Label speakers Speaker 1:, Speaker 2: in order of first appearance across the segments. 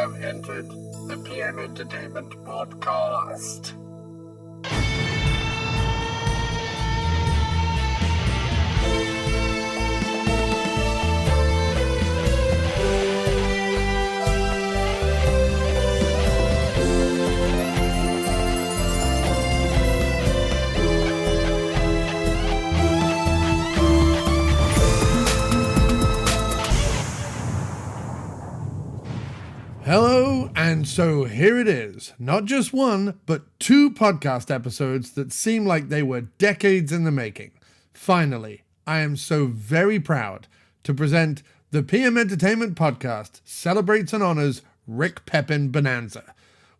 Speaker 1: have entered the PM Entertainment Podcast.
Speaker 2: Hello, and so here it is. Not just one, but two podcast episodes that seem like they were decades in the making. Finally, I am so very proud to present the PM Entertainment Podcast celebrates and honors Rick Pepin Bonanza.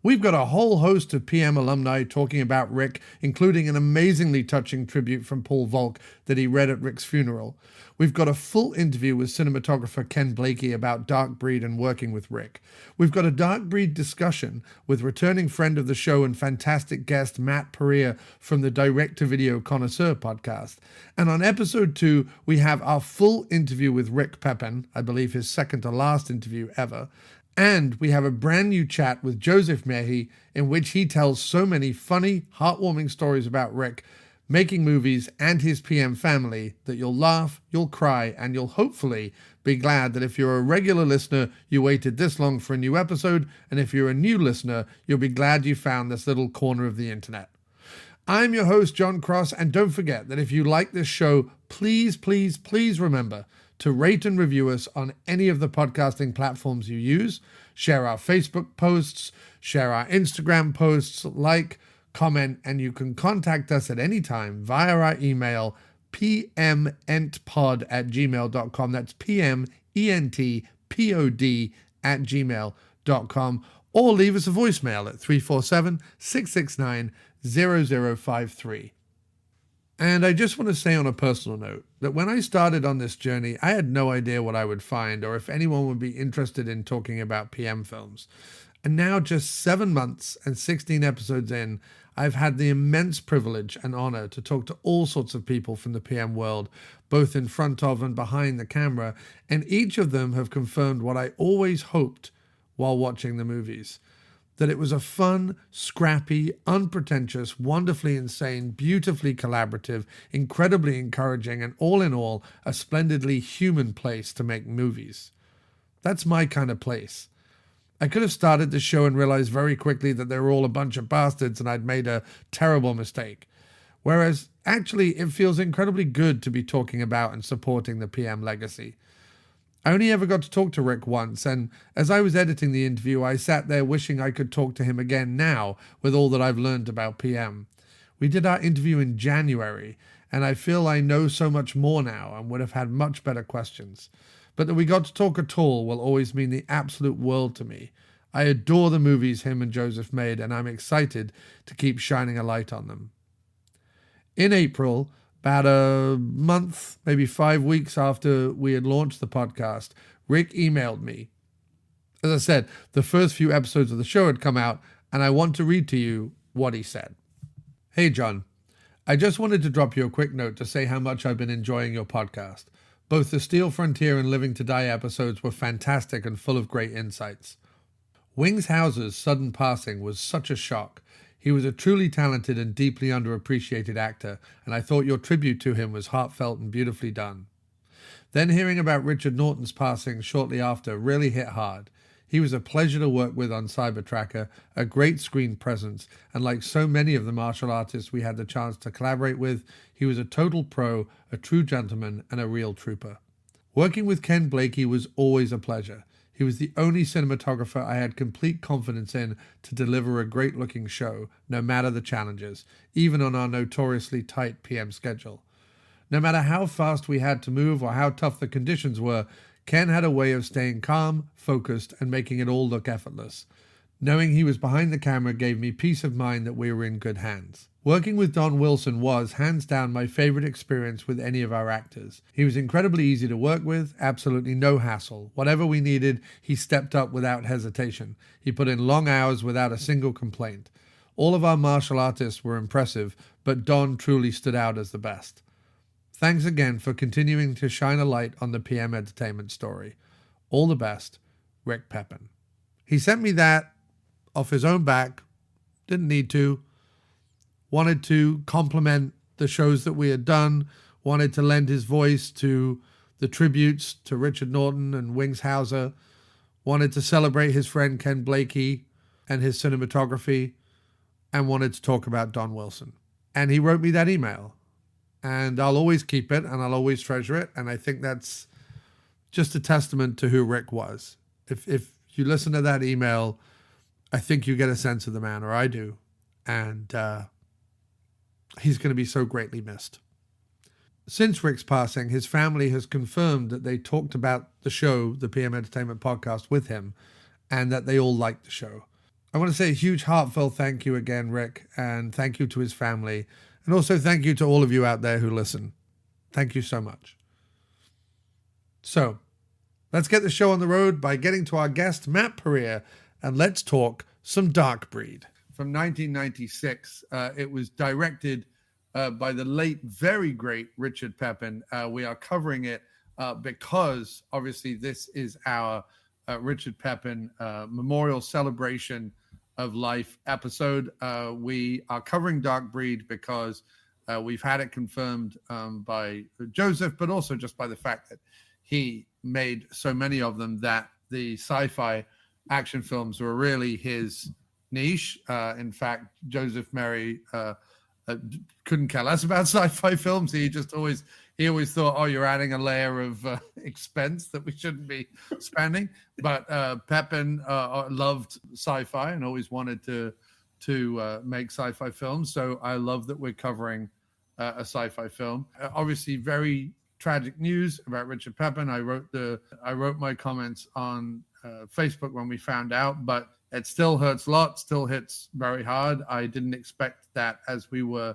Speaker 2: We've got a whole host of PM alumni talking about Rick, including an amazingly touching tribute from Paul Volk that he read at Rick's funeral. We've got a full interview with cinematographer Ken Blakey about Dark Breed and working with Rick. We've got a Dark Breed discussion with returning friend of the show and fantastic guest Matt Perea from the Direct-to-Video Connoisseur podcast. And on episode 2, we have our full interview with Rick Pepin, I believe his second to last interview ever. And we have a brand new chat with Joseph Mehi in which he tells so many funny, heartwarming stories about Rick, making movies and his PM family that you'll laugh, you'll cry, and you'll hopefully be glad that if you're a regular listener, you waited this long for a new episode, and if you're a new listener, you'll be glad you found this little corner of the internet. I'm your host, John Cross, and don't forget that if you like this show, please, please, please remember to rate and review us on any of the podcasting platforms you use, share our Facebook posts, share our Instagram posts, like, comment, and you can contact us at any time via our email, pmentpod@gmail.com. That's pmentpod@gmail.com. Or leave us a voicemail at 347-669-0053. And I just want to say on a personal note that when I started on this journey, I had no idea what I would find or if anyone would be interested in talking about PM films. And now, just 7 months and 16 episodes in, I've had the immense privilege and honor to talk to all sorts of people from the PM world, both in front of and behind the camera, and each of them have confirmed what I always hoped while watching the movies. That it was a fun, scrappy, unpretentious, wonderfully insane, beautifully collaborative, incredibly encouraging, and all in all, a splendidly human place to make movies. That's my kind of place. I could have started the show and realized very quickly that they were all a bunch of bastards and I'd made a terrible mistake. Whereas, actually, it feels incredibly good to be talking about and supporting the PM legacy. I only ever got to talk to Rick once, and as I was editing the interview, I sat there wishing I could talk to him again now with all that I've learned about PM. We did our interview in January, and I feel I know so much more now and would have had much better questions. But that we got to talk at all will always mean the absolute world to me. I adore the movies him and Joseph made, and I'm excited to keep shining a light on them. In April, about a month, maybe 5 weeks after we had launched the podcast, Rick emailed me. As I said, the first few episodes of the show had come out, and I want to read to you what he said. Hey, John. I just wanted to drop you a quick note to say how much I've been enjoying your podcast. Both the Steel Frontier and Living to Die episodes were fantastic and full of great insights. Wings Hauser's sudden passing was such a shock. He was a truly talented and deeply underappreciated actor, and I thought your tribute to him was heartfelt and beautifully done. Then hearing about Richard Norton's passing shortly after really hit hard. He was a pleasure to work with on Cybertracker, a great screen presence, and like so many of the martial artists we had the chance to collaborate with, he was a total pro, a true gentleman, and a real trooper. Working with Ken Blakey was always a pleasure. He was the only cinematographer I had complete confidence in to deliver a great-looking show, no matter the challenges, even on our notoriously tight PM schedule. No matter how fast we had to move or how tough the conditions were, Ken had a way of staying calm, focused, and making it all look effortless. Knowing he was behind the camera gave me peace of mind that we were in good hands. Working with Don Wilson was, hands down, my favorite experience with any of our actors. He was incredibly easy to work with, absolutely no hassle. Whatever we needed, he stepped up without hesitation. He put in long hours without a single complaint. All of our martial artists were impressive, but Don truly stood out as the best. Thanks again for continuing to shine a light on the PM Entertainment story. All the best, Rick Pepin. He sent me that off his own back. Didn't need to. Wanted to compliment the shows that we had done. Wanted to lend his voice to the tributes to Richard Norton and Wings Hauser. Wanted to celebrate his friend Ken Blakey and his cinematography. And wanted to talk about Don Wilson. And he wrote me that email. And I'll always keep it and I'll always treasure it. And I think that's just a testament to who Rick was. If you listen to that email, I think you get a sense of the man, or I do. And he's going to be so greatly missed. Since Rick's passing, his family has confirmed that they talked about the show, the PM Entertainment Podcast, with him, and that they all liked the show. I want to say a huge heartfelt thank you again, Rick, and thank you to his family. And also thank you to all of you out there who listen. Thank you so much. So, let's get the show on the road by getting to our guest, Matt Pereira, and let's talk some Dark Breed. From 1996, it was directed by the late, very great Richard Pepin. We are covering it because, obviously, this is our Richard Pepin memorial celebration of life episode. We are covering Dark Breed because we've had it confirmed by Joseph, but also just by the fact that he made so many of them that the sci-fi action films were really his niche. In fact, Joseph Mary couldn't care less about sci-fi films. He always thought, oh, you're adding a layer of expense that we shouldn't be spending. But Pepin loved sci-fi and always wanted to make sci-fi films. So I love that we're covering a sci-fi film. Obviously, very tragic news about Richard Pepin. I wrote my comments on Facebook when we found out, but it still hurts a lot, still hits very hard. I didn't expect that as we were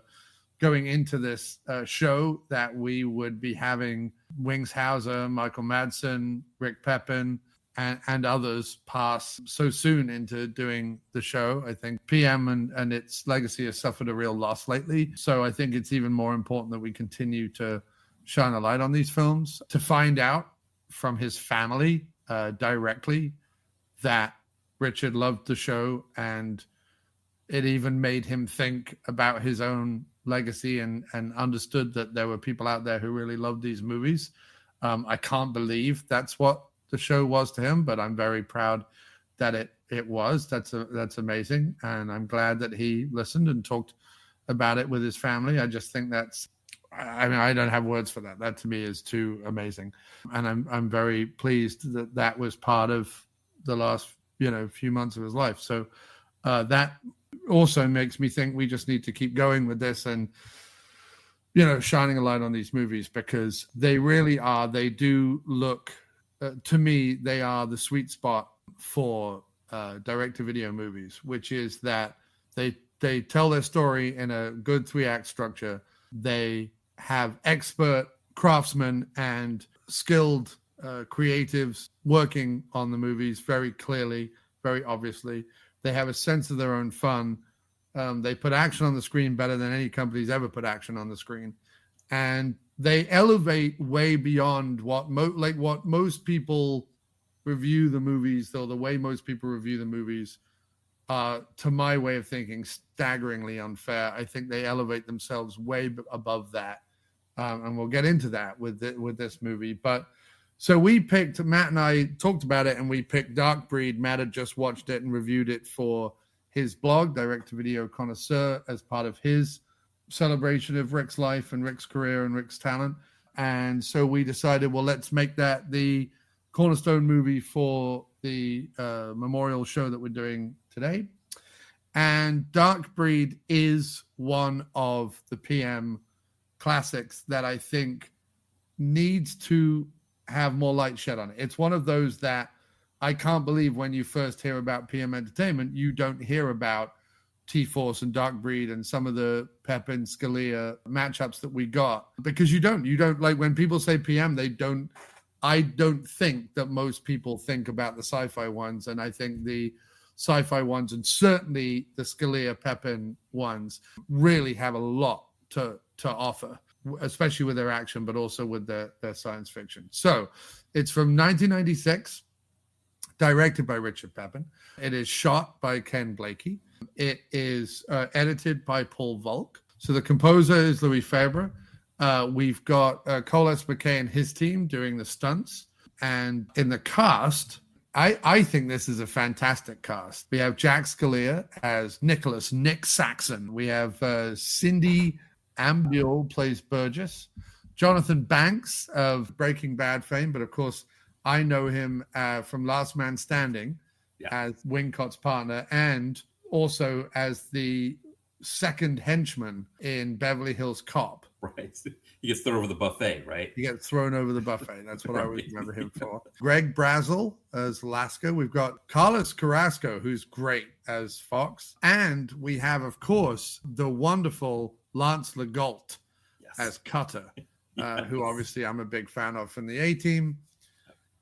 Speaker 2: going into this show that we would be having Wings Hauser, Michael Madsen, Rick Pepin, and others pass so soon into doing the show. I think PM and its legacy has suffered a real loss lately. So I think it's even more important that we continue to shine a light on these films, to find out from his family directly that Richard loved the show, and it even made him think about his own legacy and understood that there were people out there who really loved these movies. I can't believe that's what the show was to him, but I'm very proud that it was. That's amazing. And I'm glad that he listened and talked about it with his family. I just think I don't have words for that. That to me is too amazing. And I'm very pleased that was part of the last, few months of his life. So that also makes me think we just need to keep going with this and, shining a light on these movies, because they really are. They do look, to me, they are the sweet spot for direct-to-video movies, which is that they tell their story in a good 3-act structure. They have expert craftsmen and skilled creatives working on the movies very clearly, very obviously. They have a sense of their own fun. They put action on the screen better than any company's ever put action on the screen. And they elevate way beyond what most people review the movies, though the way most people review the movies, to my way of thinking, staggeringly unfair. I think they elevate themselves way above that. And we'll get into that with this movie. But so Matt and I talked about it, and we picked Dark Breed. Matt had just watched it and reviewed it for his blog, Direct to Video Connoisseur, as part of his celebration of Rick's life and Rick's career and Rick's talent. And so we decided, well, let's make that the cornerstone movie for the memorial show that we're doing today. And Dark Breed is one of the PM classics that I think needs to have more light shed on it. It's one of those that I can't believe when you first hear about PM Entertainment, you don't hear about T-Force and Dark Breed and some of the Pepin Scalia matchups that we got, because you don't like when people say PM, I don't think that most people think about the sci-fi ones. And I think the sci-fi ones, and certainly the Scalia Pepin ones, really have a lot to offer, especially with their action, but also with their science fiction. So it's from 1996. directed by Richard Pepin. It is shot by Ken Blakey. It is edited by Paul Volk. So the composer is Louis Fabre. We've got Cole S. McKay and his team doing the stunts. And in the cast, I think this is a fantastic cast. We have Jack Scalia as Nicholas Nick Saxon. We have Cindy Ambuel plays Burgess. Jonathan Banks of Breaking Bad fame, but of course I know him from Last Man Standing as Wincott's partner, and also as the second henchman in Beverly Hills Cop.
Speaker 3: Right. He gets thrown over the buffet, right?
Speaker 2: He gets thrown over the buffet. That's what I always remember him for. Greg Brazel as Lasker. We've got Carlos Carrasco, who's great as Fox. And we have, of course, the wonderful Lance Legault as Cutter, who obviously I'm a big fan of from the A-Team.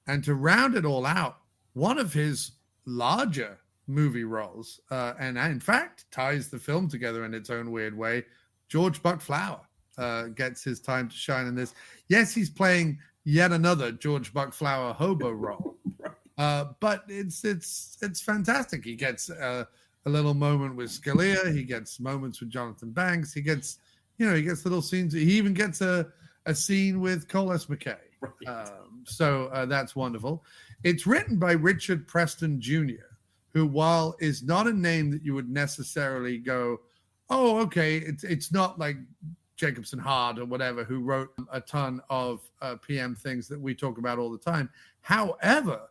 Speaker 2: And to round it all out, one of his larger movie roles, and in fact ties the film together in its own weird way, George Buck Flower gets his time to shine in this. Yes, he's playing yet another George Buck Flower hobo role, but it's fantastic. He gets a little moment with Scalia. He gets moments with Jonathan Banks. He gets little scenes. He even gets a scene with Cole S. McKay. Right. So that's wonderful. It's written by Richard Preston Jr., who, while is not a name that you would necessarily go, oh, okay, it's not like Jacobson Hart or whatever, who wrote a ton of PM things that we talk about all the time. However,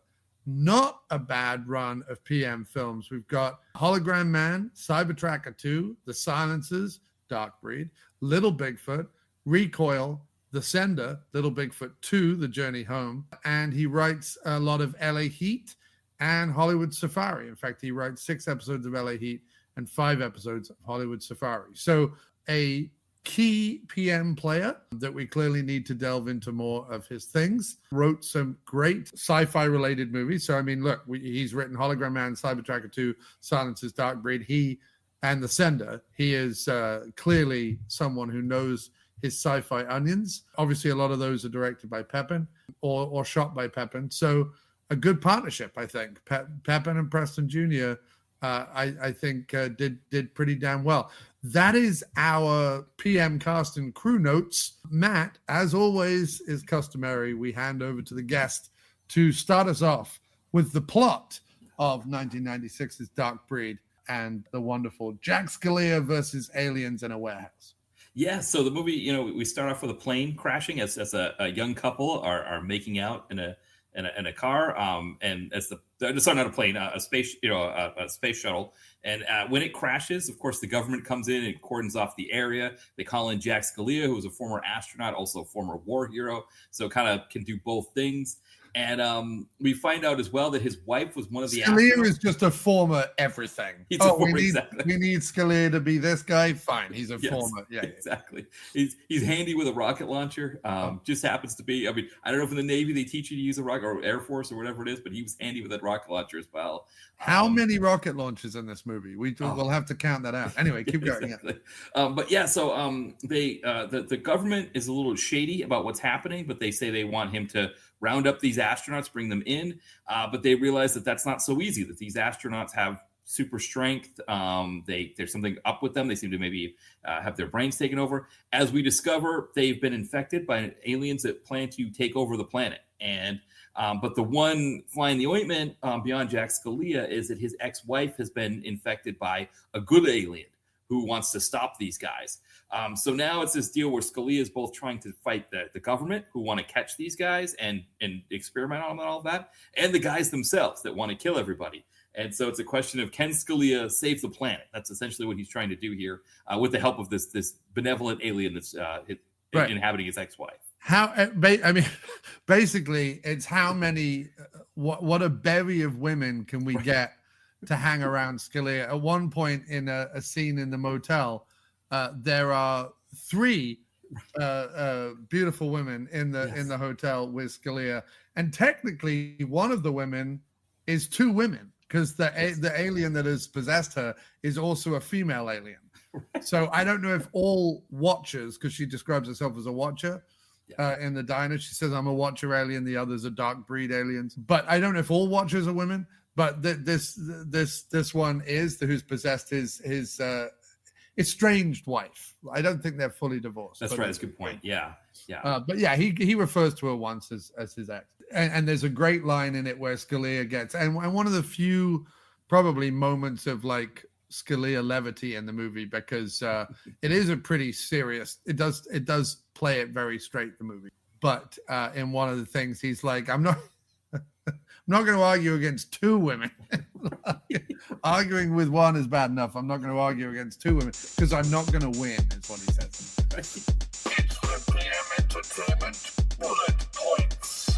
Speaker 2: not a bad run of PM films. We've got Hologram Man, Cybertracker 2, The Silencers, Dark Breed, Little Bigfoot, Recoil, The Sender, Little Bigfoot 2, The Journey Home, and he writes a lot of LA Heat and Hollywood Safari. In fact, he writes 6 episodes of LA Heat and 5 episodes of Hollywood Safari. So a key PM player that we clearly need to delve into more of his things. Wrote some great sci-fi related movies. So, I mean, look, he's written Hologram Man, Cybertracker 2, Silences, Dark Breed. He and The Sender. He is clearly someone who knows his sci-fi onions. Obviously, a lot of those are directed by Pepin or shot by Pepin. So a good partnership, I think. Pepin and Preston Jr., I think did pretty damn well. That is our PM cast and crew notes. Matt, as always is customary, we hand over to the guest to start us off with the plot of 1996's Dark Breed and the wonderful Jack Scalia versus aliens in a warehouse.
Speaker 3: Yeah, so the movie, we start off with a plane crashing as a young couple are making out in a car, and not a plane, a space, a space shuttle. And when it crashes, of course, the government comes in and cordons off the area. They call in Jack Scalia, who was a former astronaut, also a former war hero, so kind of can do both things. And we find out as well that his wife was one of the
Speaker 2: Scalia
Speaker 3: astronauts.
Speaker 2: is just a former everything.
Speaker 3: He's
Speaker 2: we need Scalia to be this guy. Fine, he's a former. Yeah,
Speaker 3: exactly. He's handy with a rocket launcher. Just happens to be. I mean, I don't know if in the Navy they teach you to use a rocket, or Air Force or whatever it is, but he was handy with that rocket launcher as well.
Speaker 2: How many rocket launches in this movie? We'll have to count that out. Anyway, keep going.
Speaker 3: Exactly. But yeah, so the government is a little shady about what's happening, but they say they want him to round up these astronauts, bring them in, but they realize that that's not so easy, that these astronauts have super strength. There's something up with them. They seem to maybe have their brains taken over. As we discover, they've been infected by aliens that plan to take over the planet. And but the one fly in the ointment beyond Jack Scalia is that his ex-wife has been infected by a good alien who wants to stop these guys. So now it's this deal where Scalia is both trying to fight the government who want to catch these guys and experiment on them and all that, and the guys themselves that want to kill everybody. And so it's a question of, can Scalia save the planet? That's essentially what he's trying to do here with the help of this benevolent alien that's inhabiting his ex-wife.
Speaker 2: Basically, it's how many, what a bevy of women can we get to hang around Scalia. At one point in a scene in the motel, there are 3 beautiful women in the hotel with Scalia, and technically one of the women is 2 women, because the alien that has possessed her is also a female alien. So I don't know if all watchers, because she describes herself as a watcher, in the diner. She says, I'm a Watcher alien. The others are dark breed aliens. But I don't know if all Watchers are women, but this one is who's possessed his estranged wife. I don't think they're fully divorced.
Speaker 3: That's right. That's a good point. Yeah.
Speaker 2: But yeah, he refers to her once as his ex. And there's a great line in it where Scalia gets, and one of the few probably moments of like Scalia levity in the movie, because it is a pretty serious, it does play it very straight, the movie. But in one of the things, he's like, I'm not going to argue against two women. Arguing with one is bad enough. I'm not going to argue against two women because I'm not going to win, is what he says.
Speaker 1: It's the PM Entertainment Bullet Points.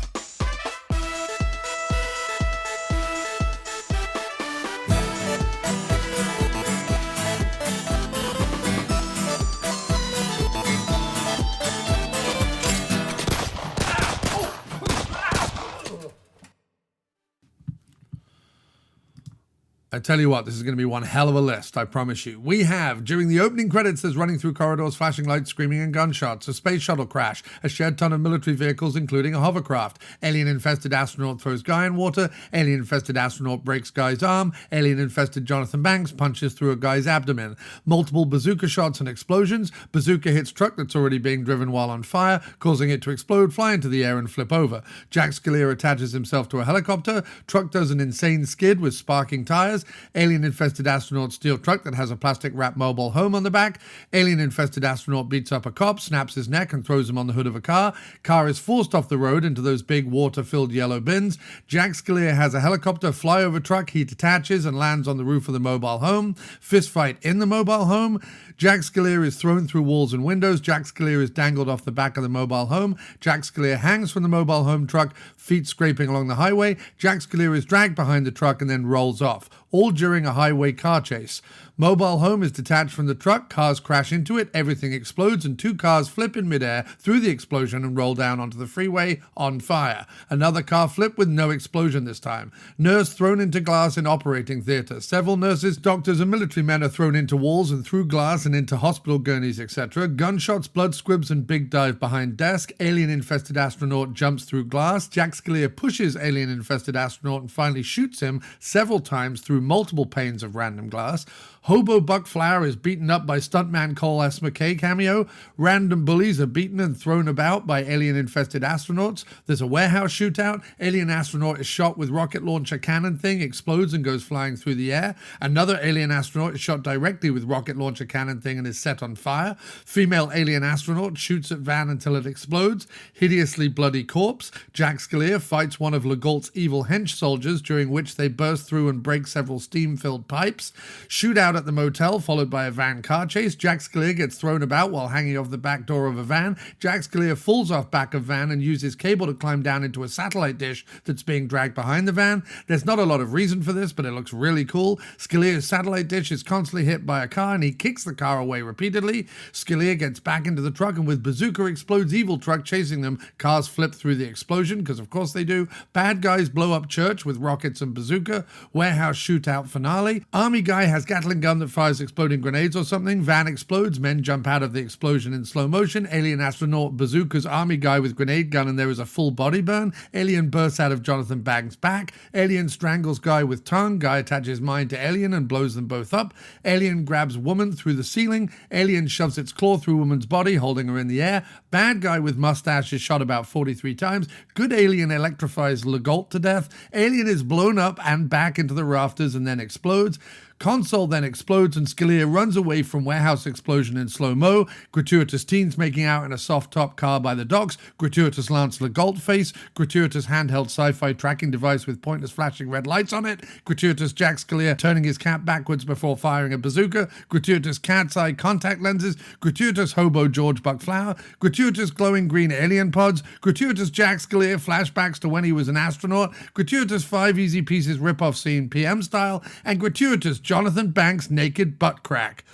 Speaker 2: I tell you what, this is going to be one hell of a list, I promise you. We have, during the opening credits, there's running through corridors, flashing lights, screaming and gunshots, a space shuttle crash, a shed ton of military vehicles, including a hovercraft, alien-infested astronaut throws guy in water, alien-infested astronaut breaks guy's arm, alien-infested Jonathan Banks punches through a guy's abdomen, multiple bazooka shots and explosions, bazooka hits truck that's already being driven while on fire, causing it to explode, fly into the air and flip over. Jack Scalia attaches himself to a helicopter, truck does an insane skid with sparking tires, alien-infested astronaut steel truck that has a plastic-wrapped mobile home on the back. Alien-infested astronaut beats up a cop, snaps his neck, and throws him on the hood of a car. Car is forced off the road into those big water-filled yellow bins. Jack Scalia has a helicopter fly over truck. He detaches and lands on the roof of the mobile home. Fist fight in the mobile home. Jack Scalia is thrown through walls and windows. Jack Scalia is dangled off the back of the mobile home. Jack Scalia hangs from the mobile home truck, feet scraping along the highway. Jack Scalia is dragged behind the truck and then rolls off, all during a highway car chase. Mobile home is detached from the truck, cars crash into it, everything explodes, and two cars flip in midair through the explosion and roll down onto the freeway on fire. Another car flip with no explosion this time. Nurse thrown into glass in operating theater. Several nurses, doctors, and military men are thrown into walls and through glass and into hospital gurneys, etc. Gunshots, blood squibs, and big dive behind desk. Alien-infested astronaut jumps through glass. Jack Scalia pushes alien-infested astronaut and finally shoots him several times through multiple panes of random glass. Hobo Buck Flower is beaten up by stuntman Cole S. McKay cameo. Random bullies are beaten and thrown about by alien-infested astronauts. There's a warehouse shootout. Alien astronaut is shot with rocket launcher cannon thing, explodes and goes flying through the air. Another alien astronaut is shot directly with rocket launcher cannon thing and is set on fire. Female alien astronaut shoots at van until it explodes. Hideously bloody corpse. Jack Scalia fights one of Legault's evil hench soldiers, during which they burst through and break several steam-filled pipes. Shootout at the motel, followed by a van car chase. Jack Scalia gets thrown about while hanging off the back door of a van. Jack Scalia falls off back of van and uses cable to climb down into a satellite dish that's being dragged behind the van. There's not a lot of reason for this, but it looks really cool. Scalia's satellite dish is constantly hit by a car and he kicks the car away repeatedly. Scalia gets back into the truck and with bazooka explodes evil truck chasing them. Cars flip through the explosion, because of course they do. Bad guys blow up church with rockets and bazooka. Warehouse shootout finale. Army guy has Gatling gun that fires exploding grenades or something. Van explodes. Men jump out of the explosion in slow motion. Alien astronaut bazookas army guy with grenade gun and there is a full body burn. Alien bursts out of Jonathan Banks' back. Alien strangles guy with tongue. Guy attaches mind to alien and blows them both up. Alien grabs woman through the ceiling. Alien shoves its claw through woman's body, holding her in the air. Bad guy with mustache is shot about 43 times. Good alien electrifies Legault to death. Alien is blown up and back into the rafters and then explodes. Console then explodes and Scalia runs away from warehouse explosion in slow-mo. Gratuitous teens making out in a soft-top car by the docks. Gratuitous Lance Legault face. Gratuitous handheld sci-fi tracking device with pointless flashing red lights on it. Gratuitous Jack Scalia turning his cap backwards before firing a bazooka. Gratuitous cat's eye contact lenses. Gratuitous hobo George Buck Flower. Gratuitous glowing green alien pods. Gratuitous Jack Scalia flashbacks to when he was an astronaut. Gratuitous 5 Easy Pieces rip-off scene PM style. And gratuitous Jonathan Banks naked butt crack.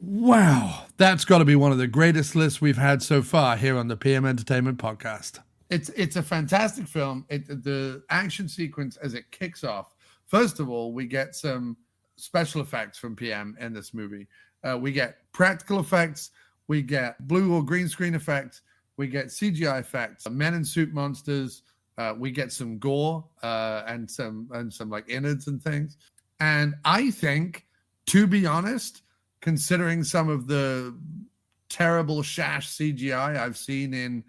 Speaker 2: Wow, that's got to be one of the greatest lists we've had so far here on the PM Entertainment Podcast. It's a fantastic film. The action sequence as it kicks off. First of all, we get some special effects from PM in this movie. We get practical effects. we get blue or green screen effects, we get CGI effects, men in suit monsters, we get some gore and some like innards and things. And I think, to be honest, considering some of the terrible shash CGI I've seen in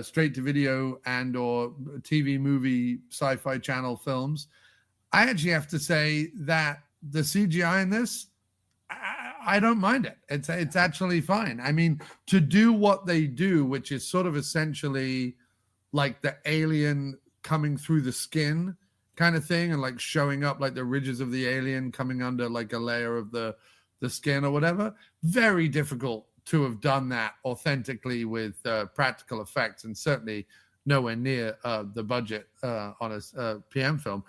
Speaker 2: straight-to-video and or TV movie sci-fi channel films, I actually have to say that the CGI in this, I don't mind it. It's actually fine. I mean, to do what they do, which is sort of essentially like the alien coming through the skin kind of thing, and like showing up like the ridges of the alien coming under like a layer of the skin or whatever. Very difficult to have done that authentically with practical effects, and certainly nowhere near the budget on a PM film.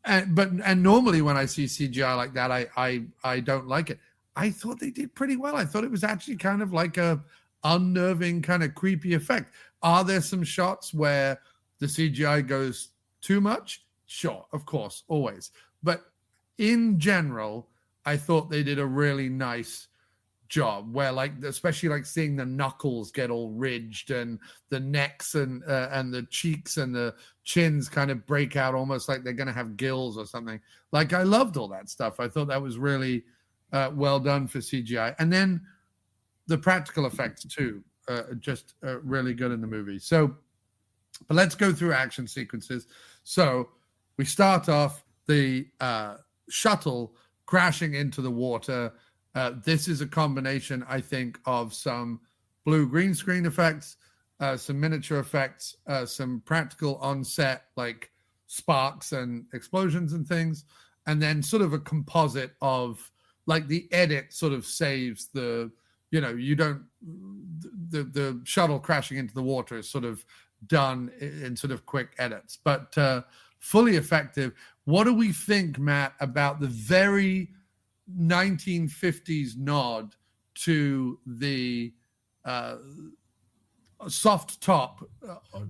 Speaker 2: And normally when I see CGI like that, I don't like it. I thought they did pretty well. I thought it was actually kind of like a unnerving kind of creepy effect. Are there some shots where the CGI goes too much? Sure, of course, always. But in general, I thought they did a really nice job where, like, especially like seeing the knuckles get all ridged and the necks and the cheeks and the chins kind of break out almost like they're going to have gills or something. Like, I loved all that stuff. I thought that was really well done for CGI. And then the practical effects too, just really good in the movie. So, but let's go through action sequences. So we start off the shuttle crashing into the water. This is a combination, I think, of some blue green screen effects, some miniature effects, some practical on-set like sparks and explosions and things, and then sort of a composite of like the edit sort of saves the, you know, you don't, the shuttle crashing into the water is sort of done in sort of quick edits, but fully effective. What do we think, Matt, about the very 1950s nod to the soft top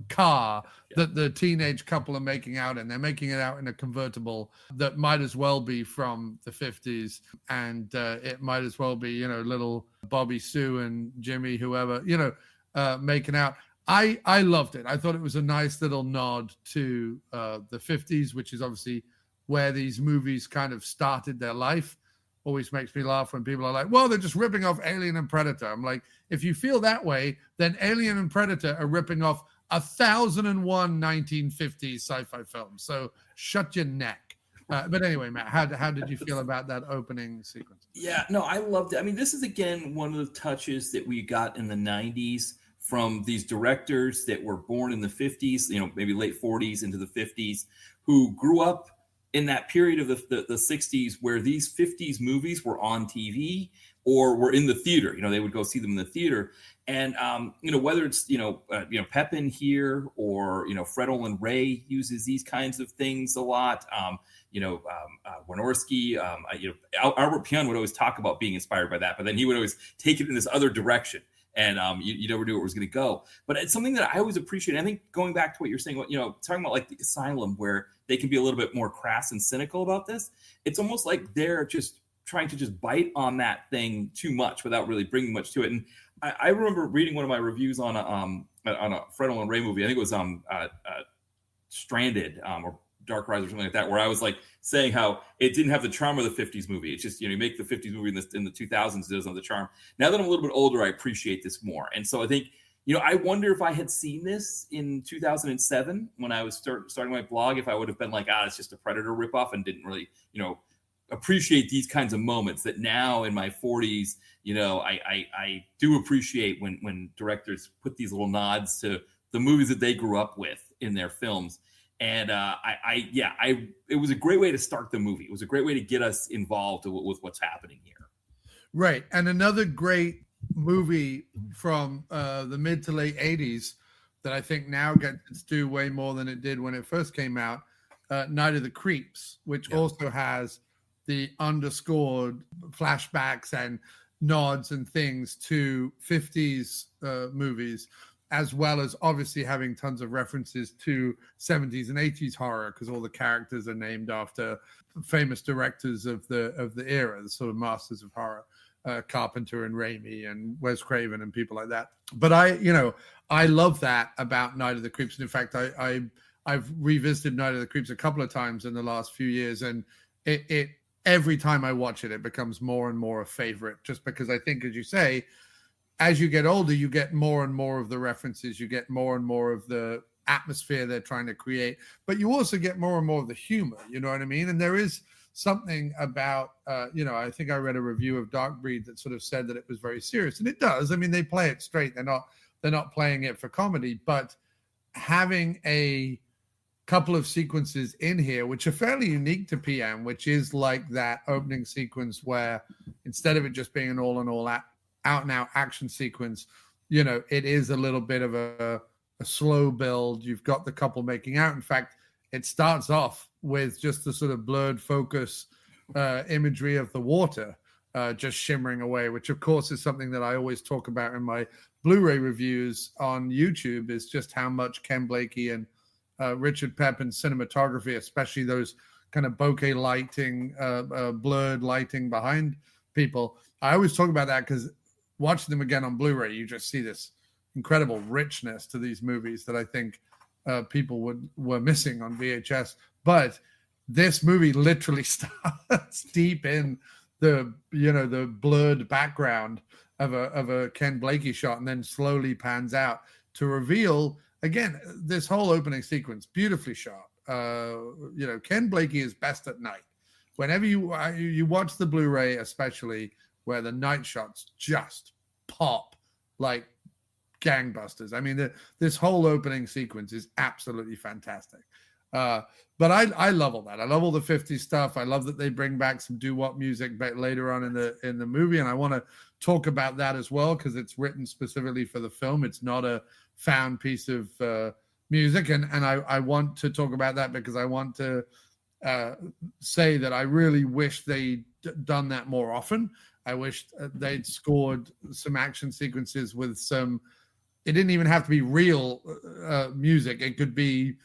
Speaker 2: car that the teenage couple are making out in? They're making it out in a convertible that might as well be from the 50s, and it might as well be, you know, little Bobby Sue and Jimmy, whoever, you know, making out. I loved it. I thought it was a nice little nod to the 50s, which is obviously where these movies kind of started their life. Always makes me laugh when people are like, well, they're just ripping off Alien and Predator. I'm like, if you feel that way, then Alien and Predator are ripping off 1,001 1950s sci-fi films. So shut your neck. But anyway, Matt, how did you feel about that opening sequence?
Speaker 3: Yeah, no, I loved it. I mean, this is, again, one of the touches that we got in the 90s from these directors that were born in the 50s, you know, maybe late 40s into the 50s, who grew up in that period of the 60s where these 50s movies were on TV or were in the theater. You know, they would go see them in the theater. And, you know, whether it's, Pepin here or, you know, Fred Olen Ray uses these kinds of things a lot. Wynorski, Albert Pyun would always talk about being inspired by that, but then he would always take it in this other direction. And you never knew where it was going to go. But it's something that I always appreciate. I think going back to what you're saying, you know, talking about like the Asylum, where they can be a little bit more crass and cynical about this. It's almost like they're just trying to just bite on that thing too much without really bringing much to it. And I remember reading one of my reviews on a Fred Olen Ray movie. I think it was Stranded or Dark Rise or something like that, where I was like saying how it didn't have the charm of the 50s movie. It's just, you know, you make the 50s movie in the 2000s, it doesn't have the charm. Now that I'm a little bit older, I appreciate this more. And so I think, you know, I wonder if I had seen this in 2007 when I was starting my blog, if I would have been like, it's just a Predator ripoff, and didn't really, you know, appreciate these kinds of moments that now in my 40s, you know, I do appreciate when directors put these little nods to the movies that they grew up with in their films. And it was a great way to start the movie. It was a great way to get us involved with what's happening here.
Speaker 2: Right. And another great movie from the mid to late 80s that I think now gets its due way more than it did when it first came out, Night of the Creeps, which also has the underscored flashbacks and nods and things to 50s movies, as well as obviously having tons of references to 70s and 80s horror, because all the characters are named after famous directors of the era, the sort of masters of horror. Carpenter and Raimi and Wes Craven and people like that. But I love that about Night of the Creeps. And in fact, I've revisited Night of the Creeps a couple of times in the last few years, and it every time I watch it, it becomes more and more a favorite, just because I think, as you say, as you get older, you get more and more of the references, you get more and more of the atmosphere they're trying to create, but you also get more and more of the humor, you know what I mean? And there is something about, I think I read a review of Dark Breed that sort of said that it was very serious, and it does. I mean, they play it straight. They're not playing it for comedy, but having a couple of sequences in here which are fairly unique to PM, which is like that opening sequence where instead of it just being an all out and out action sequence, it is a little bit of a slow build. You've got the couple making out. In fact, it starts off with just the sort of blurred focus imagery of the water just shimmering away, which of course is something that I always talk about in my Blu-ray reviews on YouTube, is just how much Ken Blakey and Richard Pepin's cinematography, especially those kind of bokeh lighting, blurred lighting behind people. I always talk about that because watching them again on Blu-ray, you just see this incredible richness to these movies that I think people were missing on VHS. But this movie literally starts deep in the blurred background of a Ken Blakey shot, and then slowly pans out to reveal again this whole opening sequence, beautifully shot. Ken Blakey is best at night. Whenever you watch the Blu-ray, especially where the night shots just pop like gangbusters. I mean, this whole opening sequence is absolutely fantastic. But I love all that. I love all the 50s stuff. I love that they bring back some doo-wop music back later on in the movie, and I want to talk about that as well because it's written specifically for the film. It's not a found piece of music, and I want to talk about that because I want to say that I really wish they'd done that more often. I wish they'd scored some action sequences with some. It didn't even have to be real music. It could be,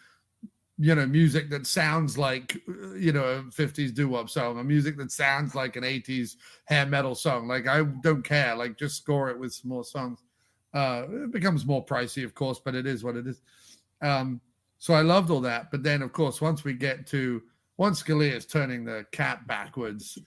Speaker 2: music that sounds like, a 50s doo-wop song, a music that sounds like an 80s hair metal song. Like, I don't care. Like, just score it with some more songs. It becomes more pricey, of course, but it is what it is. So I loved all that. But then, of course, once Scalia is turning the cap backwards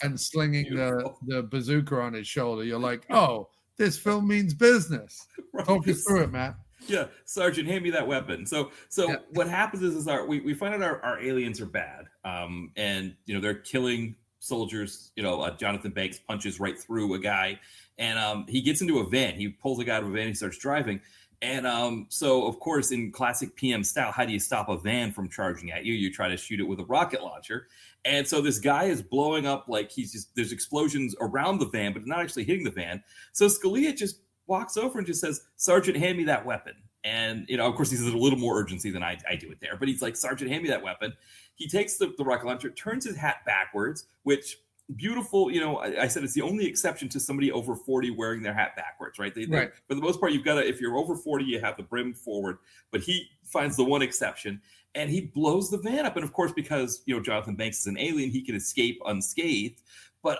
Speaker 2: and slinging the bazooka on his shoulder, you're like, oh, this film means business. Right. Talk us through it, Matt.
Speaker 3: Yeah, Sergeant, hand me that weapon. So yeah. What happens is we find out our aliens are bad, and they're killing soldiers. Jonathan Banks punches right through a guy, and he gets into a van. He pulls a guy out of a van. He starts driving, and so of course, in classic PM style, how do you stop a van from charging at you? You try to shoot it with a rocket launcher. And so this guy is blowing up like there's explosions around the van, but not actually hitting the van. So Scalia just walks over and just says, Sergeant, hand me that weapon. And, of course, he says a little more urgency than I do it there. But he's like, Sergeant, hand me that weapon. He takes the rocket launcher, turns his hat backwards, which beautiful. I said it's the only exception to somebody over 40 wearing their hat backwards, right?
Speaker 2: Right.
Speaker 3: For the most part, you've got to, if you're over 40, you have the brim forward. But he finds the one exception. And he blows the van up. And of course, because, Jonathan Banks is an alien, he can escape unscathed. But,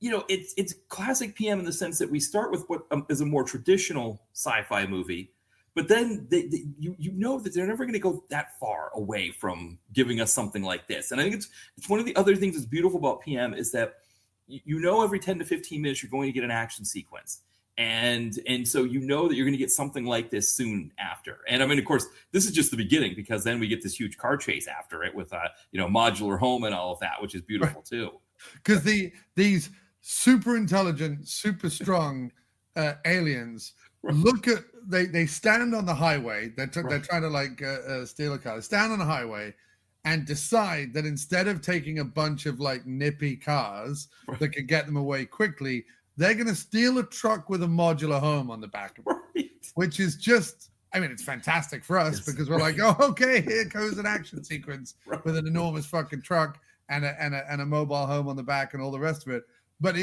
Speaker 3: it's classic PM in the sense that we start with what is a more traditional sci-fi movie. But then you know that they're never going to go that far away from giving us something like this. And I think it's one of the other things that's beautiful about PM is that, every 10 to 15 minutes, you're going to get an action sequence. And so that you're going to get something like this soon after. And I mean, of course, this is just the beginning because then we get this huge car chase after it with modular home and all of that, which is beautiful too.
Speaker 2: Because these super intelligent, super strong aliens look at they stand on the highway. They're trying to steal a car. They stand on the highway and decide that instead of taking a bunch of nippy cars that could get them away quickly, they're going to steal a truck with a modular home on the back of it, which is just, it's fantastic for us because we're like, oh, okay, here goes an action sequence with an enormous fucking truck and a mobile home on the back and all the rest of it. But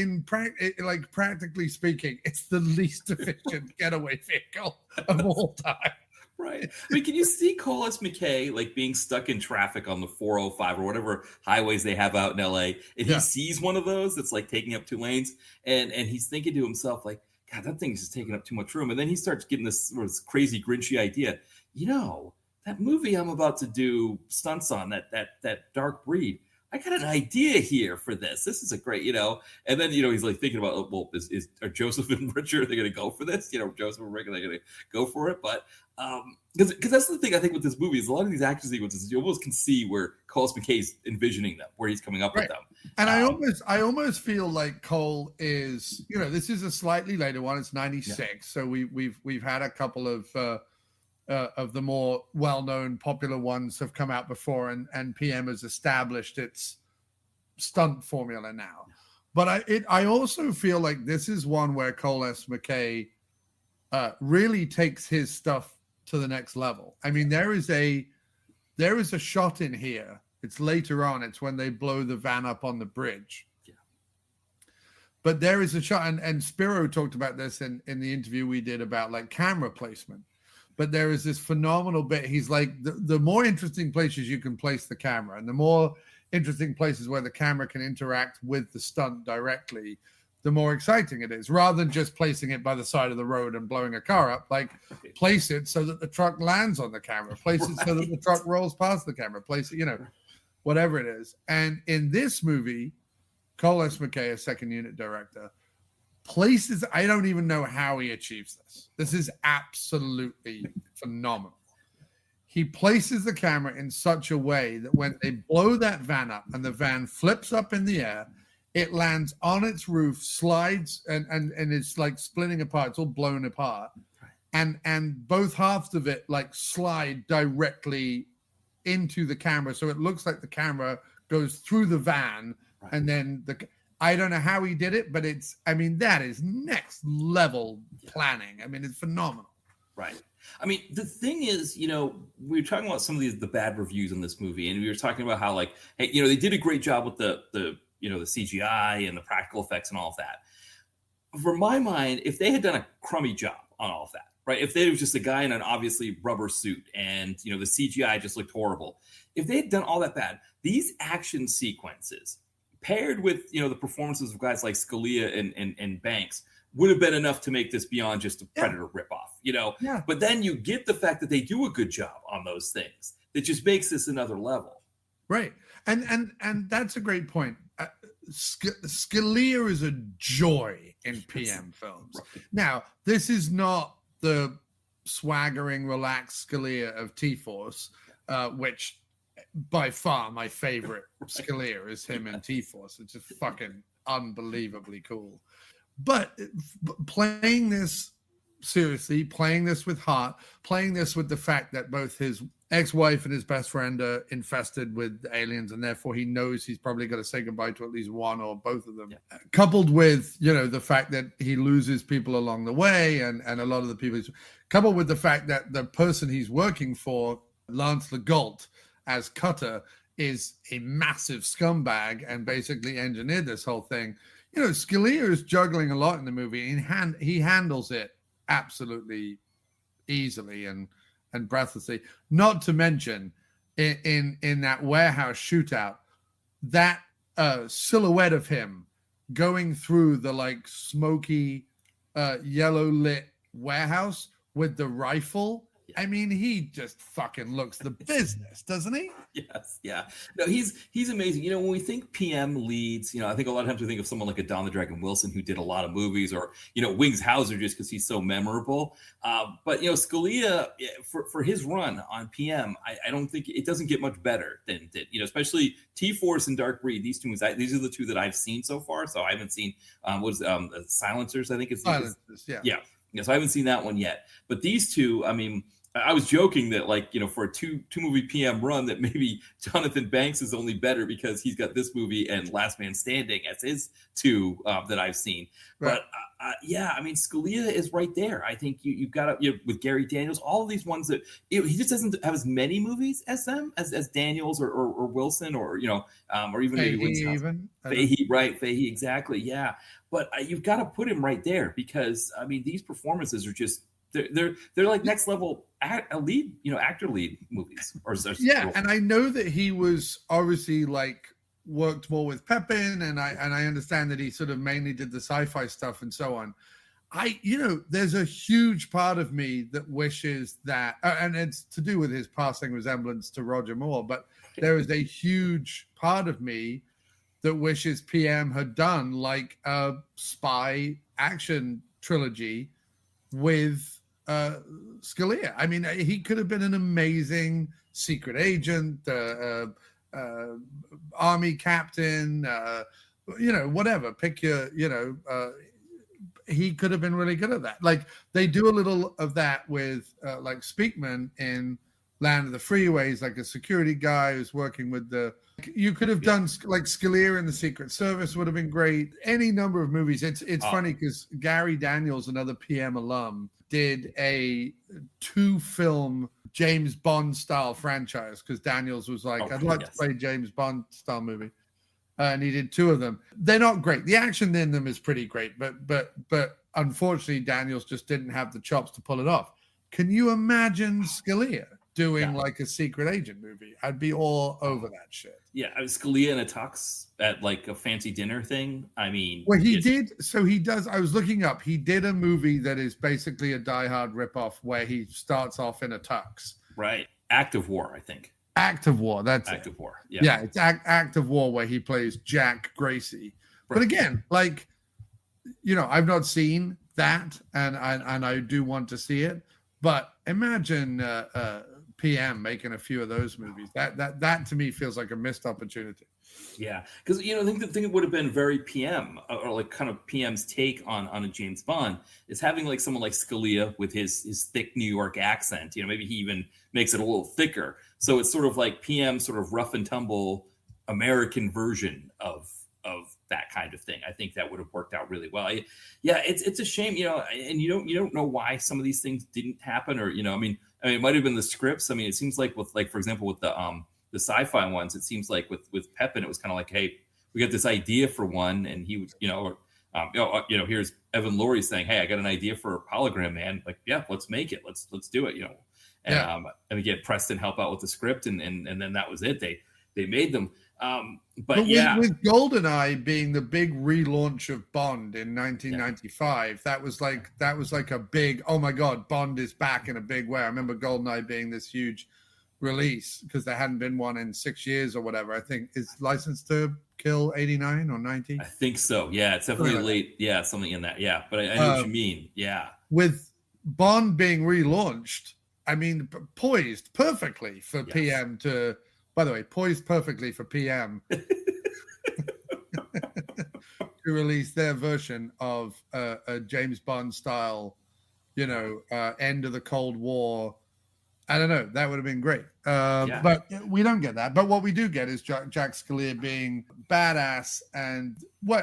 Speaker 2: practically speaking, it's the least efficient getaway vehicle of all time.
Speaker 3: Right. I mean, can you see Cole S. McKay like being stuck in traffic on the 405 or whatever highways they have out in LA, and he sees one of those that's like taking up 2 lanes, and he's thinking to himself like, God, that thing's just taking up too much room. And then he starts getting this crazy Grinchy idea. That movie I'm about to do stunts on, that Dark Breed, I got an idea here for this. This is a great, and then, he's like thinking about, well, are Joseph and Richard, are they going to go for this? Joseph and Rick, are they going to go for it? But because that's the thing I think with this movie is a lot of these action sequences, you almost can see where Cole McKay's envisioning them, where he's coming up with them.
Speaker 2: And I almost feel like Cole is, this is a slightly later one. It's 96. So we've had a couple of the more well-known popular ones have come out before, and PM has established its stunt formula now. But I also feel like this is one where Cole S. McKay really takes his stuff to the next level. I mean, there is a shot in here. It's later on. It's when they blow the van up on the bridge. Yeah. But there is a shot, and Spiro talked about this in the interview we did about like camera placement. But there is this phenomenal bit. He's like, the more interesting places you can place the camera, and the more interesting places where the camera can interact with the stunt directly, the more exciting it is, rather than just placing it by the side of the road and blowing a car up. Like, place it so that the truck lands on the camera, place it so that the truck rolls past the camera, place it, whatever it is. And in this movie, Cole S. McKay, a second unit director, places, I don't even know how he achieves this. This is absolutely phenomenal. He places the camera in such a way that when they blow that van up and the van flips up in the air, it lands on its roof, slides, and it's like splitting apart. It's all blown apart. And both halves of it like slide directly into the camera. So it looks like the camera goes through the van, and then I don't know how he did it, but that is next level planning. I mean, it's phenomenal.
Speaker 3: Right. I mean, the thing is, we were talking about some of the bad reviews in this movie, and we were talking about how, like, hey, they did a great job with the CGI and the practical effects and all of that. For my mind, if they had done a crummy job on all of that, right? If they was just a guy in an obviously rubber suit and, the CGI just looked horrible. If they had done all that bad, these action sequences paired with, the performances of guys like Scalia and Banks would have been enough to make this beyond just a Predator ripoff, Yeah. But then you get the fact that they do a good job on those things. That just makes this another level.
Speaker 2: Right. And that's a great point. Scalia is a joy in PM films. Right. Now, this is not the swaggering, relaxed Scalia of T-Force, which by far my favorite Scalia is him in T-Force. It's just fucking unbelievably cool. But playing this seriously, playing this with heart, playing this with the fact that both his ex-wife and his best friend are infested with aliens, and therefore he knows he's probably got to say goodbye to at least one or both of them. Yeah. Coupled with, the fact that he loses people along the way, and a lot of the people, coupled with the fact that the person he's working for, Lance Legault, as Cutter, is a massive scumbag and basically engineered this whole thing. Scalia is juggling a lot in the movie, and he handles it absolutely easily and breathlessly. Not to mention, in that warehouse shootout, that silhouette of him going through the like smoky, yellow lit warehouse with the rifle. I mean, he just fucking looks the business, doesn't he?
Speaker 3: Yes, yeah. No, he's amazing. When we think PM leads, I think a lot of times we think of someone like a Don the Dragon Wilson who did a lot of movies, or Wings Hauser just because he's so memorable. But Scalia, for his run on PM, I don't think it doesn't get much better than especially T-Force and Dark Breed. These are the two that I've seen so far. So I haven't seen Silencers. I think it's
Speaker 2: Silencers. Yeah.
Speaker 3: So I haven't seen that one yet. But these two, I mean, I was joking that, like, for a two movie PM run, that maybe Jonathan Banks is only better because he's got this movie and Last Man Standing as his two that I've seen. Right. But I mean, Scalia is right there. I think you've got to, with Gary Daniels, all of these ones that he just doesn't have as many movies as them, as Daniels or Wilson or even Fahey, right? Fahey, exactly. Yeah. But you've got to put him right there because, I mean, these performances are just they're like next level lead, actor lead movies.
Speaker 2: Yeah, and I know that he was obviously like worked more with Pepin, and I understand that he sort of mainly did the sci-fi stuff and so on. There's a huge part of me that wishes that, and it's to do with his passing resemblance to Roger Moore, but there is a huge part of me that wishes PM had done like a spy action trilogy with Scalia. I mean, he could have been an amazing secret agent, army captain, whatever. Pick your, he could have been really good at that. Like they do a little of that with like Speakman in Land of the Freeways, like a security guy who's working with you could have done like Scalia in the Secret Service would have been great. Any number of movies. It's funny because Gary Daniels, another PM alum, did a 2-film James Bond style franchise because Daniels was like, I'd like to play James Bond style movie. And he did 2 of them. They're not great. The action in them is pretty great, but unfortunately Daniels just didn't have the chops to pull it off. Can you imagine Scalia doing like a secret agent movie? I'd be all over that shit.
Speaker 3: Yeah, I was Scalia in a tux at like a fancy dinner thing. I mean,
Speaker 2: well, he did. So he does. I was looking up. He did a movie that is basically a Die Hard ripoff where he starts off in a tux.
Speaker 3: Right. Act of War, I think.
Speaker 2: Act of War. That's
Speaker 3: Act of War. Yeah.
Speaker 2: Yeah, it's Act of War where he plays Jack Gracie. Right. But again, like, I've not seen that, and I do want to see it. But imagine PM making a few of those movies. That to me feels like a missed opportunity.
Speaker 3: Yeah, because I think the thing that would have been very PM or like kind of PM's take on a James Bond is having like someone like Scalia with his thick New York accent. Maybe he even makes it a little thicker, so it's sort of like PM sort of rough and tumble American version of that kind of thing. I think that would have worked out really well. It's a shame, and you don't know why some of these things didn't happen, or I mean, it might have been the scripts. I mean, it seems like with like, for example, with the sci-fi ones, it seems like with Pepin, it was kind of like, hey, we got this idea for one, and he would, here's Evan Laurie saying, hey, I got an idea for a hologram man. Like, yeah, let's make it. Let's do it. And again, Preston help out with the script, and then that was it. They made them. But
Speaker 2: with GoldenEye being the big relaunch of Bond in 1995, that was like a big, oh my God, Bond is back in a big way. I remember GoldenEye being this huge release because there hadn't been one in 6 years or whatever. I think it's licensed to kill 89 or 90.
Speaker 3: I think so. Yeah, it's definitely late. Yeah, something in that. Yeah, but I know what you mean. Yeah.
Speaker 2: With Bond being relaunched, I mean, poised perfectly for PM to. By the way, poised perfectly for PM to release their version of a James Bond style, end of the Cold War. I don't know. That would have been great. But we don't get that. But what we do get is Jack Scalia being badass, and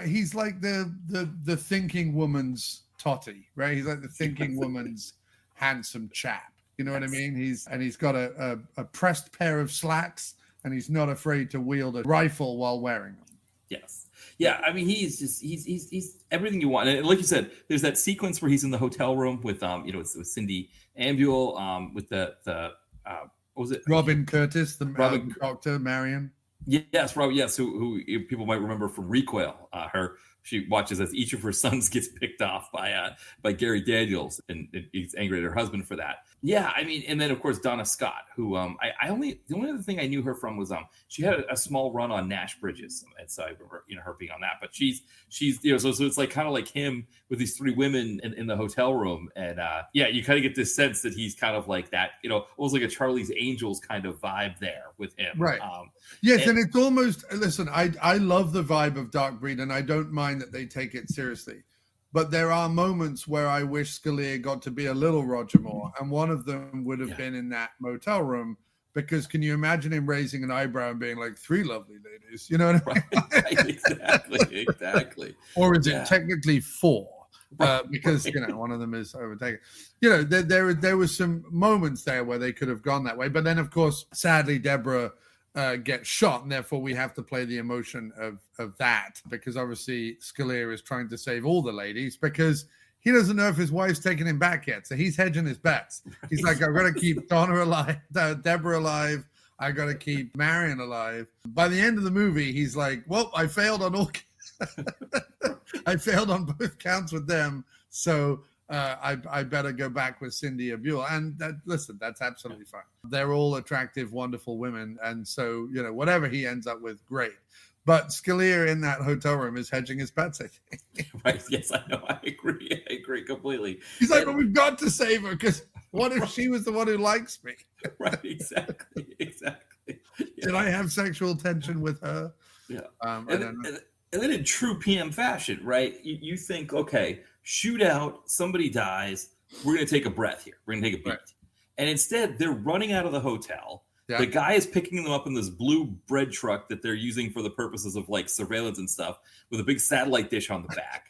Speaker 2: he's like the thinking woman's Totty, right? He's like the thinking woman's handsome chap. You know what I mean? He's got a pressed pair of slacks, and he's not afraid to wield a rifle while wearing them.
Speaker 3: Yes. Yeah. I mean, he's everything you want. And like you said, there's that sequence where he's in the hotel room with with Cindy Ambule, with the what was it?
Speaker 2: Robin Curtis, the Dr. Marion.
Speaker 3: Yes, Robin. Yes, who people might remember from Recoil. She watches as each of her sons gets picked off by Gary Daniels, and he's angry at her husband for that. Yeah, I mean, and then of course Donna Scott, who the only other thing I knew her from was she had a small run on Nash Bridges, and so I remember her being on that. But she's so it's like kind of like him with these 3 women in the hotel room, and you kind of get this sense that he's kind of like that, almost like a Charlie's Angels kind of vibe there with him,
Speaker 2: right? Yes, and it's almost I love the vibe of Dark Breed, and I don't mind that they take it seriously. But there are moments where I wish Scalia got to be a little Roger Moore, and one of them would have been in that motel room, because can you imagine him raising an eyebrow and being like, 3 lovely ladies? You know what I mean?
Speaker 3: Right, exactly.
Speaker 2: Or is it technically 4? Because one of them is overtaken. There was some moments there where they could have gone that way, but then of course, sadly, Deborah gets shot, and therefore we have to play the emotion of that, because obviously Scalia is trying to save all the ladies, because he doesn't know if his wife's taking him back yet. So he's hedging his bets. He's like, I've got to keep Donna alive, Deborah alive. I got to keep Marion alive. By the end of the movie, he's like, well, I failed on all. I failed on both counts with them. So I better go back with Cindy Abule. And listen, that's absolutely fine. They're all attractive, wonderful women. And so, whatever he ends up with, great. But Scalia in that hotel room is hedging his bets, I think.
Speaker 3: Right. Yes, I know. I agree completely.
Speaker 2: He's like, well, we've got to save her because what if she was the one who likes me?
Speaker 3: Right. Exactly. Yeah.
Speaker 2: Did I have sexual tension with her?
Speaker 3: Yeah.
Speaker 2: I don't know.
Speaker 3: And then in true PM fashion, right? You think, okay, shootout, somebody dies. We're going to take a breath here. We're going to take a beat. Right. And instead, they're running out of the hotel. Yeah. The guy is picking them up in this blue bread truck that they're using for the purposes of like surveillance and stuff with a big satellite dish on the back.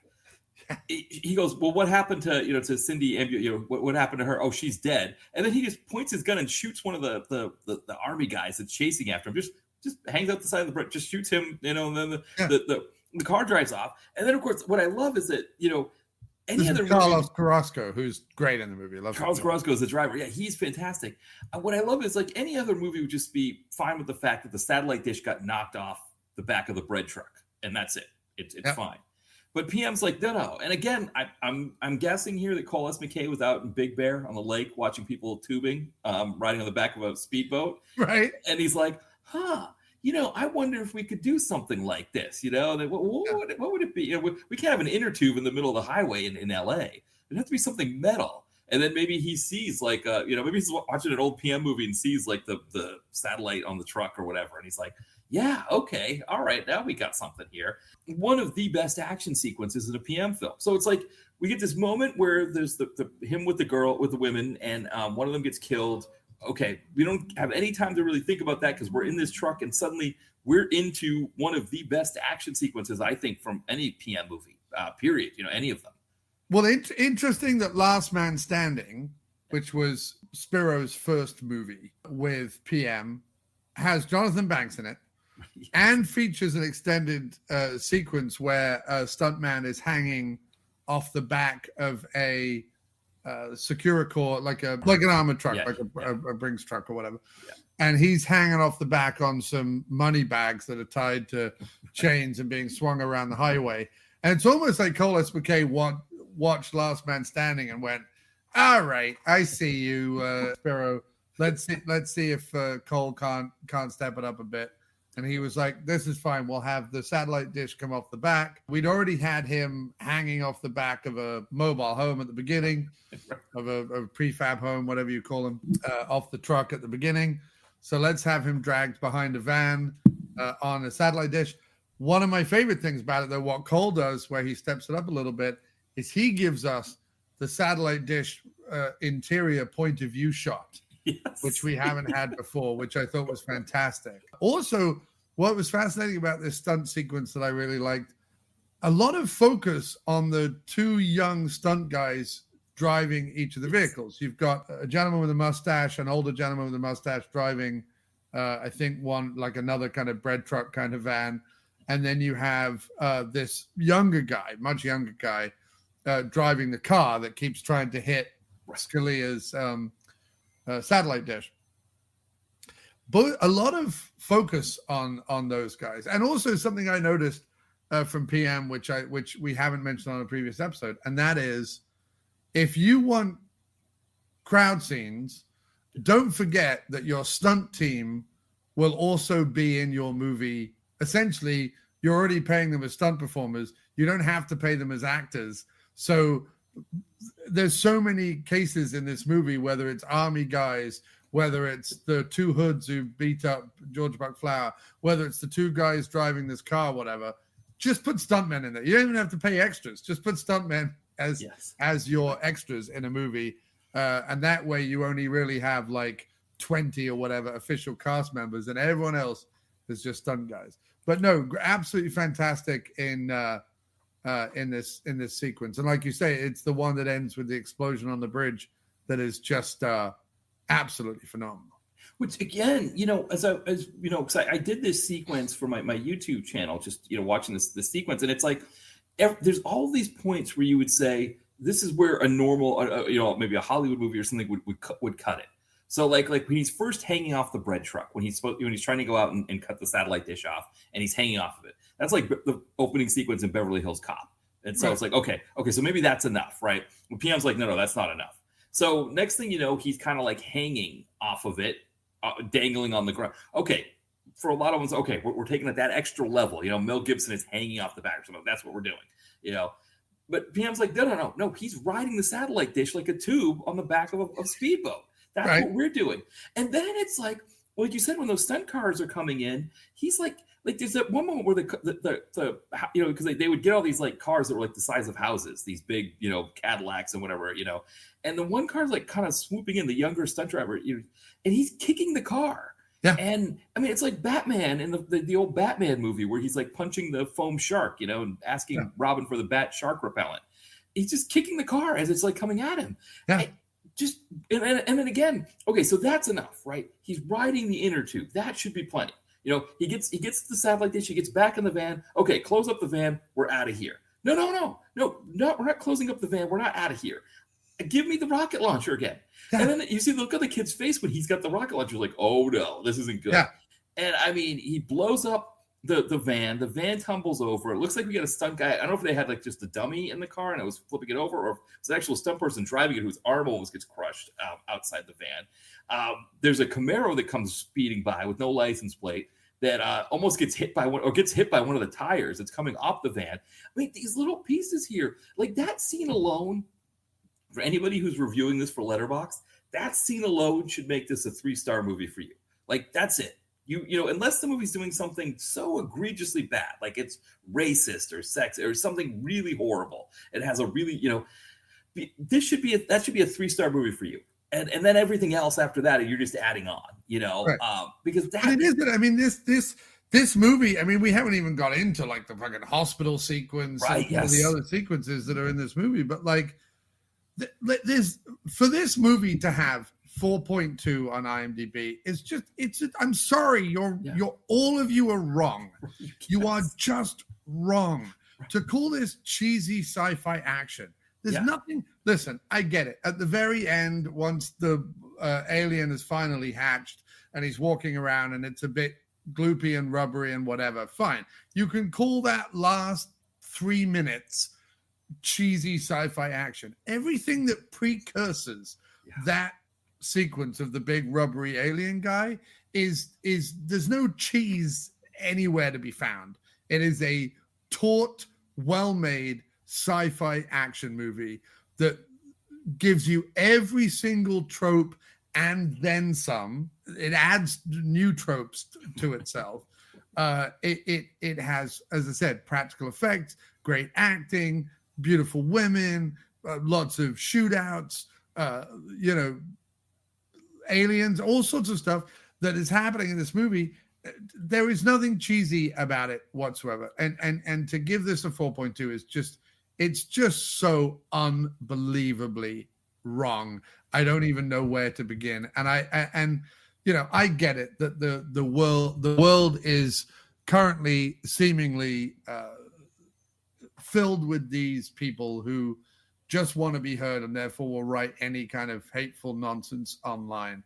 Speaker 3: He goes, well, what happened to Cindy? What happened to her? Oh, she's dead. And then he just points his gun and shoots one of the army guys that's chasing after him. Just hangs out the side of the bread, just shoots him, and then the car drives off. And then, of course, what I love is that, any other
Speaker 2: Carlos Carrasco, who's great in the movie. I love
Speaker 3: Carlos Carrasco is the driver. Yeah, he's fantastic. What I love is like any other movie would just be fine with the fact that the satellite dish got knocked off the back of the bread truck, and that's it. It's fine. But PM's like, no. And again, I'm guessing here that Cole S. McKay was out in Big Bear on the lake watching people tubing, riding on the back of a speedboat.
Speaker 2: Right.
Speaker 3: And he's like, I wonder if we could do something like this. What would it be? We can't have an inner tube in the middle of the highway in LA. It'd have to be something metal. And then maybe he sees like, maybe he's watching an old PM movie and sees like the satellite on the truck or whatever. And he's like, yeah, okay, all right, now we got something here. One of the best action sequences in a PM film. So it's like we get this moment where there's him with the women, and one of them gets killed. Okay, we don't have any time to really think about that because we're in this truck and suddenly we're into one of the best action sequences, I think, from any PM movie, period, any of them.
Speaker 2: Well, it's interesting that Last Man Standing, which was Spiro's first movie with PM, has Jonathan Banks in it and features an extended sequence where a stuntman is hanging off the back of a Securicor, like an armored truck, a Brinks truck or whatever. Yeah. And he's hanging off the back on some money bags that are tied to chains and being swung around the highway. And it's almost like Cole S. McKay watched Last Man Standing and went, all right, I see you, Spiro. Let's see if Cole can't step it up a bit. And he was like, this is fine. We'll have the satellite dish come off the back. We'd already had him hanging off the back of a mobile home at the beginning, of a prefab home, whatever you call them, off the truck at the beginning. So let's have him dragged behind a van on a satellite dish. One of my favorite things about it, though, what Cole does, where he steps it up a little bit, is he gives us the satellite dish interior point of view shot. Yes. Which we haven't had before, which I thought was fantastic. Also, what was fascinating about this stunt sequence that I really liked, a lot of focus on the two young stunt guys driving each of the vehicles. You've got a gentleman with a mustache, an older gentleman with a mustache driving, I think one, like another kind of bread truck kind of van. And then you have this younger guy, much younger guy, driving the car that keeps trying to hit Scalia's satellite dish. But a lot of focus on those guys, and also something I noticed from PM, which we haven't mentioned on a previous episode, and that is, if you want crowd scenes, don't forget that your stunt team will also be in your movie. Essentially, you're already paying them as stunt performers. You don't have to pay them as actors. So there's so many cases in this movie, whether it's army guys, whether it's the two hoods who beat up George Buckflower, whether it's the two guys driving this car, whatever, just put stuntmen in there. You don't even have to pay extras. Just put stuntmen as your extras in a movie. And that way you only really have like 20 or whatever official cast members, and everyone else is just stunt guys. But no, absolutely fantastic in this sequence. And like you say, it's the one that ends with the explosion on the bridge that is just absolutely phenomenal.
Speaker 3: Which again, as I did this sequence for my YouTube channel, just watching this sequence, and it's like there's all these points where you would say, this is where a normal, maybe a Hollywood movie or something would cut it. So like when he's first hanging off the bread truck, when he's trying to go out and cut the satellite dish off, and he's hanging off of it. That's like the opening sequence in Beverly Hills Cop. And so it's like, okay, so maybe that's enough, right? Well, PM's like, no, that's not enough. So next thing you know, he's kind of like hanging off of it, dangling on the ground. Okay, for a lot of ones, okay, we're taking it that extra level. Mel Gibson is hanging off the back or something. That's what we're doing, But PM's like, no. He's riding the satellite dish like a tube on the back of a speedboat. That's what we're doing. And then it's like you said, when those stunt cars are coming in, he's like there's that one moment where because they would get all these like cars that were like the size of houses, these big, Cadillacs and whatever, and the one car's like kind of swooping in, the younger stunt driver, and he's kicking the car. Yeah. And I mean, it's like Batman in the old Batman movie where he's like punching the foam shark, and asking Robin for the bat shark repellent. He's just kicking the car as it's like coming at him. Yeah. And then again, okay, so that's enough, right? He's riding the inner tube. That should be plenty. He gets the satellite dish. He gets back in the van. Okay, close up the van. We're out of here. No. We're not closing up the van. We're not out of here. Give me the rocket launcher again. Yeah. And then you see the look on the kid's face when he's got the rocket launcher. Like, oh no, this isn't good. Yeah. And I mean, he blows up the van. The van tumbles over. It looks like we got a stunt guy. I don't know if they had like just a dummy in the car and it was flipping it over, or if it's an actual stunt person driving it whose arm almost gets crushed outside the van. There's a Camaro that comes speeding by with no license plate that almost gets hit by one of the tires that's coming off the van. I mean, these little pieces here, like that scene alone, for anybody who's reviewing this for Letterboxd, that scene alone should make this a 3-star movie for you. Like, that's it. Unless the movie's doing something so egregiously bad, like it's racist or sex or something really horrible, it has a really, that should be a 3-star movie for you. And then everything else after that, you're just adding on, right. Because that. And it is. I mean,
Speaker 2: this movie. I mean, we haven't even got into like the fucking hospital sequence,
Speaker 3: right?
Speaker 2: And all the other sequences that are in this movie. But like, for this movie to have 4.2 on IMDb, I'm sorry, you're all of you are wrong. You are just wrong to call this cheesy sci-fi action. There's nothing. Listen, I get it. At the very end, once the alien is finally hatched and he's walking around and it's a bit gloopy and rubbery and whatever, fine. You can call that last 3 minutes cheesy sci-fi action. Everything that precurses that sequence of the big rubbery alien guy is there's no cheese anywhere to be found. It is a taut, well-made sci-fi action movie that gives you every single trope and then some. It adds new tropes to itself. It has, as I said, practical effects, great acting, beautiful women, lots of shootouts, aliens, all sorts of stuff that is happening in this movie. There is nothing cheesy about it whatsoever. And to give this a 4.2 is it's just so unbelievably wrong. I don't even know where to begin. And I get it that the world is currently seemingly filled with these people who just want to be heard and therefore will write any kind of hateful nonsense online.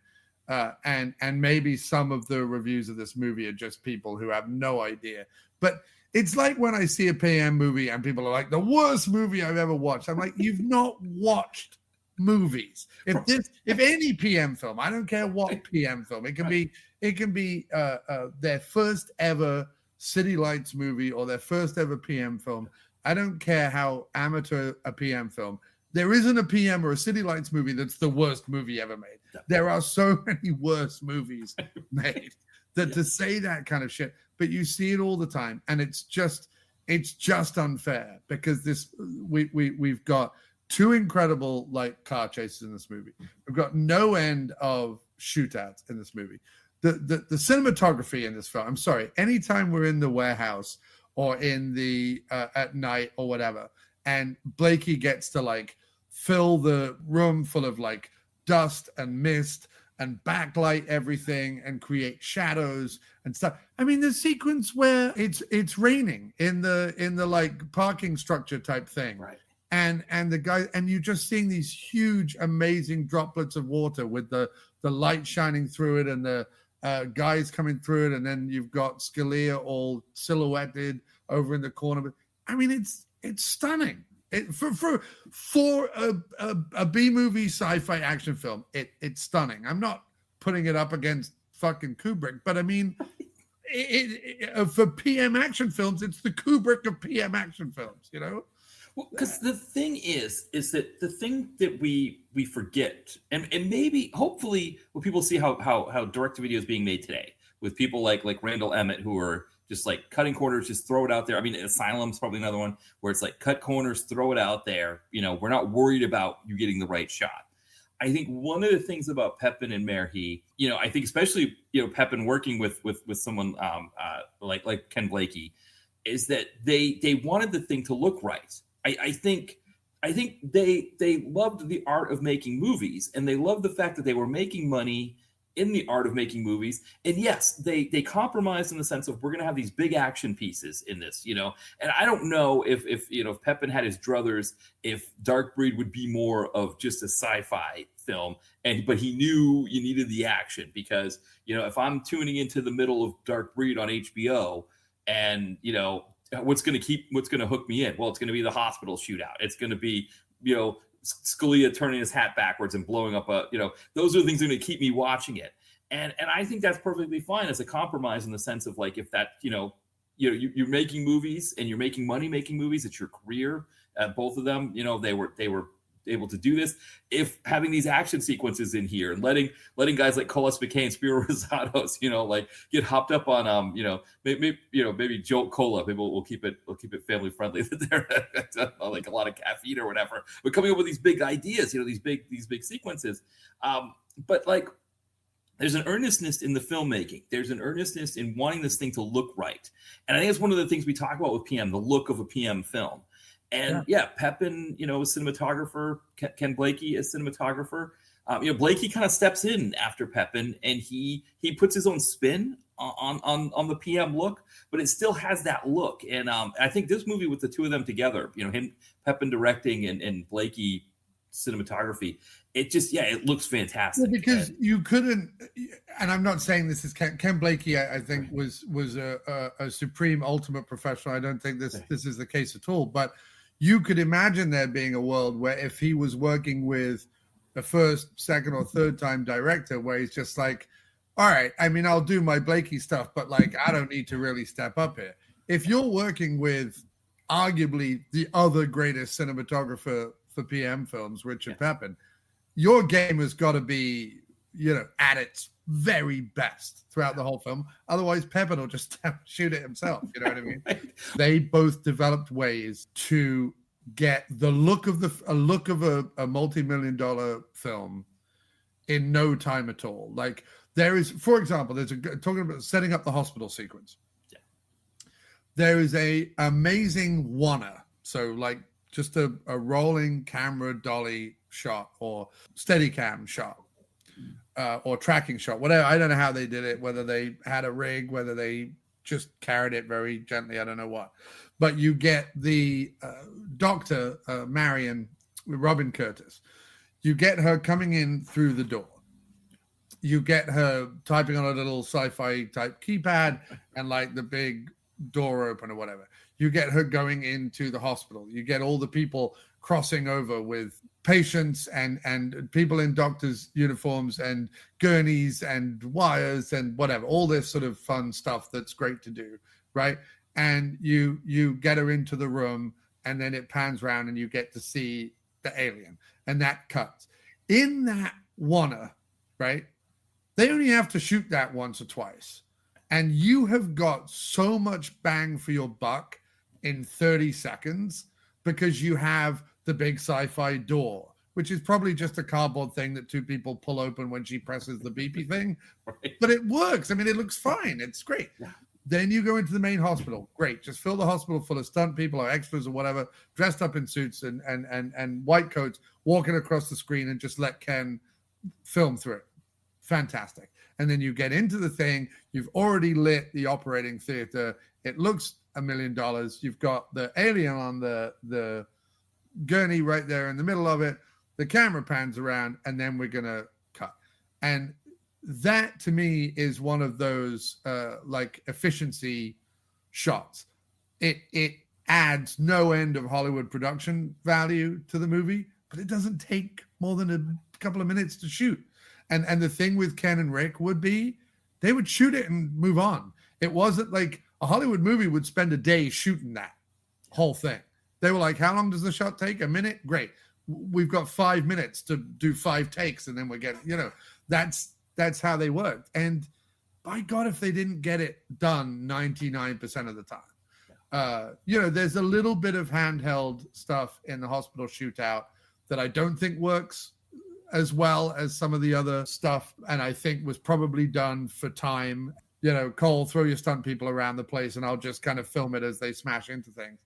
Speaker 2: And maybe some of the reviews of this movie are just people who have no idea. But it's like when I see a PM movie and people are like, the worst movie I've ever watched. I'm like, you've not watched movies. If any PM film, I don't care what PM film, it can be their first ever City Lights movie or their first ever PM film. I don't care how amateur a PM film. There isn't a PM or a City Lights movie that's the worst movie ever made. There are so many worse movies made that to say that kind of shit, but you see it all the time, and it's just unfair because we've got two incredible like car chases in this movie. We've got no end of shootouts in this movie. The cinematography in this film. I'm sorry. Anytime we're in the warehouse or in the at night or whatever, and Blakey gets to like fill the room full of like dust and mist and backlight everything and create shadows and stuff. I mean, the sequence where it's raining in the like parking structure type thing.
Speaker 3: Right.
Speaker 2: and the guy, and you're just seeing these huge, amazing droplets of water with the light shining through it, and the guys coming through it, and then you've got Scalia all silhouetted over in the corner. I mean, it's stunning. For a B movie sci-fi action film, it's stunning. I'm not putting it up against fucking Kubrick, but I mean, for PM action films, it's the Kubrick of PM action films, you know?
Speaker 3: Well, because the thing is that the thing that we forget, and maybe hopefully when people see how direct to video is being made today, with people like Randall Emmett who are just like cutting corners, just throw it out there. I mean, Asylum's probably another one where it's like cut corners, throw it out there. You know, we're not worried about you getting the right shot. I think one of the things about Pepin and Merhi, you know, I think especially, you know, Pepin working with someone like Ken Blakey, is that they wanted the thing to look right. I think they loved the art of making movies, and they loved the fact that they were making money in the art of making movies. And yes, they compromised in the sense of, we're going to have these big action pieces in this, you know. And I don't know if you know, if Pepin had his druthers, if Dark Breed would be more of just a sci-fi film, but he knew you needed the action, because, you know, if I'm tuning into the middle of Dark Breed on HBO, and, you know, what's going to hook me in? Well, it's going to be the hospital shootout. It's going to be, you know, Scalia turning his hat backwards and blowing up you know, those are the things that are going to keep me watching it. And I think that's perfectly fine as a compromise, in the sense of, like, if that, you're making movies and you're making money making movies, it's your career. Both of them, you know, they were able to do this. If having these action sequences in here and letting guys like Colas McKay and Spiro Rosados, you know, like, get hopped up on maybe Joe Cola, maybe we'll keep it family friendly, that they're like a lot of caffeine or whatever, but coming up with these big ideas, you know, these big sequences, but like, there's an earnestness in the filmmaking. There's an earnestness in wanting this thing to look right. And I think it's one of the things we talk about with PM, the look of a PM film. And yeah, Pepin, you know, was cinematographer, Ken Blakey is cinematographer. You know, Blakey kind of steps in after Pepin, and he puts his own spin on the PM look, but it still has that look. And I think this movie, with the two of them together, you know, Pepin directing and Blakey cinematography, it just, it looks fantastic.
Speaker 2: Yeah, because you couldn't, and I'm not saying this is Ken Blakey, I think was a supreme ultimate professional. I don't think this is the case at all, but you could imagine there being a world where, if he was working with a first, second, or third time director, where he's just like, all right, I mean, I'll do my Blakey stuff, but like, I don't need to really step up here. If you're working with arguably the other greatest cinematographer for PM films, Richard Pepin, your game has got to be, you know, at its very best throughout the whole film. Otherwise, Pepin will just shoot it himself. You know what I mean? They both developed ways to get the look of a multi-million-dollar film in no time at all. Like, there is, for example, talking about setting up the hospital sequence. Yeah. There is a amazing oneer. So like, just a rolling camera dolly shot, or steady cam shot, or tracking shot, whatever. I don't know how they did it, whether they had a rig, whether they just carried it very gently, I don't know what. But you get the doctor, Marion, Robin Curtis. You get her coming in through the door. You get her typing on a little sci-fi type keypad and like the big door open or whatever. You get her going into the hospital. You get all the people crossing over with patients and people in doctors' uniforms and gurneys and wires and whatever, all this sort of fun stuff that's great to do, right? And you get her into the room, and then it pans around and you get to see the alien, and that cuts. In that oneer, right, they only have to shoot that once or twice, and you have got so much bang for your buck in 30 seconds, because you have the big sci-fi door, which is probably just a cardboard thing that two people pull open when she presses the beepy thing. Right. But it works. I mean, it looks fine. It's great. Yeah. Then you go into the main hospital. Great. Just fill the hospital full of stunt people or extras or whatever, dressed up in suits and white coats, walking across the screen, and just let Ken film through it. Fantastic. And then you get into the thing. You've already lit the operating theater. It looks $1 million. You've got the alien on the gurney right there in the middle of it. The camera pans around, and then we're going to cut. And that, to me, is one of those like efficiency shots. It adds no end of Hollywood production value to the movie, but it doesn't take more than a couple of minutes to shoot. And the thing with Ken and Rick would be they would shoot it and move on. It wasn't like a Hollywood movie would spend a day shooting that whole thing. They were like, how long does the shot take? A minute? Great. We've got 5 minutes to do 5 takes, and then we're getting, that's how they worked. And by God, if they didn't get it done 99% of the time. There's a little bit of handheld stuff in the hospital shootout that I don't think works as well as some of the other stuff, and I think was probably done for time. Cole, throw your stunt people around the place, and I'll just kind of film it as they smash into things.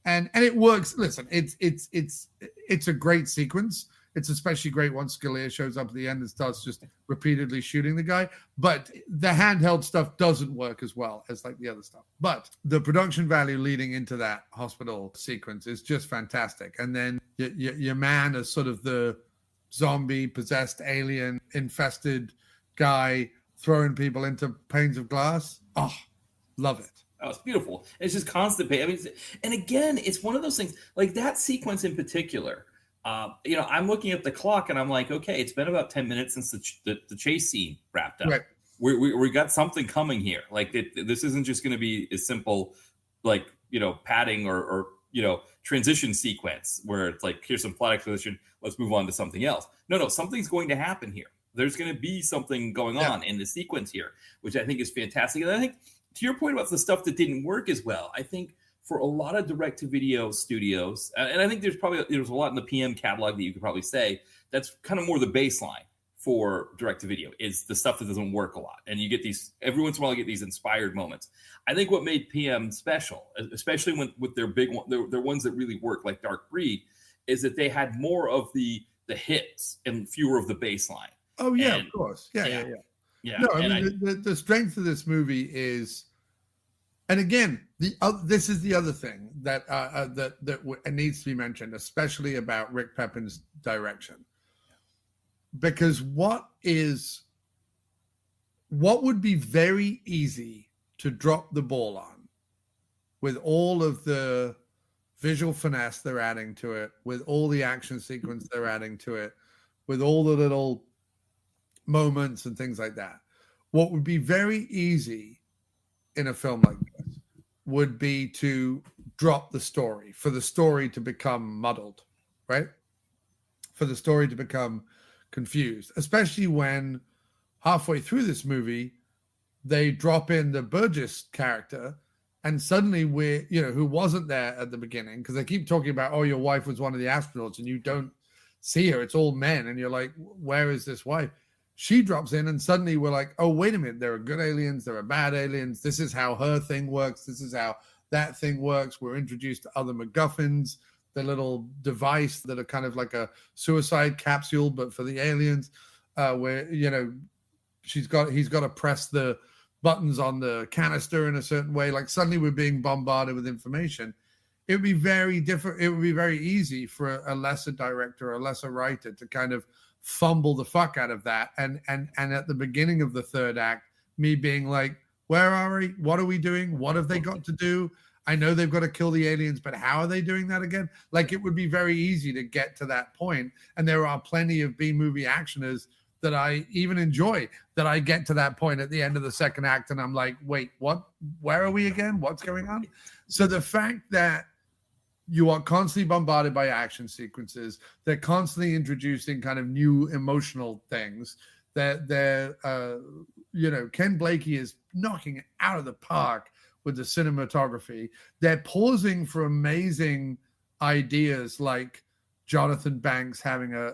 Speaker 2: And it works. Listen, it's a great sequence. It's especially great once Scalia shows up at the end and starts just repeatedly shooting the guy. But the handheld stuff doesn't work as well as like the other stuff. But the production value leading into that hospital sequence is just fantastic. And then your man is sort of the zombie, possessed, alien, infested guy throwing people into panes of glass. Oh, love it.
Speaker 3: Oh, it's beautiful. It's just constant pain. I mean, and again, it's one of those things like that sequence in particular. I'm looking at the clock and I'm like, okay, it's been about 10 minutes since the chase scene wrapped up.
Speaker 2: Right.
Speaker 3: We got something coming here. Like this isn't just going to be as simple, like, padding or transition sequence where it's like, here's some plot exposition. Let's move on to something else. No, something's going to happen here. There's going to be something going on in the sequence here, which I think is fantastic. And I think to your point about the stuff that didn't work as well, I think for a lot of direct-to-video studios, and I think there's a lot in the PM catalog that you could probably say that's kind of more the baseline for direct-to-video is the stuff that doesn't work a lot. And you get these, every once in a while, you get these inspired moments. I think what made PM special, especially with their big one, their ones that really work, like Dark Breed, is that they had more of the hits and fewer of the baseline.
Speaker 2: Oh, yeah, of course. Yeah. No, I mean, the strength of this movie is, and again, this is the other thing that needs to be mentioned, especially about Rick Pepin's direction. Because what would be very easy to drop the ball on with all of the visual finesse they're adding to it, with all the action sequence they're adding to it, with all the little moments and things like that. What would be very easy in a film like this would be to drop the story, for the story to become muddled, right? For the story to become confused, especially when halfway through this movie, they drop in the Burgess character and suddenly who wasn't there at the beginning, because they keep talking about, oh, your wife was one of the astronauts and you don't see her. It's all men. And you're like, where is this wife? She drops in and suddenly we're like, oh, wait a minute. There are good aliens. There are bad aliens. This is how her thing works. This is how that thing works. We're introduced to other MacGuffins, the little device that are kind of like a suicide capsule, but for the aliens, where, he's got to press the buttons on the canister in a certain way. Like suddenly we're being bombarded with information. It would be very different. It would be very easy for a lesser director, a lesser writer to kind of fumble the fuck out of that. And at the beginning of the third act, me being like, where are we? What are we doing? What have they got to do? I know they've got to kill the aliens, but how are they doing that again? Like, it would be very easy to get to that point. And there are plenty of B-movie actioners that I even enjoy, that I get to that point at the end of the second act and I'm like, wait, what? Where are we again? What's going on? So the fact that you are constantly bombarded by action sequences, they're constantly introducing kind of new emotional things, that Ken Blakey is knocking it out of the park with the cinematography. They're pausing for amazing ideas like Jonathan Banks having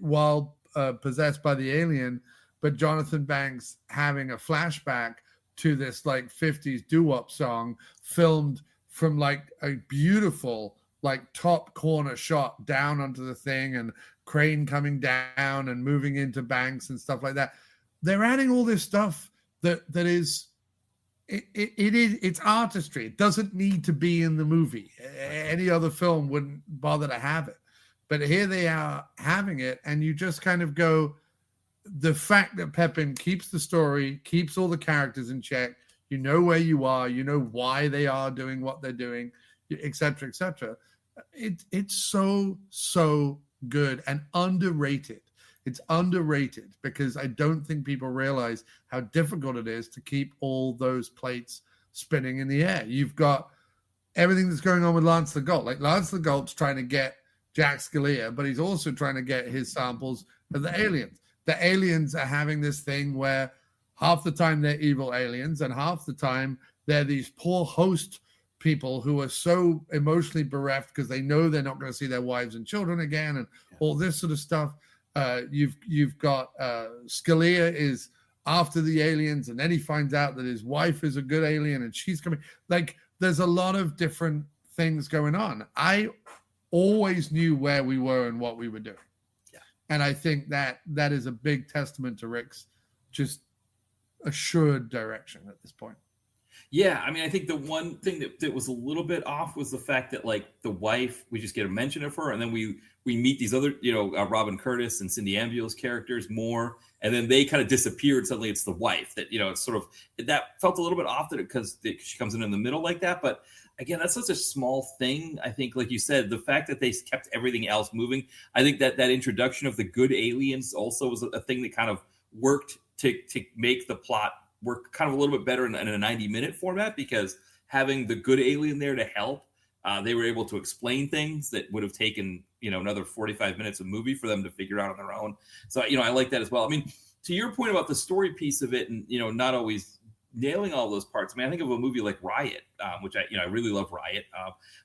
Speaker 2: while possessed by the alien, but Jonathan Banks having a flashback to this like 50s doo-wop song filmed from like a beautiful like top corner shot down onto the thing, and crane coming down and moving into Banks and stuff like that. They're adding all this stuff that is it's artistry. It doesn't need to be in the movie. Any other film wouldn't bother to have it. But here they are having it, and you just kind of go, the fact that Pepin keeps the story, keeps all the characters in check, you know where you are, you know why they are doing what they're doing, etc., etc. It's so good and underrated. It's underrated because I don't think people realize how difficult it is to keep all those plates spinning in the air. You've got everything that's going on with Lance the Gault. Like Lance the Gault's trying to get Jack Scalia, but he's also trying to get his samples of the aliens. The aliens are having this thing where half the time they're evil aliens and half the time they're these poor host people who are so emotionally bereft because they know they're not going to see their wives and children again and all this sort of stuff. You've got Scalia is after the aliens, and then he finds out that his wife is a good alien and she's coming. Like, there's a lot of different things going on. I always knew where we were and what we were doing. Yeah. And I think that is a big testament to Rick's just assured direction at this point.
Speaker 3: Yeah, I mean, I think the one thing that was a little bit off was the fact that, like, the wife, we just get a mention of her, and then we meet these other, Robin Curtis and Cindy Ambule's characters more, and then they kind of disappeared. Suddenly it's the wife that, it's sort of, that felt a little bit off because she comes in the middle like that. But again, that's such a small thing. I think, like you said, the fact that they kept everything else moving, I think that introduction of the good aliens also was a thing that kind of worked to make the plot work kind of a little bit better in a 90-minute format, because having the good alien there to help, they were able to explain things that would have taken, another 45 minutes of movie for them to figure out on their own. So, I like that as well. I mean, to your point about the story piece of it and, not always nailing all those parts. I mean, I think of a movie like Riot, which I really love Riot.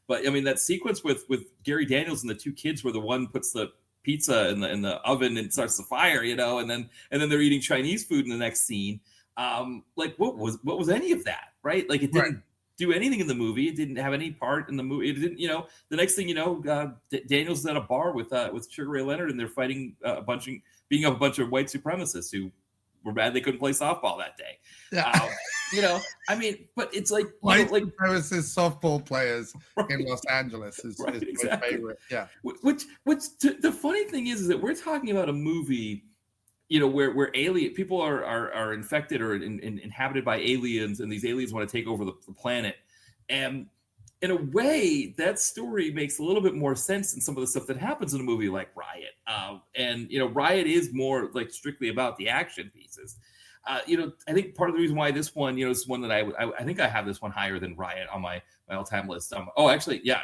Speaker 3: But I mean, that sequence with Gary Daniels and the two kids where the one puts the pizza in the oven and starts the fire, and then they're eating Chinese food in the next scene. Like what was any of that, right? Like it didn't do anything in the movie. It didn't have any part in the movie. It didn't, the next thing Daniel's at a bar with Sugar Ray Leonard, and they're fighting beating up a bunch of white supremacists who were mad they couldn't play softball that day. Yeah. I mean, but it's like
Speaker 2: white supremacist softball players in Los Angeles is exactly my favorite. Yeah.
Speaker 3: Which the funny thing is that we're talking about a movie, where alien people are infected or inhabited by aliens, and these aliens want to take over the planet. And in a way, that story makes a little bit more sense than some of the stuff that happens in a movie like Riot. And Riot is more like strictly about the action pieces. I think part of the reason why this one, is one that I think I have this one higher than Riot on my all-time list. Actually, yeah.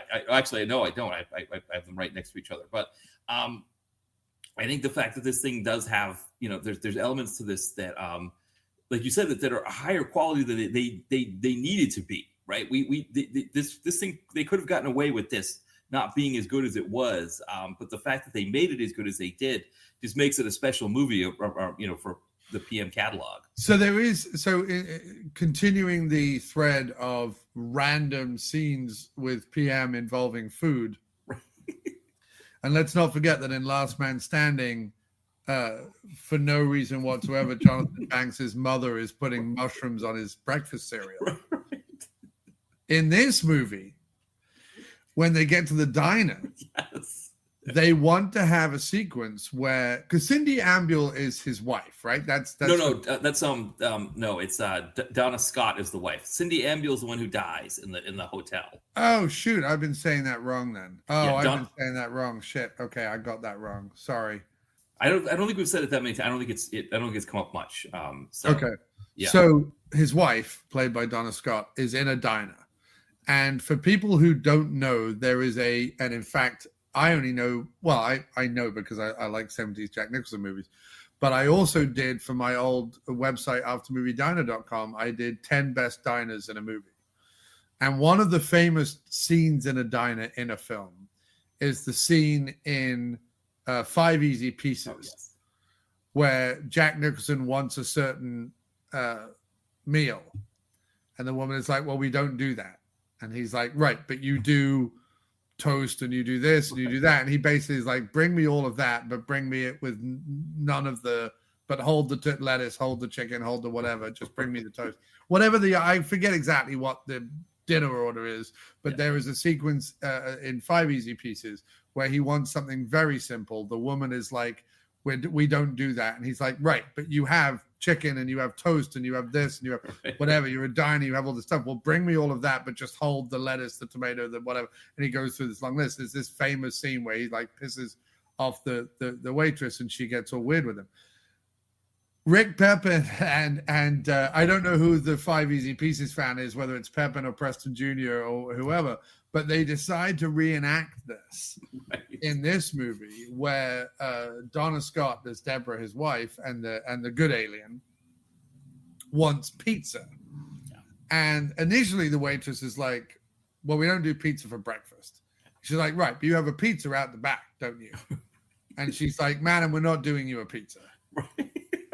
Speaker 3: No, I don't. I have them right next to each other. But I think the fact that this thing does have, there's elements to this that, like you said, that are a higher quality than they needed to be, right? This thing, they could have gotten away with this not being as good as it was, but the fact that they made it as good as they did just makes it a special movie, for the PM catalog.
Speaker 2: So continuing the thread of random scenes with PM involving food. And let's not forget that in Last Man Standing, for no reason whatsoever, Jonathan Banks' mother is putting mushrooms on his breakfast cereal. Right. In this movie, when they get to the diner, they want to have a sequence where, because Cindy Ambule is his wife, right? It's Donna Scott is the wife. Cindy Ambule is the one who dies in the hotel. Oh shoot, I've been saying that wrong then. I've been saying that wrong. Shit. Okay, I got that wrong. Sorry.
Speaker 3: I don't think we've said it that many times. I don't think it's come up much.
Speaker 2: Okay. Yeah. So his wife, played by Donna Scott, is in a diner, and for people who don't know, there is and in fact, I only know, well, I know because I like 70s Jack Nicholson movies, but I also did for my old website, aftermoviediner.com, I did 10 best diners in a movie. And one of the famous scenes in a diner in a film is the scene in 5 Easy Pieces, where Jack Nicholson wants a certain meal. And the woman is like, well, we don't do that. And he's like, right, but you do toast and you do this and you do that, and he basically is like, bring me all of that, but bring me it with none of the but hold the lettuce, hold the chicken, hold the whatever. Just bring me the toast. Whatever I forget exactly what the dinner order is, but there is a sequence in 5 Easy Pieces where he wants something very simple. The woman is like, we don't do that. And he's like, right, but you have chicken and you have toast and you have this and you have whatever. You're a diner, you have all this stuff. Well, bring me all of that, but just hold the lettuce, the tomato, the whatever. And he goes through this long list. There's this famous scene where he like pisses off the waitress and she gets all weird with him. Rick Pepin and I don't know who the 5 Easy Pieces fan is, whether it's Pepin or Preston Jr. or whoever, but they decide to reenact this in this movie where Donna Scott, as Deborah, his wife, and the good alien wants pizza. Yeah. And initially the waitress is like, well, we don't do pizza for breakfast. She's like, right, but you have a pizza out the back, don't you? And she's like, madam, we're not doing you a pizza. Right.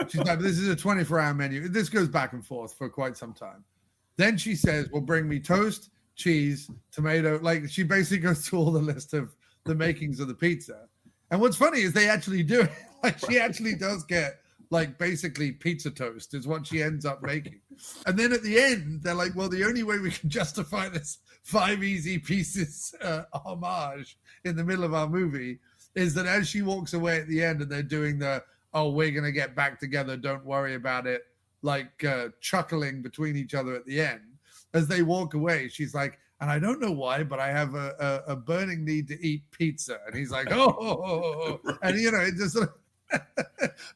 Speaker 2: She's like, this is a 24-hour menu. This goes back and forth for quite some time. Then she says, well, bring me toast, cheese, tomato. Like, she basically goes through all the list of the makings of the pizza. And what's funny is they actually do it. Like, she actually does get, like, basically pizza toast is what she ends up making. And then at the end, they're like, well, the only way we can justify this 5 Easy Pieces homage in the middle of our movie is that as she walks away at the end and they're doing the, oh, we're going to get back together, don't worry about it, like chuckling between each other at the end. As they walk away, she's like, and I don't know why, but I have a burning need to eat pizza. And he's like, oh. And, you know, it just,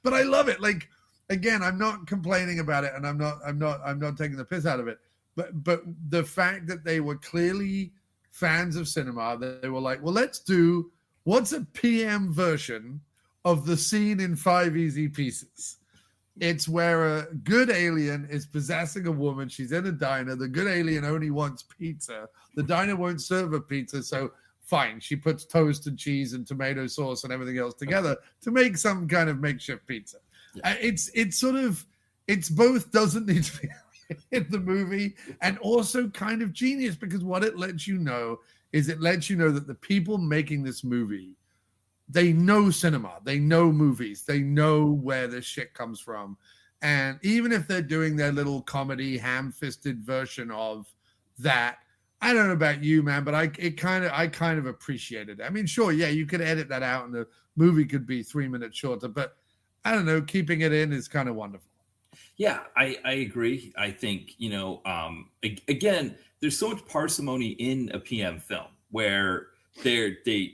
Speaker 2: but I love it. Like, again, I'm not complaining about it and I'm not taking the piss out of it. But the fact that they were clearly fans of cinema, they were like, well, let's do, what's a PM version of the scene in 5 Easy Pieces? It's where a good alien is possessing a woman. She's in a diner. The good alien only wants pizza. The diner won't serve her pizza, so fine. She puts toast and cheese and tomato sauce and everything else together to make some kind of makeshift pizza. Yeah. It's both doesn't need to be in the movie and also kind of genius, because what it lets you know is it lets you know that the people making this movie, they know cinema, they know movies, they know where this shit comes from. And even if they're doing their little comedy ham-fisted version of that, I don't know about you, man, but I kind of appreciated it. I mean, sure, yeah, you could edit that out and the movie could be 3 minutes shorter, but I don't know, keeping it in is kind of wonderful.
Speaker 3: Yeah, I agree. I think, you know, again, there's so much parsimony in a PM film where they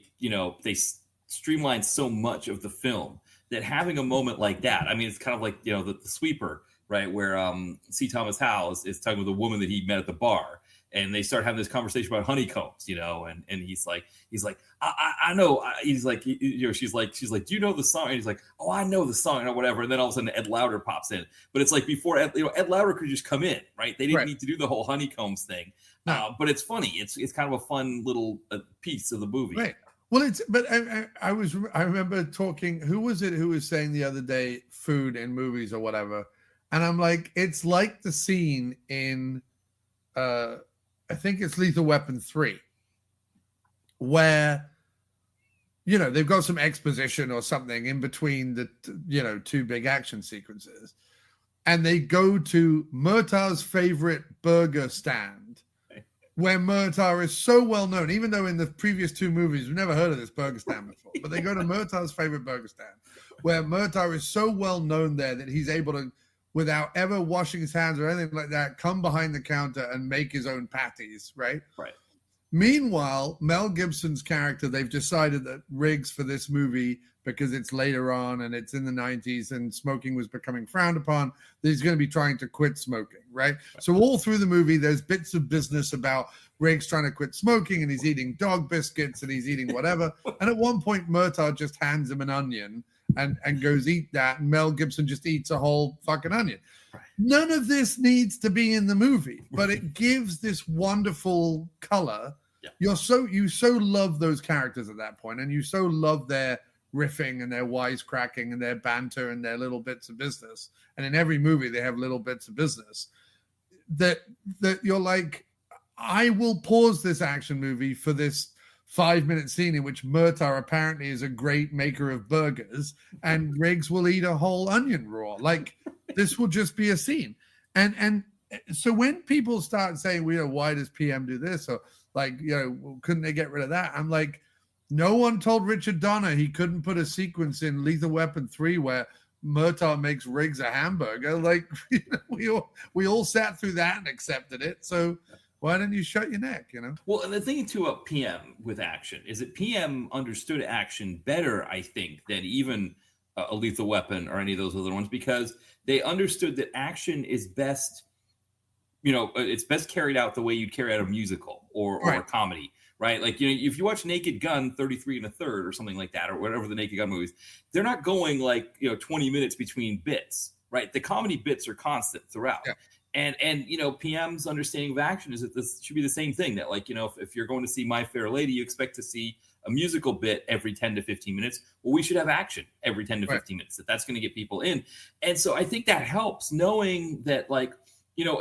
Speaker 3: streamline so much of the film that having a moment like that, I mean, it's kind of like, you know, the sweeper, right? Where C. Thomas Howell is talking with a woman that he met at the bar, and they start having this conversation about honeycombs, you know, and he's like, I know. He's like, you know, she's like, do you know the song? And he's like, oh, I know the song or whatever. And then all of a sudden Ed Lauder pops in, but it's like before Ed Lauder could just come in, right? They didn't need to do the whole honeycombs thing. No. But it's funny. It's kind of a fun little piece of the movie.
Speaker 2: Right. Well, I remember talking, who was it who was saying the other day, food in movies or whatever. And I'm like, it's like the scene in, I think it's Lethal Weapon 3, where, you know, they've got some exposition or something in between the, you know, two big action sequences. And they go to Murtaugh's favorite burger stand, where Murtaugh is so well known, even though in the previous two movies, we've never heard of this burger stand before, but they go to Murtaugh's favorite burger stand, where Murtaugh is so well known there that he's able to, without ever washing his hands or anything like that, come behind the counter and make his own patties, right?
Speaker 3: Right.
Speaker 2: Meanwhile, Mel Gibson's character, they've decided that Riggs for this movie, because it's later on and it's in the 90s and smoking was becoming frowned upon, that he's going to be trying to quit smoking, right? So all through the movie, there's bits of business about Riggs trying to quit smoking, and he's eating dog biscuits and he's eating whatever. And at one point, Murtaugh just hands him an onion and goes eat that, and Mel Gibson just eats a whole fucking onion. Right. None of this needs to be in the movie, but it gives this wonderful color. Yeah. You so love those characters at that point, and you so love their riffing and their wisecracking and their banter and their little bits of business. And in every movie they have little bits of business that you're like, I will pause this action movie for 5-minute scene in which McWhirter apparently is a great maker of burgers and Riggs will eat a whole onion raw. Like, this will just be a scene. And so when people start saying, why does PM do this? Or like, couldn't they get rid of that? I'm like, no one told Richard Donner he couldn't put a sequence in Lethal Weapon 3 where McWhirter makes Riggs a hamburger. Like, we all sat through that and accepted it. So why don't you shut your neck,
Speaker 3: Well, and the thing too about PM with action is that PM understood action better, I think, than even a Lethal Weapon or any of those other ones, because they understood that action is best, it's best carried out the way you'd carry out a musical or a comedy, right? Like, if you watch Naked Gun 33 and a third or something like that, or whatever the Naked Gun movies, they're not going like, 20 minutes between bits, right? The comedy bits are constant throughout. Yeah. And PM's understanding of action is that this should be the same thing, that like, if you're going to see My Fair Lady, you expect to see a musical bit every 10 to 15 minutes. Well, we should have action every 10 to 15 minutes. That's going to get people in. And so I think that helps, knowing that, like,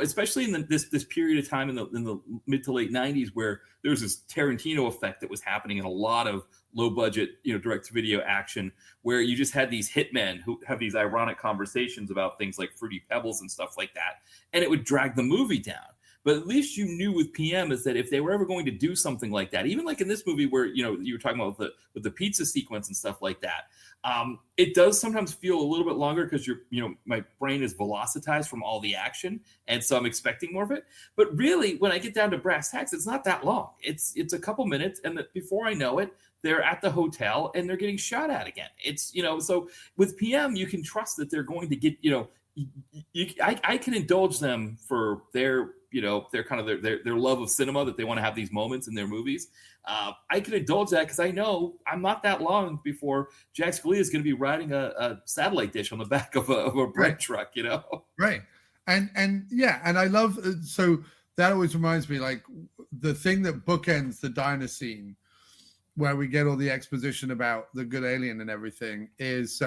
Speaker 3: especially in this period of time in the mid to late 90s, where there was this Tarantino effect that was happening in a lot of low budget, direct to video action, where you just had these hitmen who have these ironic conversations about things like Fruity Pebbles and stuff like that. And it would drag the movie down. But at least you knew with PM is that if they were ever going to do something like that, even like in this movie where, you were talking about with the pizza sequence and stuff like that, it does sometimes feel a little bit longer because my brain is velocitized from all the action. And so I'm expecting more of it. But really, when I get down to brass tacks, it's not that long. It's a couple minutes. And before I know it, they're at the hotel and they're getting shot at again. It's, so with PM, you can trust that they're going to get, I can indulge them for their, their kind of their love of cinema, that they want to have these moments in their movies. I can indulge that because I know I'm not that long before Jack Scalia is going to be riding a satellite dish on the back of a bread truck,
Speaker 2: Right. And yeah, and I love, so that always reminds me, like, the thing that bookends the diner scene where we get all the exposition about the good alien and everything is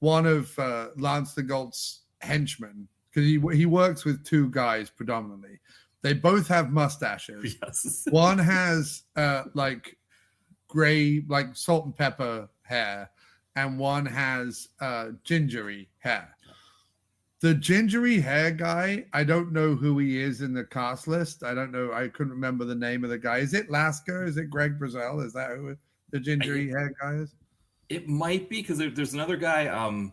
Speaker 2: one of Lance the Gault's henchmen, because he works with two guys predominantly. They both have mustaches.
Speaker 3: Yes.
Speaker 2: One has like gray, like salt and pepper hair, and one has gingery hair. The gingery hair guy, I don't know who he is in the cast list. I don't know. I couldn't remember the name of the guy. Is it Lasker? Is it Greg Brazel? Is that who the gingery hair guy is?
Speaker 3: It might be, because there's another guy,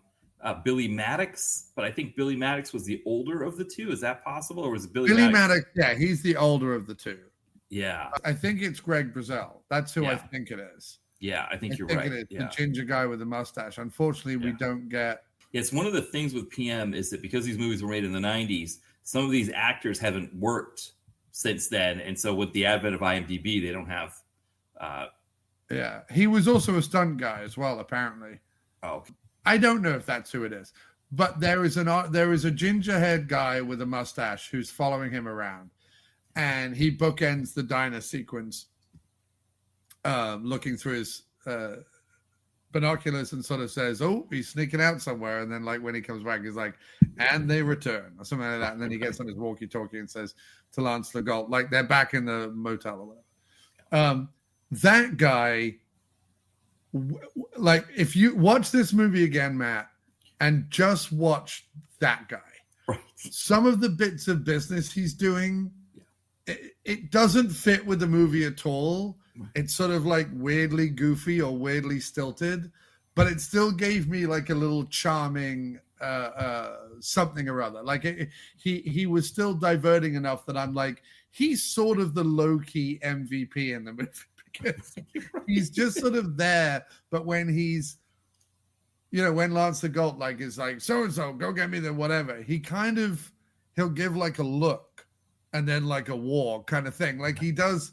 Speaker 3: Billy Maddox, but I think Billy Maddox was the older of the two. Is that possible? Or was it Billy
Speaker 2: Maddox? Yeah, he's the older of the two.
Speaker 3: Yeah.
Speaker 2: I think it's Greg Brazel. That's who I think it is.
Speaker 3: Yeah, I think you're right.
Speaker 2: It is the ginger guy with the mustache. Unfortunately, we don't get...
Speaker 3: It's one of the things with PM is that because these movies were made in the 90s, some of these actors haven't worked since then. And so with the advent of IMDb, they don't have...
Speaker 2: Yeah, he was also a stunt guy as well, apparently.
Speaker 3: Oh, okay.
Speaker 2: I don't know if that's who it is, but there is a ginger-haired guy with a mustache who's following him around, and he bookends the diner sequence, looking through his binoculars and sort of says, "Oh, he's sneaking out somewhere," and then like when he comes back, he's like, "And they return," or something like that, and then he gets on his walkie-talkie and says to Lance Le Gault, like they're back in the motel or whatever. That guy. Like, if you watch this movie again, Matt, and just watch that guy,
Speaker 3: right.
Speaker 2: Some of the bits of business he's doing, it doesn't fit with the movie at all. Right. It's sort of like weirdly goofy or weirdly stilted, but it still gave me like a little charming something or other. Like he was still diverting enough that I'm like, he's sort of the low-key MVP in the movie. He's just sort of there, but when he's, when Lance the Gault like is like, so-and-so, go get me the whatever, he'll give like a look and then like a war kind of thing. Like he does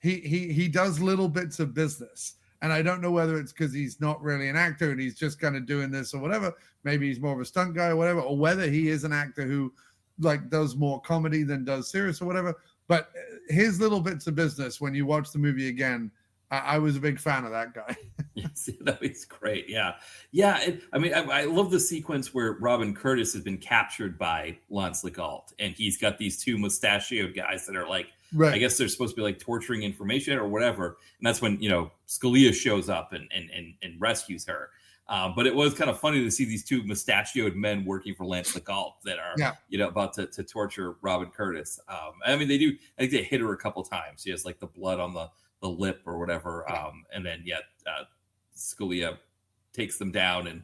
Speaker 2: little bits of business. And I don't know whether it's because he's not really an actor and he's just kind of doing this or whatever. Maybe he's more of a stunt guy or whatever, or whether he is an actor who like does more comedy than does serious or whatever. But his little bits of business, when you watch the movie again, I was a big fan of that guy.
Speaker 3: Yes, no, he's great. Yeah, yeah. I mean, I love the sequence where Robin Curtis has been captured by Lance Legault, and he's got these two mustachioed guys that are like,
Speaker 2: Right.
Speaker 3: I guess they're supposed to be like torturing information or whatever. And that's when Scalia shows up and rescues her. But it was kind of funny to see these two mustachioed men working for Lance Legault that are about to torture Robin Curtis. I mean, they do. I think they hit her a couple times. She has like the blood on the lip or whatever. And then Scalia takes them down and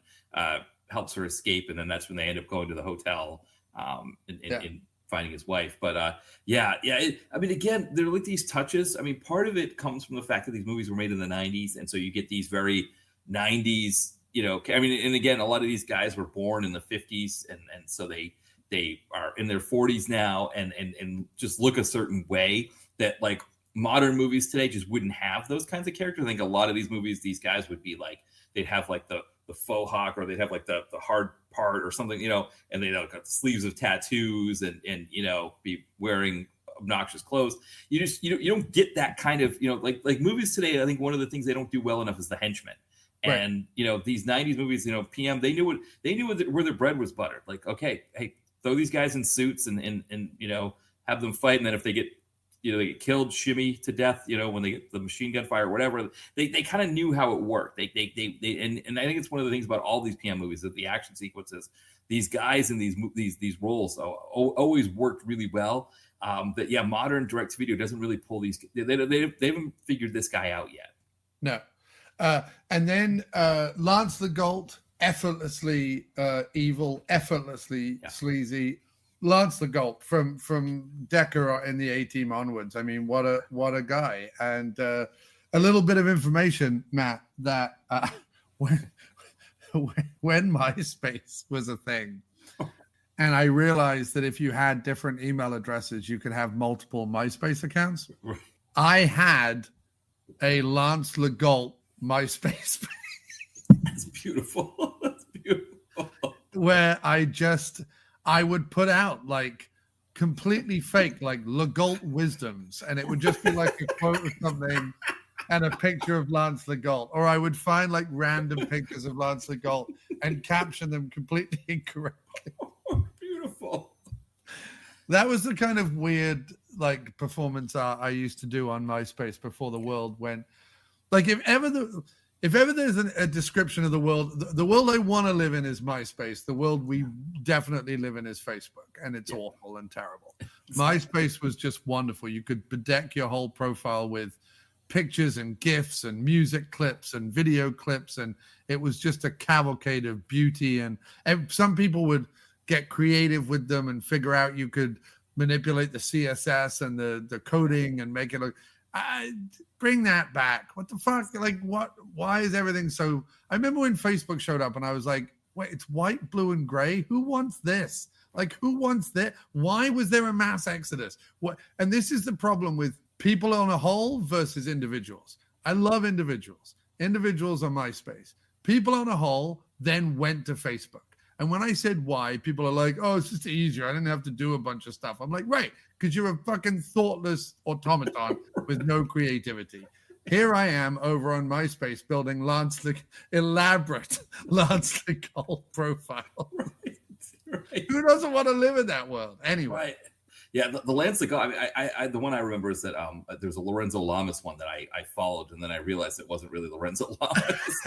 Speaker 3: helps her escape, and then that's when they end up going to the hotel and finding his wife. But I mean, again, there are like these touches. I mean, part of it comes from the fact that these movies were made in the 90s, and so you get these very 90s, I mean, and again, a lot of these guys were born in the 50s, and so they are in their 40s now and just look a certain way that like modern movies today just wouldn't have those kinds of characters. I think a lot of these movies, these guys would be like, they'd have like the faux hawk, or they'd have like the hard part or something, and they'd got sleeves of tattoos and be wearing obnoxious clothes. You don't get that kind of, like movies today. I think one of the things they don't do well enough is the henchman. Right. And, these 90s movies, PM, they knew where their bread was buttered. Like, okay, hey, throw these guys in suits and have them fight. And then if they get, they get killed, shimmy to death, when they get the machine gun fire or whatever. They kind of knew how it worked. And I think it's one of the things about all these PM movies, that the action sequences, these guys in these roles always worked really well. Modern direct-to-video doesn't really pull these. They haven't figured this guy out yet.
Speaker 2: No. And then Lance Legault, effortlessly evil, effortlessly sleazy. Lance Legault from Decker in the A-Team onwards. I mean, what a guy. And a little bit of information, Matt, that when MySpace was a thing, and I realized that if you had different email addresses, you could have multiple MySpace accounts. I had a Lance Legault MySpace page.
Speaker 3: That's beautiful. That's beautiful.
Speaker 2: Where I would put out like completely fake, like Legault wisdoms, and it would just be like a quote or something and a picture of Lance Legault. Or I would find like random pictures of Lance Legault and caption them completely incorrectly.
Speaker 3: Beautiful.
Speaker 2: That was the kind of weird like performance art I used to do on MySpace before the world went. Like if ever there's a description of the world I want to live in is MySpace. The world we definitely live in is Facebook, and it's awful and terrible. MySpace was just wonderful. You could bedeck your whole profile with pictures and GIFs and music clips and video clips, and it was just a cavalcade of beauty. And some people would get creative with them and figure out you could manipulate the CSS and the coding and make it look. Bring that back. What the fuck? Like, what? Why is everything so? I remember when Facebook showed up and I was like, wait, it's white, blue, and gray. Who wants this? Like, who wants that? Why was there a mass exodus? What? And this is the problem with people on a whole versus individuals. I love individuals. Individuals on MySpace. People on a whole then went to Facebook. And when I said why, people are like, oh, it's just easier. I didn't have to do a bunch of stuff. I'm like, right, because you're a fucking thoughtless automaton with no creativity. Here I am over on MySpace building elaborate Lance Legault profile. Right. Who doesn't want to live in that world? Anyway.
Speaker 3: Right. Yeah, the Lance Legault, I the one I remember is that there's a Lorenzo Lamas one that I followed, and then I realized it wasn't really Lorenzo Lamas.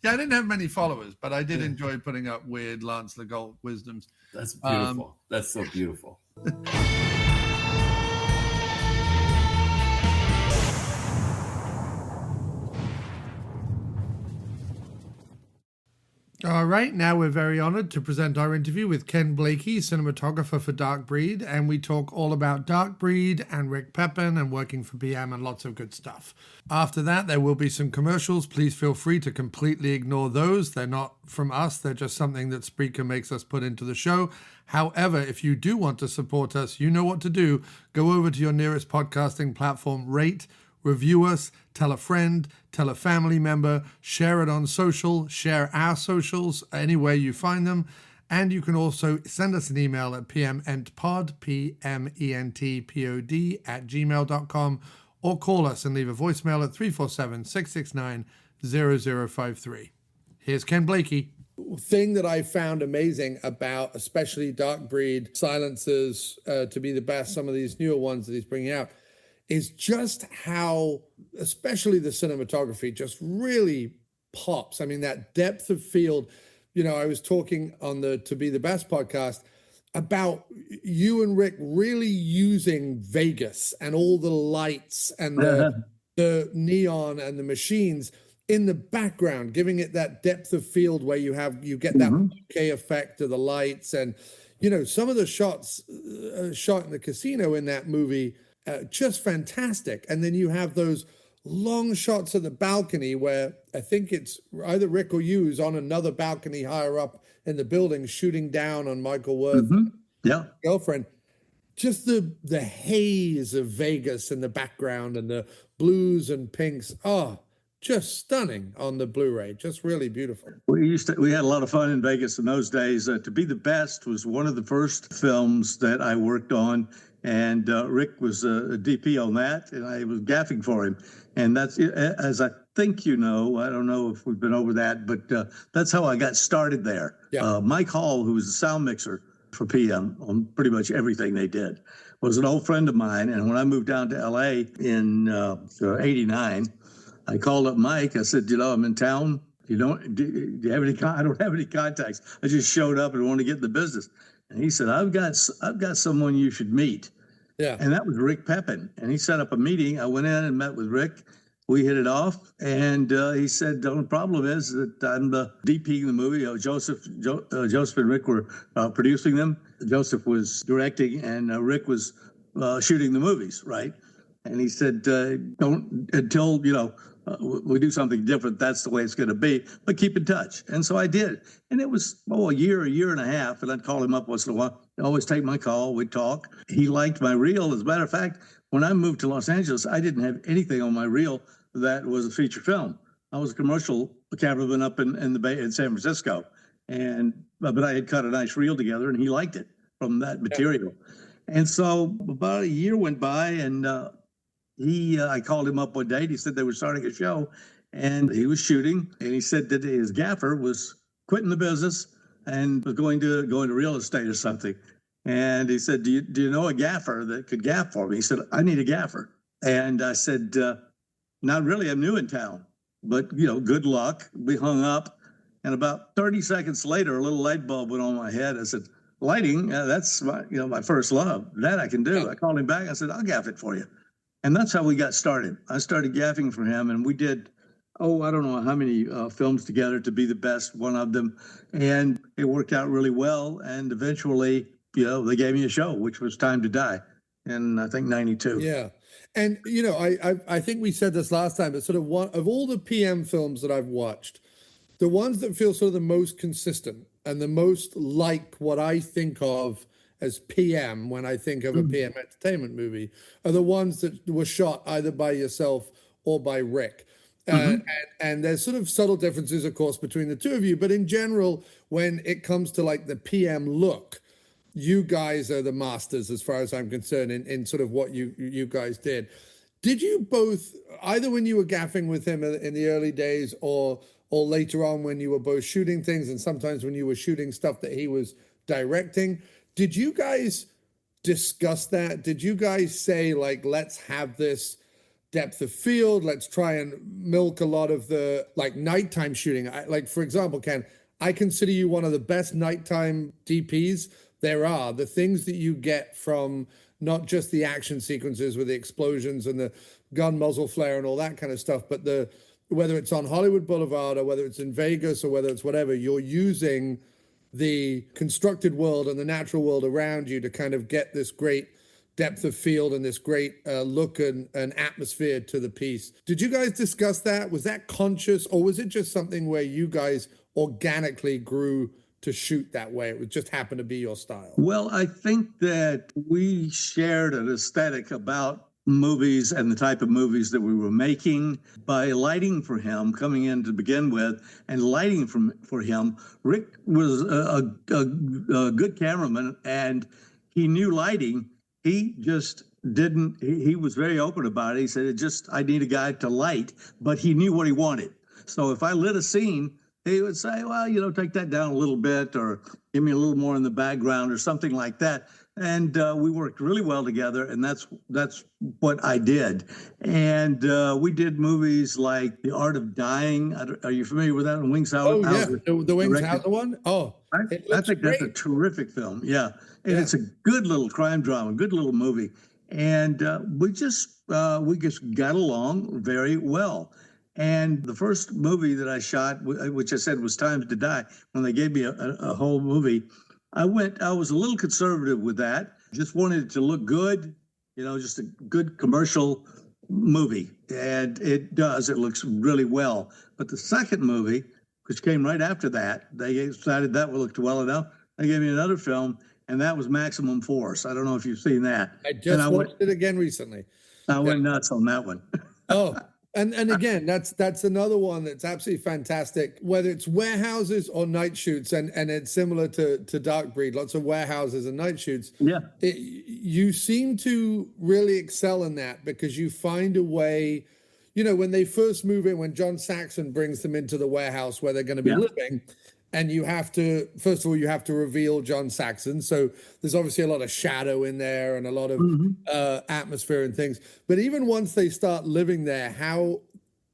Speaker 2: Yeah, I didn't have many followers, but I did enjoy putting up weird Lance Legault wisdoms.
Speaker 3: That's beautiful. That's so beautiful.
Speaker 2: All right, now we're very honored to present our interview with Ken Blakey, cinematographer for Dark Breed, and we talk all about Dark Breed and Rick Pepin and working for PM and lots of good stuff. After that, there will be some commercials. Please feel free to completely ignore those. They're not from us. They're just something that Spreaker makes us put into the show. However, if you do want to support us, you know what to do. Go over to your nearest podcasting platform, rate, review us, tell a friend, tell a family member, share it on social, share our socials anywhere you find them. And you can also send us an email at pmentpod, PMENTPOD @gmail.com, or call us and leave a voicemail at 347-669-0053. Here's Ken Blakey. Thing that I found amazing about especially Dark Breed silencers to be the best, some of these newer ones that he's bringing out, is just how, especially the cinematography, just really pops. I mean, that depth of field. You know, I was talking on the To Be the Best podcast about you and Rick really using Vegas and all the lights and the neon and the machines in the background, giving it that depth of field where you get that bokeh effect of the lights. And, you know, some of the shots shot in the casino in that movie, just fantastic. And then you have those long shots of the balcony where I think it's either Rick or you who's on another balcony higher up in the building shooting down on Michael Worth, girlfriend. Just the haze of Vegas in the background and the blues and pinks. Oh, just stunning on the Blu-ray. Just really beautiful.
Speaker 4: We had a lot of fun in Vegas in those days. To Be the Best was one of the first films that I worked on, and Rick was a DP on that, and I was gaffing for him. And that's, as I think you know, I don't know if we've been over that, but that's how I got started there. Yeah. Mike Hall, who was the sound mixer for PM on pretty much everything they did, was an old friend of mine. And when I moved down to LA in '89, I called up Mike. I said, you know, I'm in town. Do you have any? I don't have any contacts. I just showed up and wanted to get in the business. And he said, I've got someone you should meet. Yeah. And that was Rick Pepin. And he set up a meeting. I went in and met with Rick. We hit it off. And he said, the only problem is that I'm the DPing the movie. Joseph and Rick were producing them. Joseph was directing, and Rick was shooting the movies, right? And he said, don't, until, you know, we do something different, that's the way it's going to be, but keep in touch. And so I did. And it was, a year and a half, and I'd call him up once in a while. He'd always take my call, we'd talk. He liked my reel. As a matter of fact, when I moved to Los Angeles, I didn't have anything on my reel that was a feature film. I was a commercial cameraman up in the Bay in San Francisco. But I had cut a nice reel together, and he liked it from that material. Yeah. And so about a year went by, and I called him up one day, and he said they were starting a show, and he was shooting, and he said that his gaffer was quitting the business and was going to real estate or something. And he said, do you know a gaffer that could gaff for me? He said, I need a gaffer. And I said, not really, I'm new in town, but, you know, good luck. We hung up, and about 30 seconds later, a little light bulb went on my head. I said, lighting, that's my first love. That I can do. I called him back. I said, I'll gaff it for you. And that's how we got started. I started gaffing for him, and we did, I don't know how many films together, To Be the Best, one of them. And it worked out really well. And eventually, you know, they gave me a show, which was Time to Die in, I think, 92.
Speaker 2: Yeah. And, you know, I think we said this last time, but sort of one of all the PM films that I've watched, the ones that feel sort of the most consistent and the most like what I think of as PM when I think of a PM entertainment movie are the ones that were shot either by yourself or by Rick. And there's sort of subtle differences, of course, between the two of you. But in general, when it comes to like the PM look, you guys are the masters as far as I'm concerned in sort of what you guys did. Did you both, either when you were gaffing with him in the early days or later on when you were both shooting things and sometimes when you were shooting stuff that he was directing, did you guys discuss that? Did you guys say, like, let's have this depth of field, let's try and milk a lot of the, like, nighttime shooting? Like, for example, Ken, I consider you one of the best nighttime DPs there are. The things that you get from not just the action sequences with the explosions and the gun muzzle flare and all that kind of stuff, but whether it's on Hollywood Boulevard or whether it's in Vegas or whether it's whatever, you're using the constructed world and the natural world around you to kind of get this great depth of field and this great look and atmosphere to the piece. Did you guys discuss that? Was that conscious, or was it just something where you guys organically grew to shoot that way? It would just happen to be your style.
Speaker 4: Well, I think that we shared an aesthetic about movies and the type of movies that we were making by lighting for him coming in to begin with, and lighting for him. Rick was a good cameraman, and he knew lighting. He just didn't, he was very open about it. He said, I need a guy to light, but he knew what he wanted. So if I lit a scene, he would say, well, take that down a little bit or give me a little more in the background or something like that. And we worked really well together, and that's what I did. And we did movies like The Art of Dying. Are you familiar with that? Wings Hauser.
Speaker 2: Oh, yeah, the Wings Hauser one? Oh,
Speaker 4: I think that's a terrific film. Yeah. And it's a good little crime drama, good little movie. And we just got along very well. And the first movie that I shot, which I said was Time to Die, when they gave me a whole movie, I was a little conservative with that. Just wanted it to look good, just a good commercial movie. And it does. It looks really well. But the second movie, which came right after that, they decided that looked well enough. They gave me another film, and that was Maximum Force. I don't know if you've seen that.
Speaker 2: I just watched it again recently.
Speaker 4: I went nuts on that one.
Speaker 2: Oh, and again, that's another one that's absolutely fantastic, whether it's warehouses or night shoots, and it's similar to Dark Breed, lots of warehouses and night shoots.
Speaker 4: Yeah.
Speaker 2: You seem to really excel in that because you find a way, when they first move in, when John Saxon brings them into the warehouse where they're going to be living, and you have to, first of all, you have to reveal John Saxon. So there's obviously a lot of shadow in there and a lot of atmosphere and things. But even once they start living there, how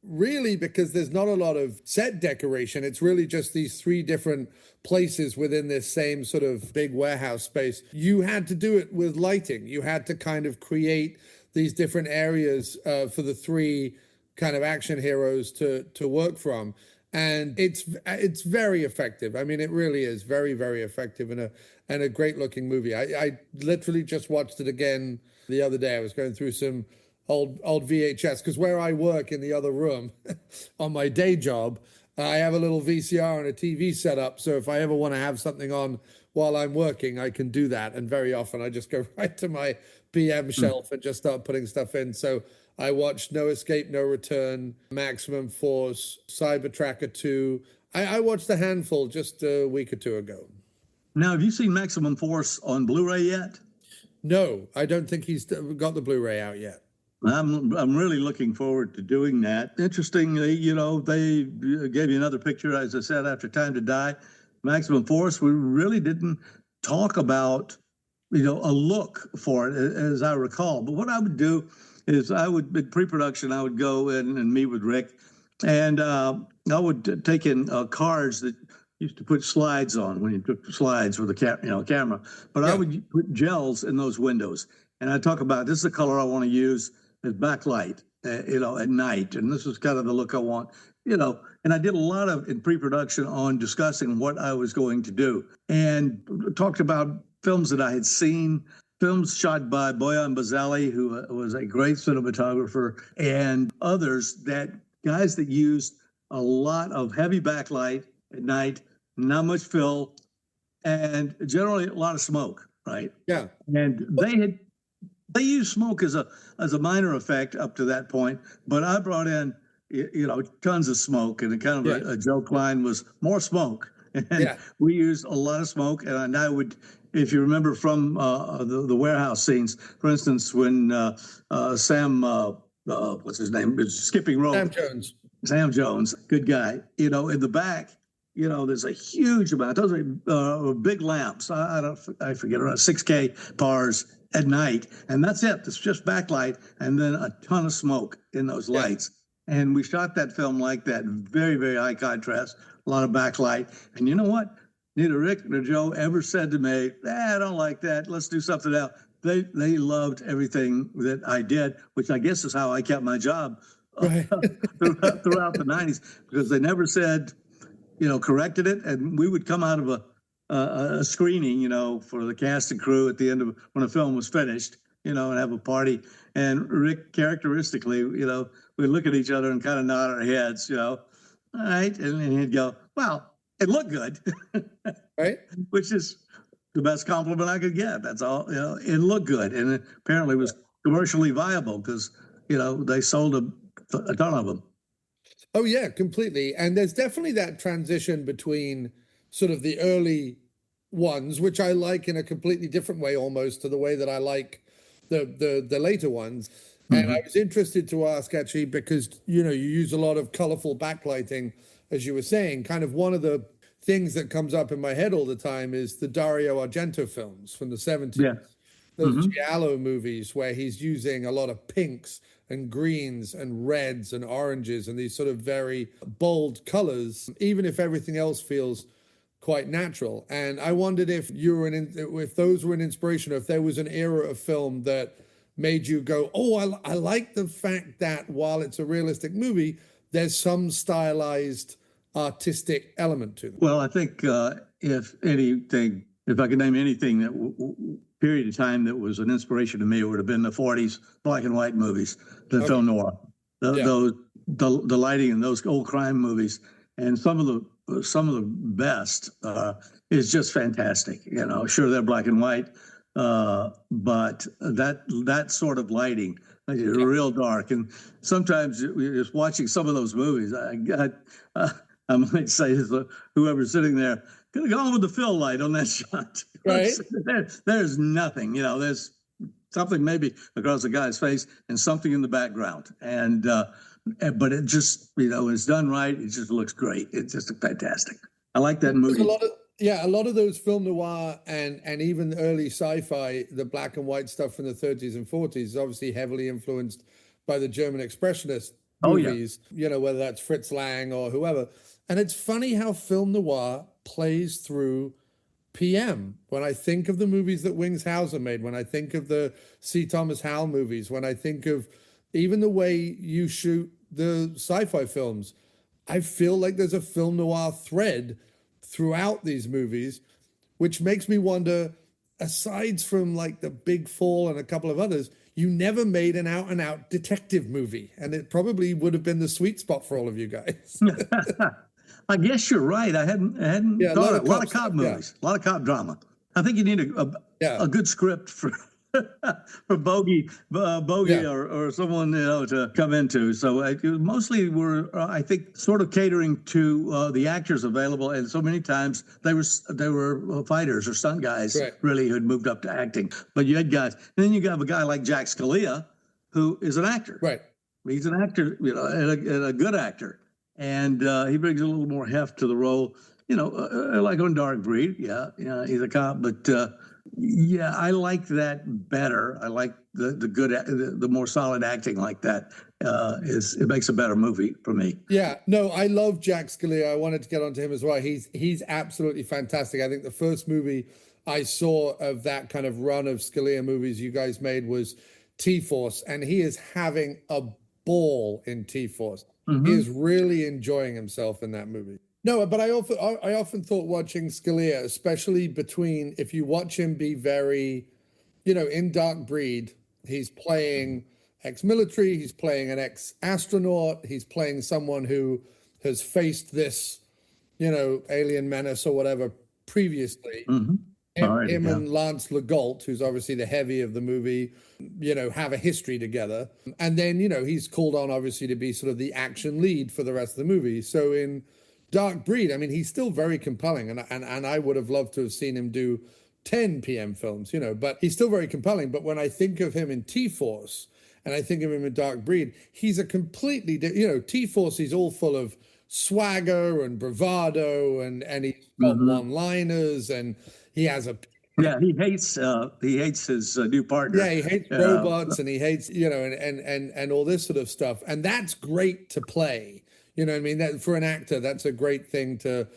Speaker 2: really, because there's not a lot of set decoration, it's really just these three different places within this same sort of big warehouse space. You had to do it with lighting. You had to kind of create these different areas for the three kind of action heroes to work from. And it's very effective. I mean, it really is very, very effective and a great looking movie. I literally just watched it again the other day. I was going through some old VHS because where I work in the other room on my day job, I have a little VCR and a TV set up. So if I ever want to have something on while I'm working, I can do that. And very often I just go right to my PM shelf and just start putting stuff in. So I watched No Escape, No Return, Maximum Force, Cybertracker 2. I watched a handful just a week or two ago.
Speaker 4: Now, have you seen Maximum Force on Blu-ray yet?
Speaker 2: No, I don't think he's got the Blu-ray out yet.
Speaker 4: I'm really looking forward to doing that. Interestingly, they gave you another picture, as I said, after Time to Die. Maximum Force, we really didn't talk about, a look for it, as I recall. But what I would do is in pre-production, I would go in and meet with Rick, and I would take in cards that used to put slides on when you took the slides with the camera. But I would put gels in those windows, and I'd talk about, this is the color I want to use as backlight, at night, and this is kind of the look I want, And I did a lot in pre-production on discussing what I was going to do, and talked about films that I had seen. Films shot by Boyan Bazali, who was a great cinematographer, and others, guys that used a lot of heavy backlight at night, not much fill, and generally a lot of smoke, right?
Speaker 2: Yeah.
Speaker 4: And they used smoke as a minor effect up to that point, but I brought in tons of smoke, and kind of a joke line was more smoke. And we used a lot of smoke, and I would, if you remember from the warehouse scenes, for instance, when Sam, what's his name, is skipping rope. Sam Jones, good guy. In the back, there's a huge amount. Those are big lamps. I forget, around 6K bars at night, and that's it. It's just backlight, and then a ton of smoke in those lights. And we shot that film like that, very, very high contrast, a lot of backlight. And you know what? Neither Rick nor Joe ever said to me, I don't like that. Let's do something else. They loved everything that I did, which I guess is how I kept my job throughout the 90s, because they never said, corrected it. And we would come out of a screening, for the cast and crew at the end of when a film was finished, and have a party. And Rick, characteristically, we'd look at each other and kind of nod our heads, all right. And he'd go, well, it looked good,
Speaker 2: right? Which
Speaker 4: is the best compliment I could get. That's all, it looked good. And it apparently was commercially viable because, they sold a ton of them.
Speaker 2: Oh, yeah, completely. And there's definitely that transition between sort of the early ones, which I like in a completely different way almost to the way that I like the later ones. And I was interested to ask, actually, because you use a lot of colorful backlighting, as you were saying. Kind of one of the things that comes up in my head all the time is the Dario Argento films from the 70s.
Speaker 4: Yeah.
Speaker 2: Those giallo movies where he's using a lot of pinks and greens and reds and oranges and these sort of very bold colors, even if everything else feels quite natural. And I wondered if if those were an inspiration, or if there was an era of film that made you go, oh, I like the fact that while it's a realistic movie, there's some stylized artistic element to them.
Speaker 4: Well, I think if I could name anything that period of time that was an inspiration to me, it would have been the 40s black and white movies, the film noir, the lighting in those old crime movies, and some of the best is just fantastic. Sure, they're black and white, but that sort of lighting, real dark. And sometimes just watching some of those movies, I might say to whoever's sitting there, go on with the fill light on that shot.
Speaker 2: Right.
Speaker 4: There's nothing, there's something maybe across the guy's face and something in the background. But it just, it's done right. It just looks great. It's just fantastic. I like that movie.
Speaker 2: A lot of those film noir and even early sci-fi, the black and white stuff from the 30s and 40s is obviously heavily influenced by the German expressionist movies, whether that's Fritz Lang or whoever. And it's funny how film noir plays through PM. When I think of the movies that Wings Hauser made, when I think of the C. Thomas Howell movies, when I think of even the way you shoot the sci-fi films, I feel like there's a film noir thread throughout these movies, which makes me wonder, aside from like The Big Fall and a couple of others, you never made an out-and-out detective movie. And it probably would have been the sweet spot for all of you guys.
Speaker 4: I guess you're right. I hadn't thought a lot of cop movies, a lot of cop drama. I think you need a good script for Bogey or someone to come into. So mostly we're I think sort of catering to the actors available, and so many times they were fighters or stunt guys really who'd moved up to acting. But you had guys, and then you have a guy like Jack Scalia, who is an actor.
Speaker 2: Right.
Speaker 4: He's an actor, and a good actor. And he brings a little more heft to the role, like on Dark Breed. Yeah, he's a cop, but I like that better. I like the more solid acting like that. It makes a better movie for me.
Speaker 2: Yeah, no, I love Jack Scalia. I wanted to get onto him as well. He's absolutely fantastic. I think the first movie I saw of that kind of run of Scalia movies you guys made was T-Force, and he is having a ball in T-Force. He is really enjoying himself in that movie. No, but I often thought watching Scalia, especially if you watch him be very, in Dark Breed, he's playing ex-military, he's playing an ex-astronaut, he's playing someone who has faced this, alien menace or whatever previously. Him and Lance Legault, who's obviously the heavy of the movie, have a history together. And then, he's called on obviously to be sort of the action lead for the rest of the movie. So in Dark Breed, I mean, he's still very compelling. And I would have loved to have seen him do 10 PM films, but he's still very compelling. But when I think of him in T-Force and I think of him in Dark Breed, he's a completely, T-Force, he's all full of swagger and bravado and he's got one-liners and he has
Speaker 4: he hates his new partner.
Speaker 2: Yeah, he hates robots and he hates, and all this sort of stuff. And that's great to play. You know what I mean? That for an actor, that's a great thing to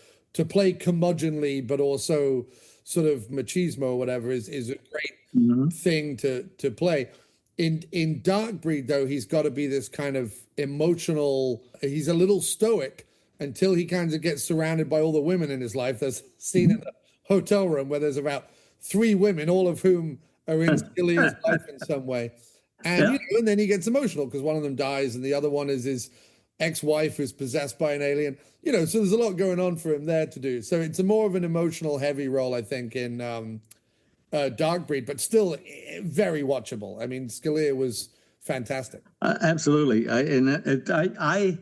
Speaker 2: play curmudgeonly, but also sort of machismo or whatever is a great thing to play. In Dark Breed, though, he's got to be this kind of emotional, he's a little stoic until he kind of gets surrounded by all the women in his life. There's a scene in the hotel room where there's about 3 women, all of whom are in Scalia's life in some way. And, and then he gets emotional because one of them dies and the other one is his ex-wife who's possessed by an alien. So there's a lot going on for him there to do. So it's a more of an emotional, heavy role, I think, in Dark Breed, but still very watchable. I mean, Scalia was fantastic.
Speaker 4: Absolutely. I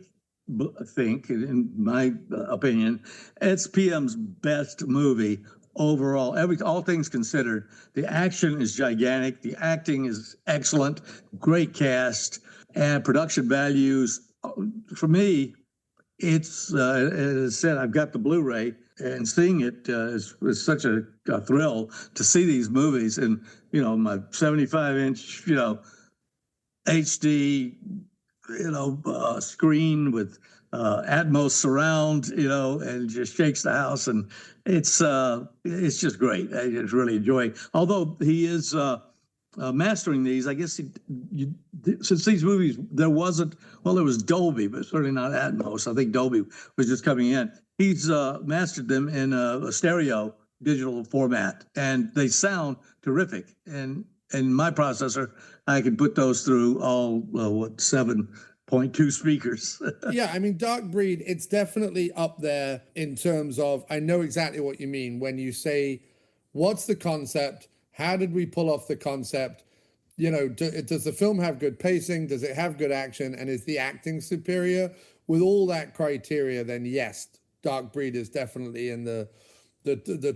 Speaker 4: think, in my opinion, it's PM's best movie overall, all things considered, the action is gigantic. The acting is excellent. Great cast and production values. For me, it's as I said, I've got the Blu-ray, and seeing it is such a thrill to see these movies. And my 75-inch, HD, screen with Atmos surround, and just shakes the house, and it's just great. I just really enjoy it. Although he is mastering these, I guess since these movies there was Dolby, but certainly not Atmos. I think Dolby was just coming in. He's mastered them in a stereo digital format, and they sound terrific. And in my processor, I can put those through all 7.2 speakers.
Speaker 2: Yeah, I mean, Dark Breed, it's definitely up there in terms of, I know exactly what you mean when you say, what's the concept? How did we pull off the concept? Does the film have good pacing? Does it have good action? And is the acting superior? With all that criteria, then yes, Dark Breed is definitely in the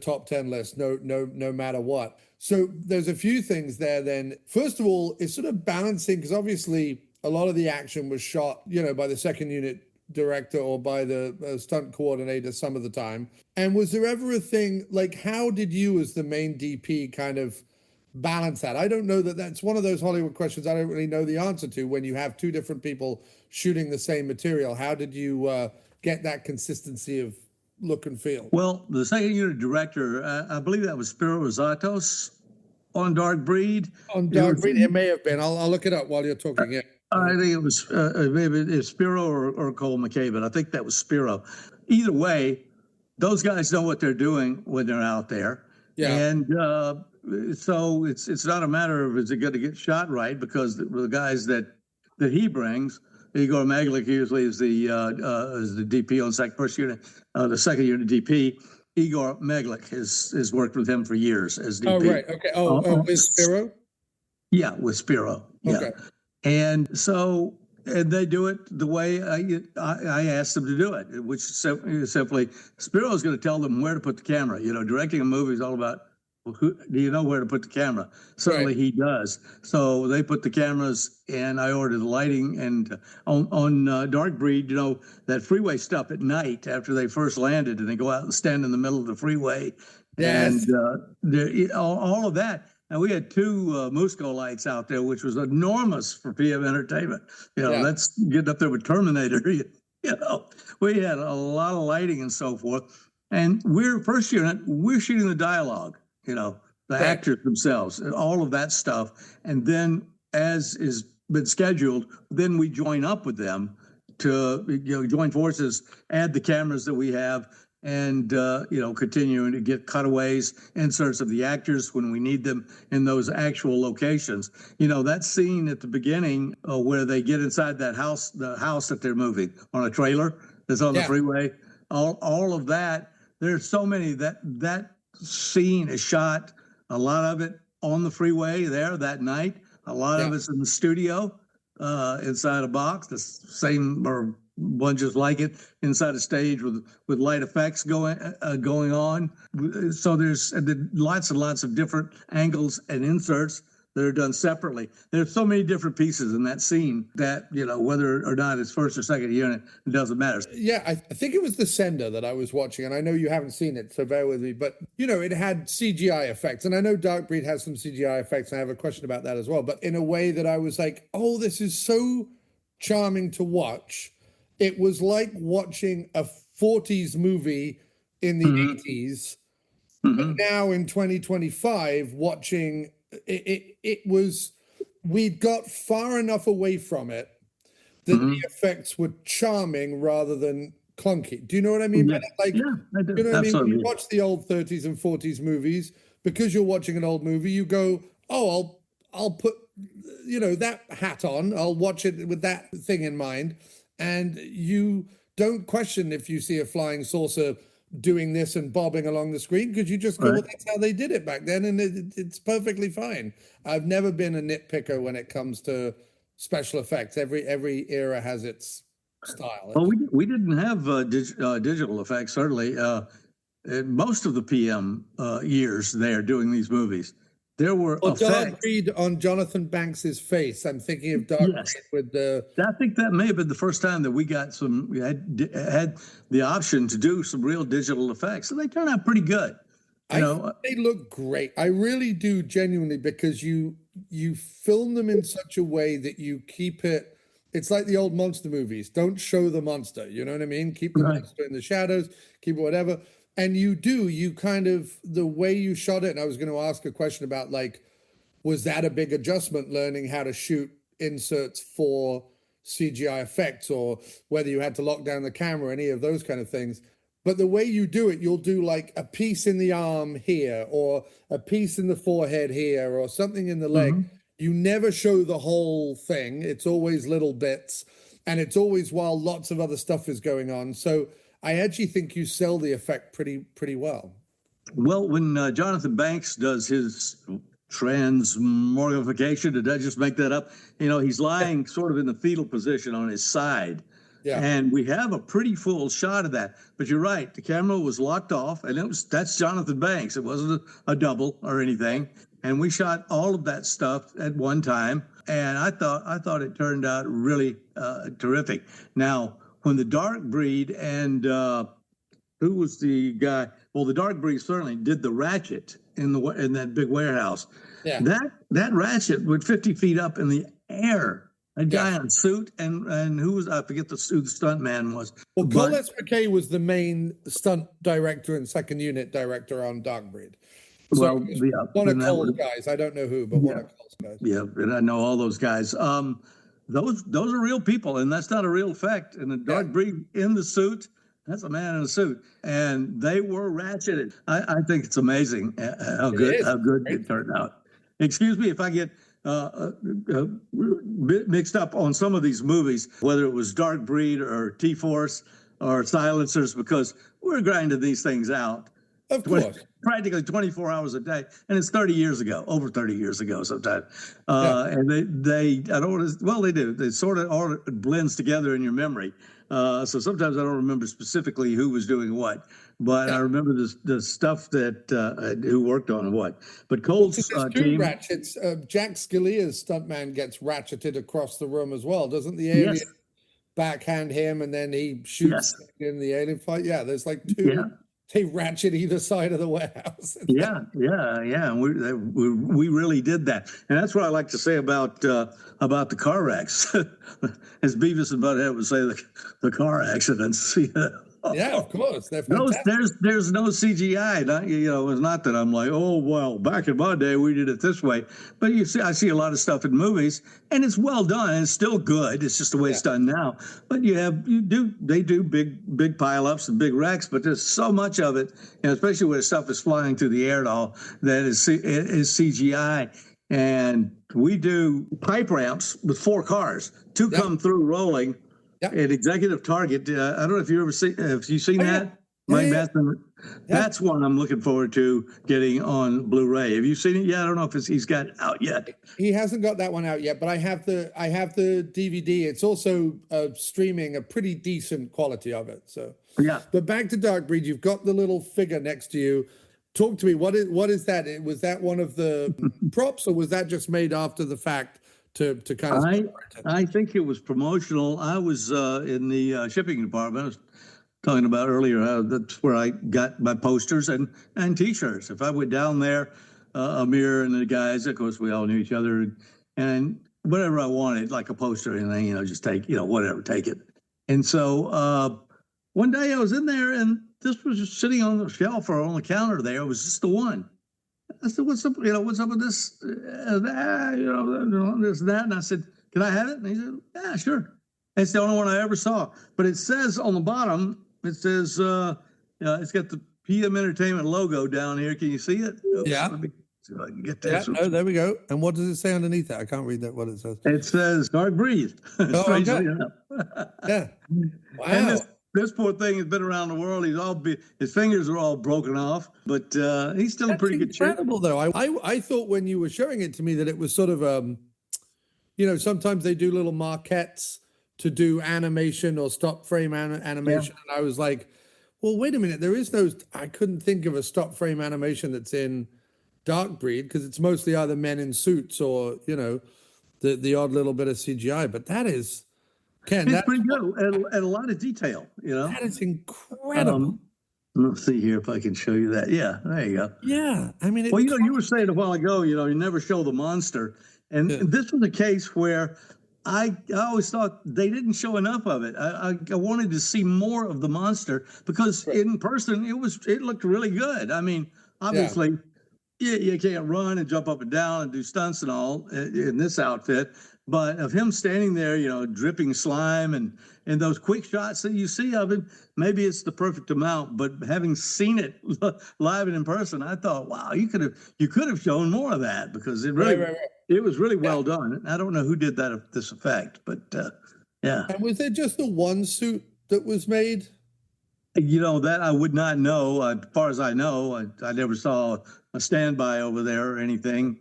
Speaker 2: top 10 list, no matter what. So there's a few things there then. First of all, it's sort of balancing, because obviously a lot of the action was shot, by the second unit director or by the stunt coordinator some of the time. And was there ever a thing, like, how did you as the main DP kind of balance that? I don't know that's one of those Hollywood questions I don't really know the answer to. When you have two different people shooting the same material, how did you get that consistency of look and feel?
Speaker 4: Well, the second unit director, I believe that was Spiro Rosatos on Dark Breed.
Speaker 2: On Dark Breed, it may have been. I'll look it up while you're talking. Yeah.
Speaker 4: I think it was maybe it's Spiro or Cole McKay, but I think that was Spiro. Either way, those guys know what they're doing when they're out there. Yeah. And so it's not a matter of is it going to get shot right, because the guys that he brings, Igor Meglic usually is the DP on first unit, the second unit DP. Igor Meglic has worked with him for years as DP.
Speaker 2: Oh, right. Okay. With Spiro?
Speaker 4: Yeah, with Spiro. Yeah. Okay. And so they do it the way I asked them to do it, which simply Spiro is going to tell them where to put the camera. Directing a movie is all about, do you know where to put the camera? Certainly he does. So they put the cameras, and I ordered the lighting. And on Dark Breed, that freeway stuff at night after they first landed, and they go out and stand in the middle of the freeway. Yes. And all of that. And we had two Musco lights out there, which was enormous for PM Entertainment. That's getting up there with Terminator. We had a lot of lighting and so forth. And first unit, we're shooting the dialogue, the actors themselves, and all of that stuff. And then, as is been scheduled, then we join up with them to join forces, add the cameras that we have, and continuing to get cutaways, inserts of the actors when we need them in those actual locations. That scene at the beginning where they get inside that house, the house that they're moving on a trailer that's on the freeway, all of that. There's so many that scene is shot, a lot of it on the freeway there that night. A lot of it's in the studio inside a box, the same or one just like it, inside a stage with light effects going on. So there's lots and lots of different angles and inserts that are done separately. There's so many different pieces in that scene that, whether or not it's first or second unit, it doesn't matter.
Speaker 2: Yeah, I think it was The Sender that I was watching, and I know you haven't seen it, so bear with me. But, it had CGI effects, and I know Dark Breed has some CGI effects, and I have a question about that as well. But in a way that I was like, oh, this is so charming to watch. It was like watching a 40s movie in the 80s, but now in 2025, watching it was, we'd got far enough away from it that the effects were charming rather than clunky. Do you know what I mean?
Speaker 4: Yeah.
Speaker 2: I do.
Speaker 4: I
Speaker 2: know what I mean? When you watch the old 30s and 40s movies, because you're watching an old movie, you go, oh, I'll put, that hat on. I'll watch it with that thing in mind. And you don't question if you see a flying saucer doing this and bobbing along the screen, because you just go, well, that's how they did it back then, and it's perfectly fine. I've never been a nitpicker when it comes to special effects. Every era has its style.
Speaker 4: Well, we didn't have digital effects, certainly. most of the PM years there doing these movies. There were effects.
Speaker 2: Dark Breed on Jonathan Banks's face. I'm thinking of Dark
Speaker 4: Yes.
Speaker 2: Breed with the.
Speaker 4: I think that may have been the first time that we had the option to do some real digital effects, and they turned out pretty good.
Speaker 2: I think they look great. I really do, genuinely, because you film them in such a way that you keep it. It's like the old monster movies. Don't show the monster. You know what I mean? Keep the monster in the shadows. Keep it whatever. And you kind of, the way you shot it, and I was going to ask a question about, like, was that a big adjustment, learning how to shoot inserts for CGI effects, or whether you had to lock down the camera, any of those kind of things? But the way you do it, you'll do like a piece in the arm here, or a piece in the forehead here, or something in the leg. You never show the whole thing. It's always little bits, and it's always while lots of other stuff is going on. So I actually think you sell the effect pretty well.
Speaker 4: Well, when Jonathan Banks does his transmorgification, did I just make that up? He's lying sort of in the fetal position on his side. Yeah. And we have a pretty full shot of that. But you're right, the camera was locked off, and that's Jonathan Banks. It wasn't a double or anything. And we shot all of that stuff at one time, and I thought it turned out really terrific. Now, when the Dark Breed and who was the guy? Well, the Dark Breed certainly did the ratchet in that big warehouse. Yeah. That ratchet went 50 feet up in the air. A guy in a suit, and who was, I forget who the stunt man was.
Speaker 2: Well, Collis McKay was the main stunt director and second unit director on Dark Breed. So one of Cole's guys. I don't know who, but one of Cole's guys.
Speaker 4: Yeah, and I know all those guys. Those are real people, and that's not a real effect. And the Dark Breed in the suit, that's a man in a suit, and they were ratcheted. I think it's amazing how good it turned out. Excuse me if I get mixed up on some of these movies, whether it was Dark Breed or T-Force or Silencers, because we're grinding these things out.
Speaker 2: Of course.
Speaker 4: Practically 24 hours a day. And it's 30 years ago, over 30 years ago sometimes. And they I don't want to, well, they do. They sort of all blends together in your memory. So sometimes I don't remember specifically who was doing what, but I remember the stuff that who worked on what. But Cole's team.
Speaker 2: Ratchets. Jack Scalia's stuntman gets ratcheted across the room as well, doesn't the alien backhand him and then he shoots in the alien fight? Yeah, there's like two. Yeah. They ratchet either side of the warehouse.
Speaker 4: Yeah. And we really did that, and that's what I like to say about the car wrecks. As Beavis and Butthead would say, the car accidents.
Speaker 2: Yeah, of course.
Speaker 4: There's no CGI. It's not that I'm like, oh well, back in my day we did it this way. But I see a lot of stuff in movies, and it's well done, and it's still good. It's just the way it's done now. But they do big pileups and big wrecks, but there's so much of it, and especially when stuff is flying through the air and all, that is CGI. And we do pipe ramps with 4 cars. 2 come through rolling. Yep. At Executive Target, I don't know if you seen that. That's one I'm looking forward to getting on Blu-ray. Have you seen it yet? I don't know if he's got it out yet.
Speaker 2: He hasn't got that one out yet, but I have the DVD. It's also streaming, a pretty decent quality of it. So But back to Dark Breed, you've got the little figure next to you. Talk to me. What is that? Was that one of the props, or was that just made after the fact? To kind of
Speaker 4: I think it was promotional. I was in the shipping department. I was talking about earlier. That's where I got my posters and T-shirts. If I went down there, Amir and the guys, of course, we all knew each other, and whatever I wanted, like a poster or anything, just take, whatever, take it. And so one day I was in there, and this was just sitting on the shelf or on the counter there. It was just the one. I said, what's up with this, this and that? And I said, can I have it? And he said, yeah, sure. It's the only one I ever saw. But it says on the bottom, it's got the PM Entertainment logo down here. Can you see it? Oops,
Speaker 2: yeah.
Speaker 4: Let me see if I can get that.
Speaker 2: Yeah, there we go. And what does it say underneath that? I can't read that, what it says.
Speaker 4: It says, Dark Breed.
Speaker 2: Oh, okay. Yeah. Wow.
Speaker 4: And this poor thing has been around the world. His fingers are all broken off, but he's still in pretty good shape.
Speaker 2: Incredible, though. I thought when you were showing it to me that it was sort of sometimes they do little marquettes to do animation or stop frame animation, and I was like, Well, wait a minute. There is no, I couldn't think of a stop frame animation that's in Dark Breed because it's mostly either men in suits or, the odd little bit of CGI. But that is, Ken,
Speaker 4: It's pretty good and a lot of detail,
Speaker 2: that is incredible.
Speaker 4: Let's see here if I can show you that. Yeah, there you go.
Speaker 2: Yeah. I mean,
Speaker 4: Well, you were saying a while ago, you never show the monster. And this was a case where I always thought they didn't show enough of it. I wanted to see more of the monster because in person it looked really good. I mean, obviously, you can't run and jump up and down and do stunts and all in this outfit. But of him standing there, dripping slime and those quick shots that you see of him, maybe it's the perfect amount. But having seen it live and in person, I thought, wow, you could have shown more of that because it really it was really well done. I don't know who did this effect, but yeah.
Speaker 2: And was there just the one suit that was made?
Speaker 4: That I would not know. As far as I know, I never saw a standby over there or anything.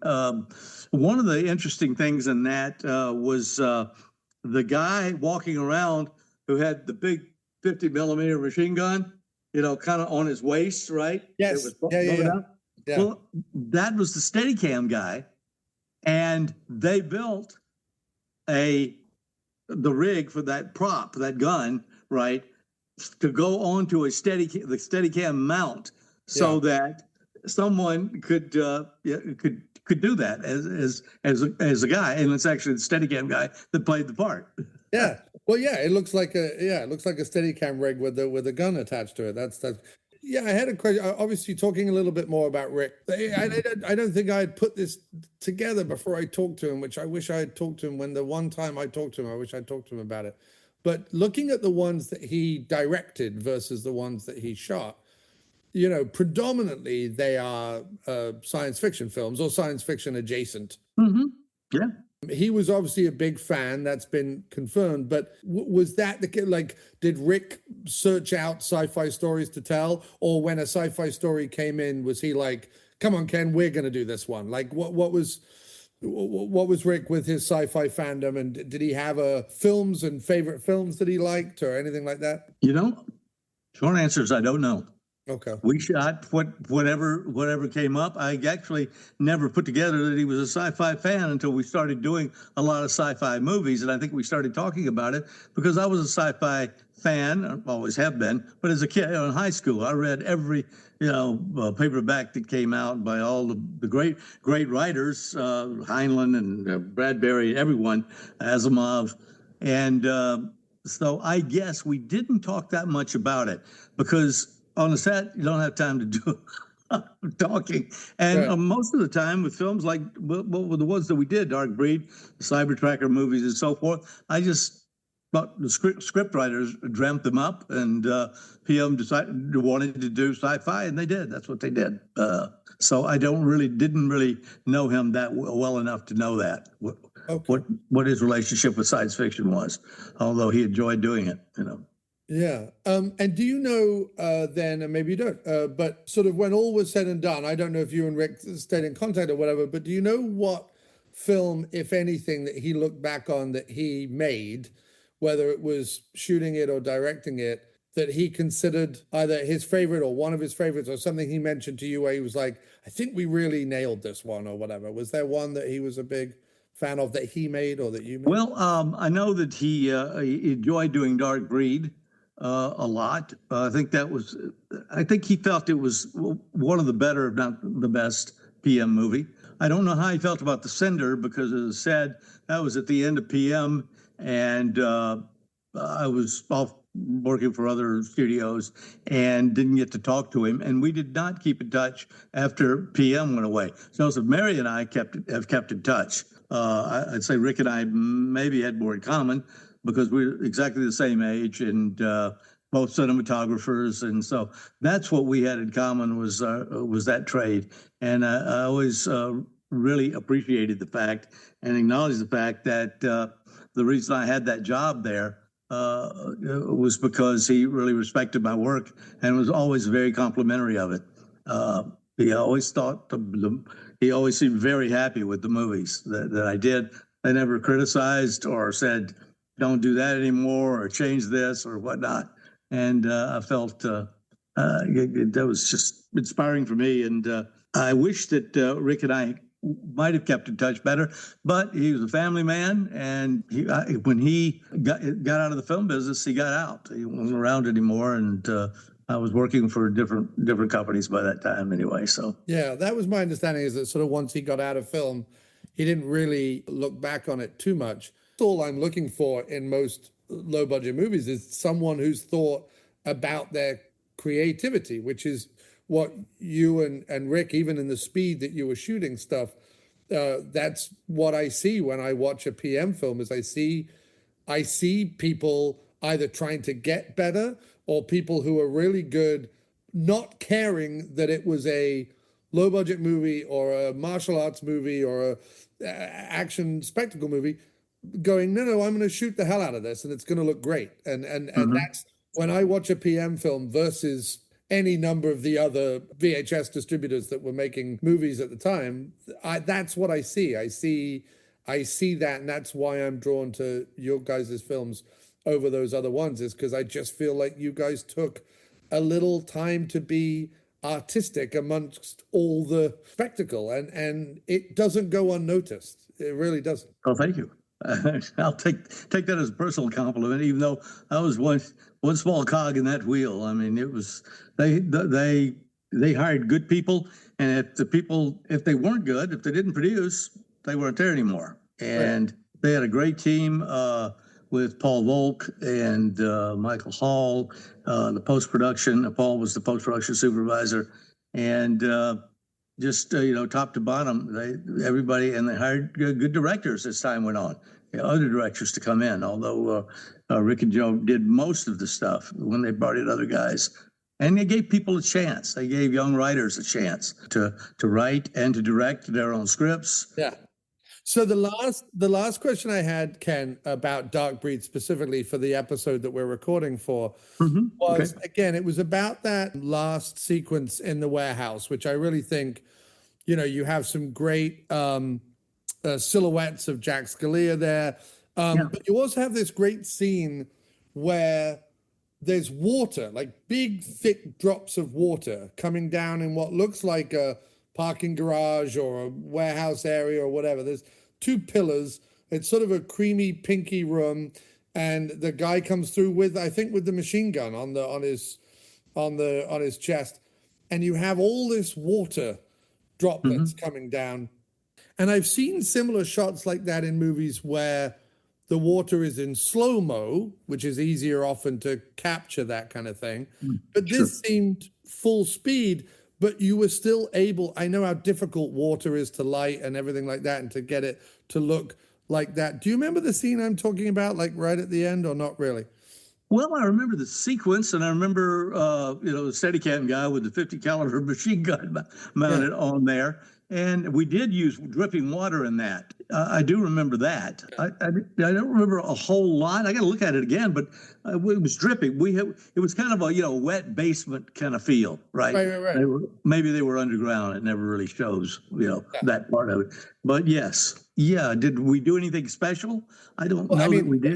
Speaker 4: One of the interesting things in that was the guy walking around who had the big 50 millimeter machine gun, kind of on his waist, right?
Speaker 2: Yes.
Speaker 4: Yeah. Well, that was the Steadicam guy, and they built the rig for that prop, that gun, right, to go onto the Steadicam mount, so that someone could do that as a guy, and it's actually the Steadicam guy that played the part.
Speaker 2: Yeah. Well, it looks like a Steadicam rig with a gun attached to it. That's. Yeah, I had a question. Obviously, talking a little bit more about Rick. I don't think I had put this together before I talked to him, which I wish I had talked to him when the one time I talked to him. I wish I'd talked to him about it. But looking at the ones that he directed versus the ones that he shot, predominantly they are science fiction films or science fiction adjacent.
Speaker 4: Mm-hmm. Yeah.
Speaker 2: He was obviously a big fan. That's been confirmed. But was that did Rick search out sci-fi stories to tell? Or when a sci-fi story came in, was he like, come on, Ken, we're going to do this one? Like, what was Rick with his sci-fi fandom? And did he have films and favorite films that he liked or anything like that?
Speaker 4: Short answer is I don't know.
Speaker 2: Okay.
Speaker 4: We shot whatever came up. I actually never put together that he was a sci-fi fan until we started doing a lot of sci-fi movies, and I think we started talking about it because I was a sci-fi fan, always have been. But as a kid in high school, I read every paperback that came out by all the great writers, Heinlein and Bradbury, everyone, Asimov, and so I guess we didn't talk that much about it because on the set, you don't have time to do talking. And most of the time with films like the ones that we did, Dark Breed, Cyber Tracker movies and so forth, I just thought the script writers dreamt them up and PM wanted to do sci-fi and they did. That's what they did. So I didn't really know him that well enough to know that, what his relationship with science fiction was, although he enjoyed doing it,
Speaker 2: Yeah. And do you know then, and maybe you don't, but sort of when all was said and done, I don't know if you and Rick stayed in contact or whatever, but do you know what film, if anything, that he looked back on that he made, whether it was shooting it or directing it, that he considered either his favorite or one of his favorites or something he mentioned to you where he was like, I think we really nailed this one or whatever? Was there one that he was a big fan of that he made or that you made?
Speaker 4: Well, I know that he enjoyed doing Dark Breed a lot. I think he felt it was one of the better, if not the best, PM movie. I don't know how he felt about The Sender because, as I said, that was at the end of PM, and I was off working for other studios and didn't get to talk to him. And we did not keep in touch after PM went away. So Mary and I have kept in touch. I'd say Rick and I maybe had more in common, because we're exactly the same age and both cinematographers, and so that's what we had in common was that trade. And I always really appreciated the fact and acknowledged the fact that the reason I had that job there was because he really respected my work and was always very complimentary of it. He always thought he always seemed very happy with the movies that I did. I never criticized or said, don't do that anymore or change this or whatnot. And I felt That was just inspiring for me. And I wish that Rick and I might have kept in touch better, but he was a family man, and when he got out of the film business, he got out. He wasn't around anymore, and I was working for different companies by that time anyway. So
Speaker 2: yeah, that was my understanding, is that sort of once he got out of film, he didn't really look back on it too much. All I'm looking for in most low budget movies is someone who's thought about their creativity, which is what you and Rick, even in the speed that you were shooting stuff, that's what I see when I watch a PM film. Is I see people either trying to get better, or people who are really good, not caring that it was a low budget movie or a martial arts movie or a action spectacle movie, going, no, I'm going to shoot the hell out of this and it's going to look great. And that's when I watch a PM film versus any number of the other VHS distributors that were making movies at the time, that's what I see. I see that, and that's why I'm drawn to your guys' films over those other ones, is because I just feel like you guys took a little time to be artistic amongst all the spectacle, and it doesn't go unnoticed. It really doesn't.
Speaker 4: Oh, thank you. I'll take that as a personal compliment, even though I was one small cog in that wheel. I mean, it was they hired good people, and if they weren't good, if they didn't produce, they weren't there anymore. And they had a great team with Paul Volk and Michael Hall, the post-production. Paul was the post-production supervisor, and just top to bottom, everybody, and they hired good directors as time went on. Other directors to come in, although Rick and Joe did most of the stuff when they brought in other guys. And they gave people a chance. They gave young writers a chance to write and to direct their own scripts.
Speaker 2: Yeah. So the last question I had, Ken, about Dark Breed specifically for the episode that we're recording for, was, again, it was about that last sequence in the warehouse, which I really think, you have some great silhouettes of Jack Scalia there. But you also have this great scene where there's water, like big, thick drops of water coming down in what looks like a parking garage or a warehouse area or whatever. There's two pillars. It's sort of a creamy, pinky room. And the guy comes through with the machine gun on his chest. And you have all this water droplets coming down. And I've seen similar shots like that in movies where the water is in slow-mo, which is easier often to capture that kind of thing. But this seemed full speed, but you were still able, I know how difficult water is to light and everything like that, and to get it to look like that. Do you remember the scene I'm talking about, like right at the end, or not really?
Speaker 4: Well, I remember the sequence, and I remember, the Steadicam guy with the 50 caliber machine gun mounted on there. And we did use dripping water in that. I do remember that. I don't remember a whole lot. I got to look at it again, but it was dripping. It was kind of a wet basement kind of feel, right?
Speaker 2: Right.
Speaker 4: Maybe they were underground. It never really shows, that part of it. But yes, did we do anything special? I don't know that we did.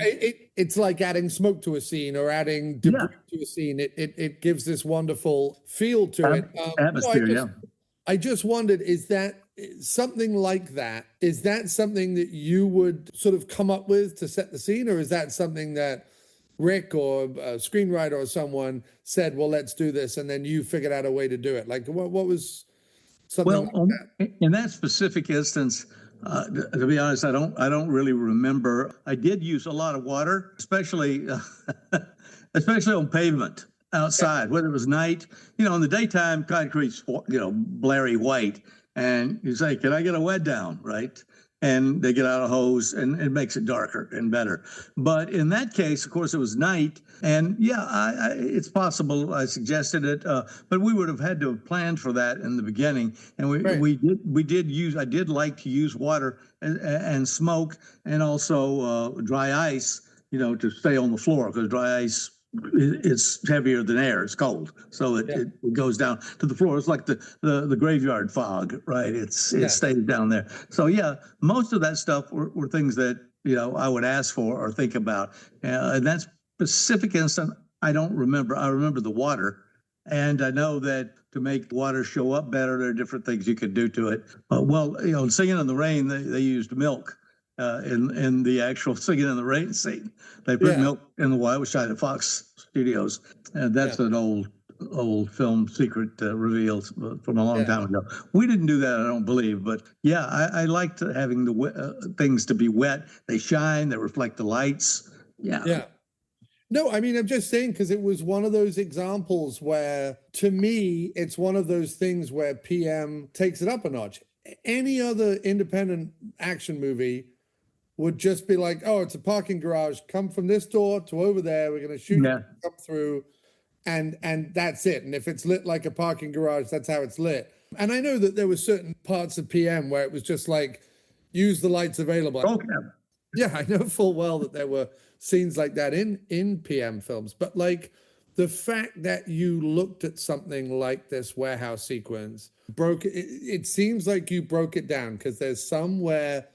Speaker 2: It's like adding smoke to a scene or adding debris to a scene. It gives this wonderful feel to it.
Speaker 4: Atmosphere,
Speaker 2: I just wondered, is that something like that? Is that something that you would sort of come up with to set the scene, or is that something that Rick or a screenwriter or someone said, well, let's do this, and then you figured out a way to do it? Like, what was something like that?
Speaker 4: In that specific instance, to be honest, I don't really remember. I did use a lot of water, especially on pavement. Outside, whether it was night, in the daytime, concrete's, blurry white, and you say, can I get a wet down, right? And they get out a hose, and it makes it darker and better. But in that case, of course, it was night, and it's possible I suggested it, but we would have had to have planned for that in the beginning, and we did use. I did like to use water and smoke, and also dry ice, to stay on the floor, because dry ice, it's heavier than air. It's cold, so it goes down to the floor. It's like the graveyard fog, right? It stays down there. So most of that stuff were things that I would ask for or think about. And that specific instant, I don't remember. I remember the water, And I know that to make water show up better, there are different things you can do to it. Singing in the Rain, they used milk in the actual Singing in the Rain scene. They put milk in the water, which I at Fox Studios, and that's an old film secret revealed from a long time ago. We didn't do that, I don't believe, but yeah, I liked having the things to be wet. They shine, they reflect the lights. Yeah.
Speaker 2: No, I mean, I'm just saying, because it was one of those examples where, to me, it's one of those things where PM takes it up a notch. Any other independent action movie would just be like, oh, it's a parking garage, come from this door to over there, we're going to shoot you, come through, and that's it. And if it's lit like a parking garage, that's how it's lit. And I know that there were certain parts of PM where it was just like, use the lights available.
Speaker 4: Okay.
Speaker 2: Yeah, I know full well that there were scenes like that in PM films, but like the fact that you looked at something like this warehouse sequence, it seems like you broke it down, because there's some where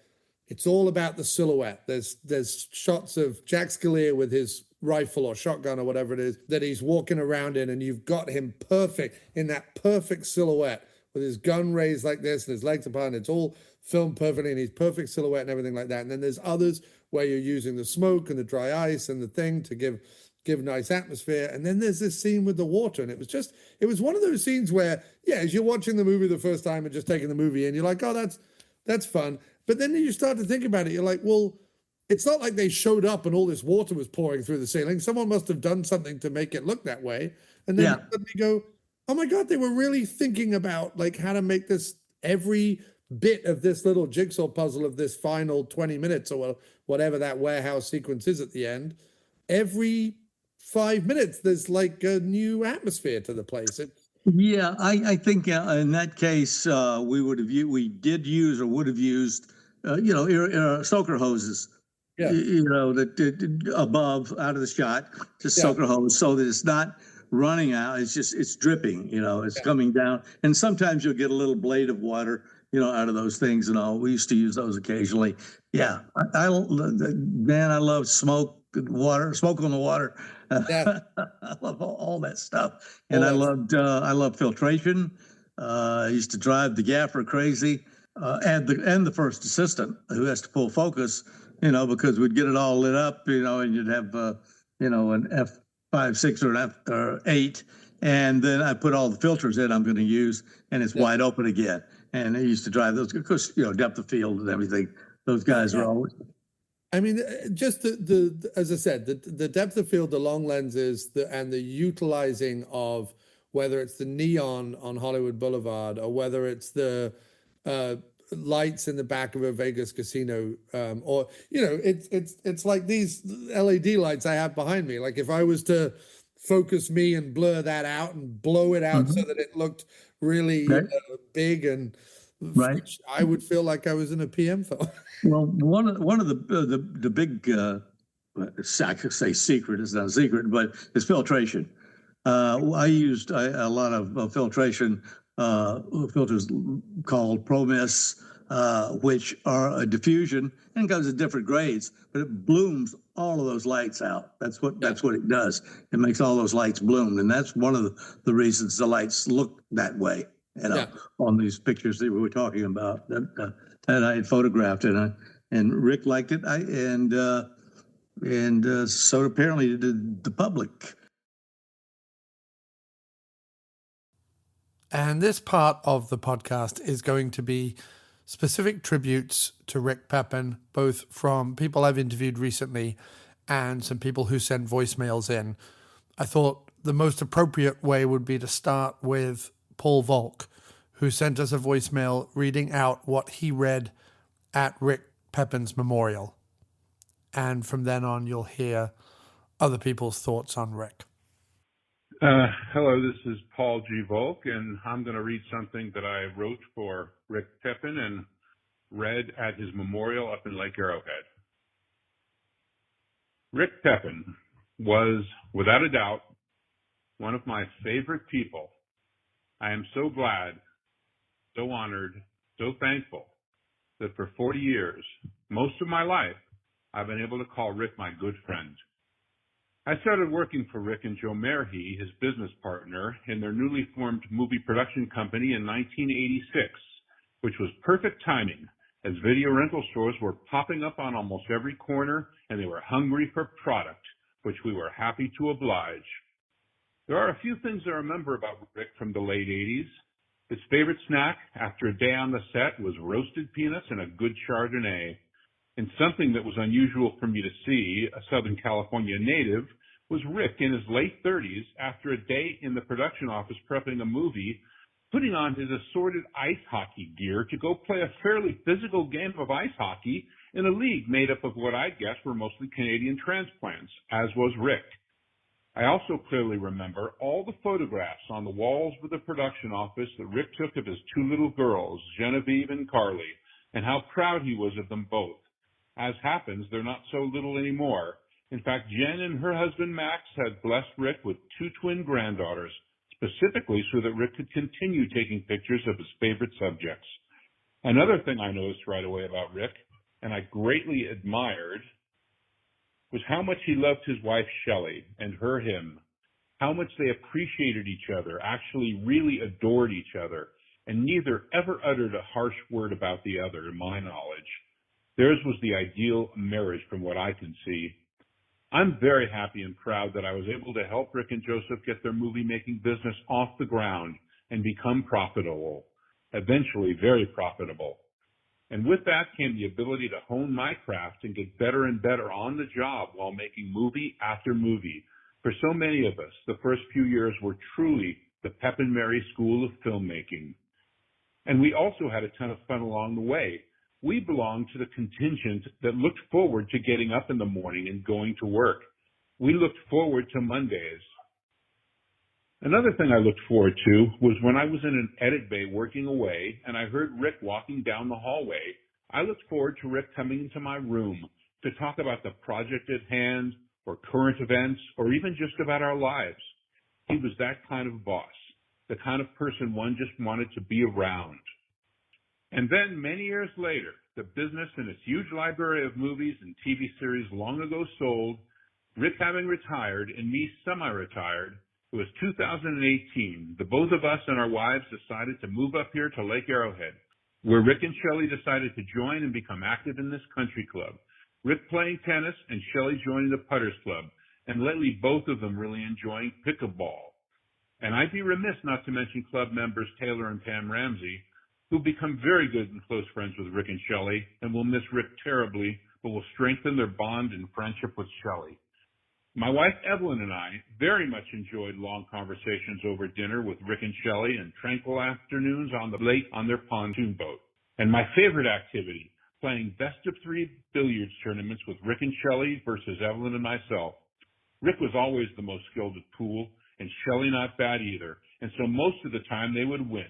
Speaker 2: it's all about the silhouette. There's shots of Jack Scalia with his rifle or shotgun or whatever it is that he's walking around in, and you've got him perfect in that perfect silhouette with his gun raised like this and his legs apart, and it's all filmed perfectly, and he's perfect silhouette and everything like that. And then there's others where you're using the smoke and the dry ice and the thing to give nice atmosphere. And then there's this scene with the water, and it was one of those scenes where, yeah, as you're watching the movie the first time and just taking the movie in, you're like, oh, that's fun. But then you start to think about it, you're like, well, it's not like they showed up and all this water was pouring through the ceiling. Someone must have done something to make it look that way. And then you suddenly go, oh my God, they were really thinking about like how to make this, every bit of this little jigsaw puzzle of this final 20 minutes or whatever that warehouse sequence is at the end. Every 5 minutes, there's like a new atmosphere to the place.
Speaker 4: I think in that case, we did use or would have used, soaker hoses.
Speaker 2: Yeah.
Speaker 4: That above, out of the shot, just soaker hose, so that it's not running out. It's dripping. It's coming down, and sometimes you'll get a little blade of water, out of those things and all. We used to use those occasionally. Yeah, I love smoke on the water. I love all that stuff, and I love filtration. I used to drive the gaffer crazy, and the first assistant who has to pull focus, because we'd get it all lit up, and you'd have an F5.6 or an F8, and then I put all the filters in I'm going to use, and it's wide open again. And I used to drive those, of course, depth of field and everything. Those guys are always.
Speaker 2: I mean, just the as I said, the depth of field, the long lenses, and the utilizing of, whether it's the neon on Hollywood Boulevard or whether it's the lights in the back of a Vegas casino, or it's like these LED lights I have behind me. Like if I was to focus me and blur that out and blow it out so that it looked really big and I would feel like I was in a PM film.
Speaker 4: Well, one of the big I could say secret, it's not a secret, but it's filtration. I used a lot of filtration filters called ProMist, which are a diffusion and comes in different grades, but it blooms all of those lights out. That's what it does. It makes all those lights bloom, and that's one of the reasons the lights look that way. On these pictures that we were talking about that I had photographed, and Rick liked it, and so apparently did the public.
Speaker 2: And this part of the podcast is going to be specific tributes to Rick Pepin, both from people I've interviewed recently and some people who sent voicemails in. I thought the most appropriate way would be to start with Paul Volk, who sent us a voicemail reading out what he read at Rick Pepin's memorial. And from then on, you'll hear other people's thoughts on Rick.
Speaker 5: Hello, this is Paul G. Volk, and I'm going to read something that I wrote for Rick Pepin and read at his memorial up in Lake Arrowhead. Rick Pepin was, without a doubt, one of my favorite people. I am so glad, so honored, so thankful that for 40 years, most of my life, I've been able to call Rick my good friend. I started working for Rick and Joe Merhi, his business partner, in their newly formed movie production company in 1986, which was perfect timing, as video rental stores were popping up on almost every corner, and they were hungry for product, which we were happy to oblige. There are a few things I remember about Rick from the late 80s. His favorite snack after a day on the set was roasted peanuts and a good Chardonnay. And something that was unusual for me to see, a Southern California native, was Rick in his late 30s, after a day in the production office prepping a movie, putting on his assorted ice hockey gear to go play a fairly physical game of ice hockey in a league made up of what I guess were mostly Canadian transplants, as was Rick. I also clearly remember all the photographs on the walls of the production office that Rick took of his two little girls, Genevieve and Carly, and how proud he was of them both. As happens, they're not so little anymore. In fact, Jen and her husband Max had blessed Rick with two twin granddaughters, specifically so that Rick could continue taking pictures of his favorite subjects. Another thing I noticed right away about Rick, and I greatly admired, was how much he loved his wife Shelley and her him, how much they appreciated each other, actually really adored each other, and neither ever uttered a harsh word about the other, to my knowledge. Theirs was the ideal marriage from what I can see. I'm very happy and proud that I was able to help Rick and Joseph get their movie-making business off the ground and become profitable, eventually very profitable. And with that came the ability to hone my craft and get better and better on the job while making movie after movie. For so many of us, the first few years were truly the Pepin Mary School of Filmmaking. And we also had a ton of fun along the way. We belonged to the contingent that looked forward to getting up in the morning and going to work. We looked forward to Mondays. Another thing I looked forward to was when I was in an edit bay working away and I heard Rick walking down the hallway. I looked forward to Rick coming into my room to talk about the project at hand or current events or even just about our lives. He was that kind of boss, the kind of person one just wanted to be around. And then many years later, the business and its huge library of movies and TV series long ago sold, Rick having retired and me semi-retired. It was 2018. The both of us and our wives decided to move up here to Lake Arrowhead, where Rick and Shelley decided to join and become active in this country club. Rick playing tennis and Shelley joining the Putters Club, and lately both of them really enjoying pickleball. And I'd be remiss not to mention club members Taylor and Pam Ramsey, who've become very good and close friends with Rick and Shelley and will miss Rick terribly, but will strengthen their bond and friendship with Shelley. My wife Evelyn and I very much enjoyed long conversations over dinner with Rick and Shelley and tranquil afternoons on the lake on their pontoon boat. And my favorite activity, playing best-of-3 billiards tournaments with Rick and Shelley versus Evelyn and myself. Rick was always the most skilled at pool, and Shelley not bad either, and so most of the time they would win.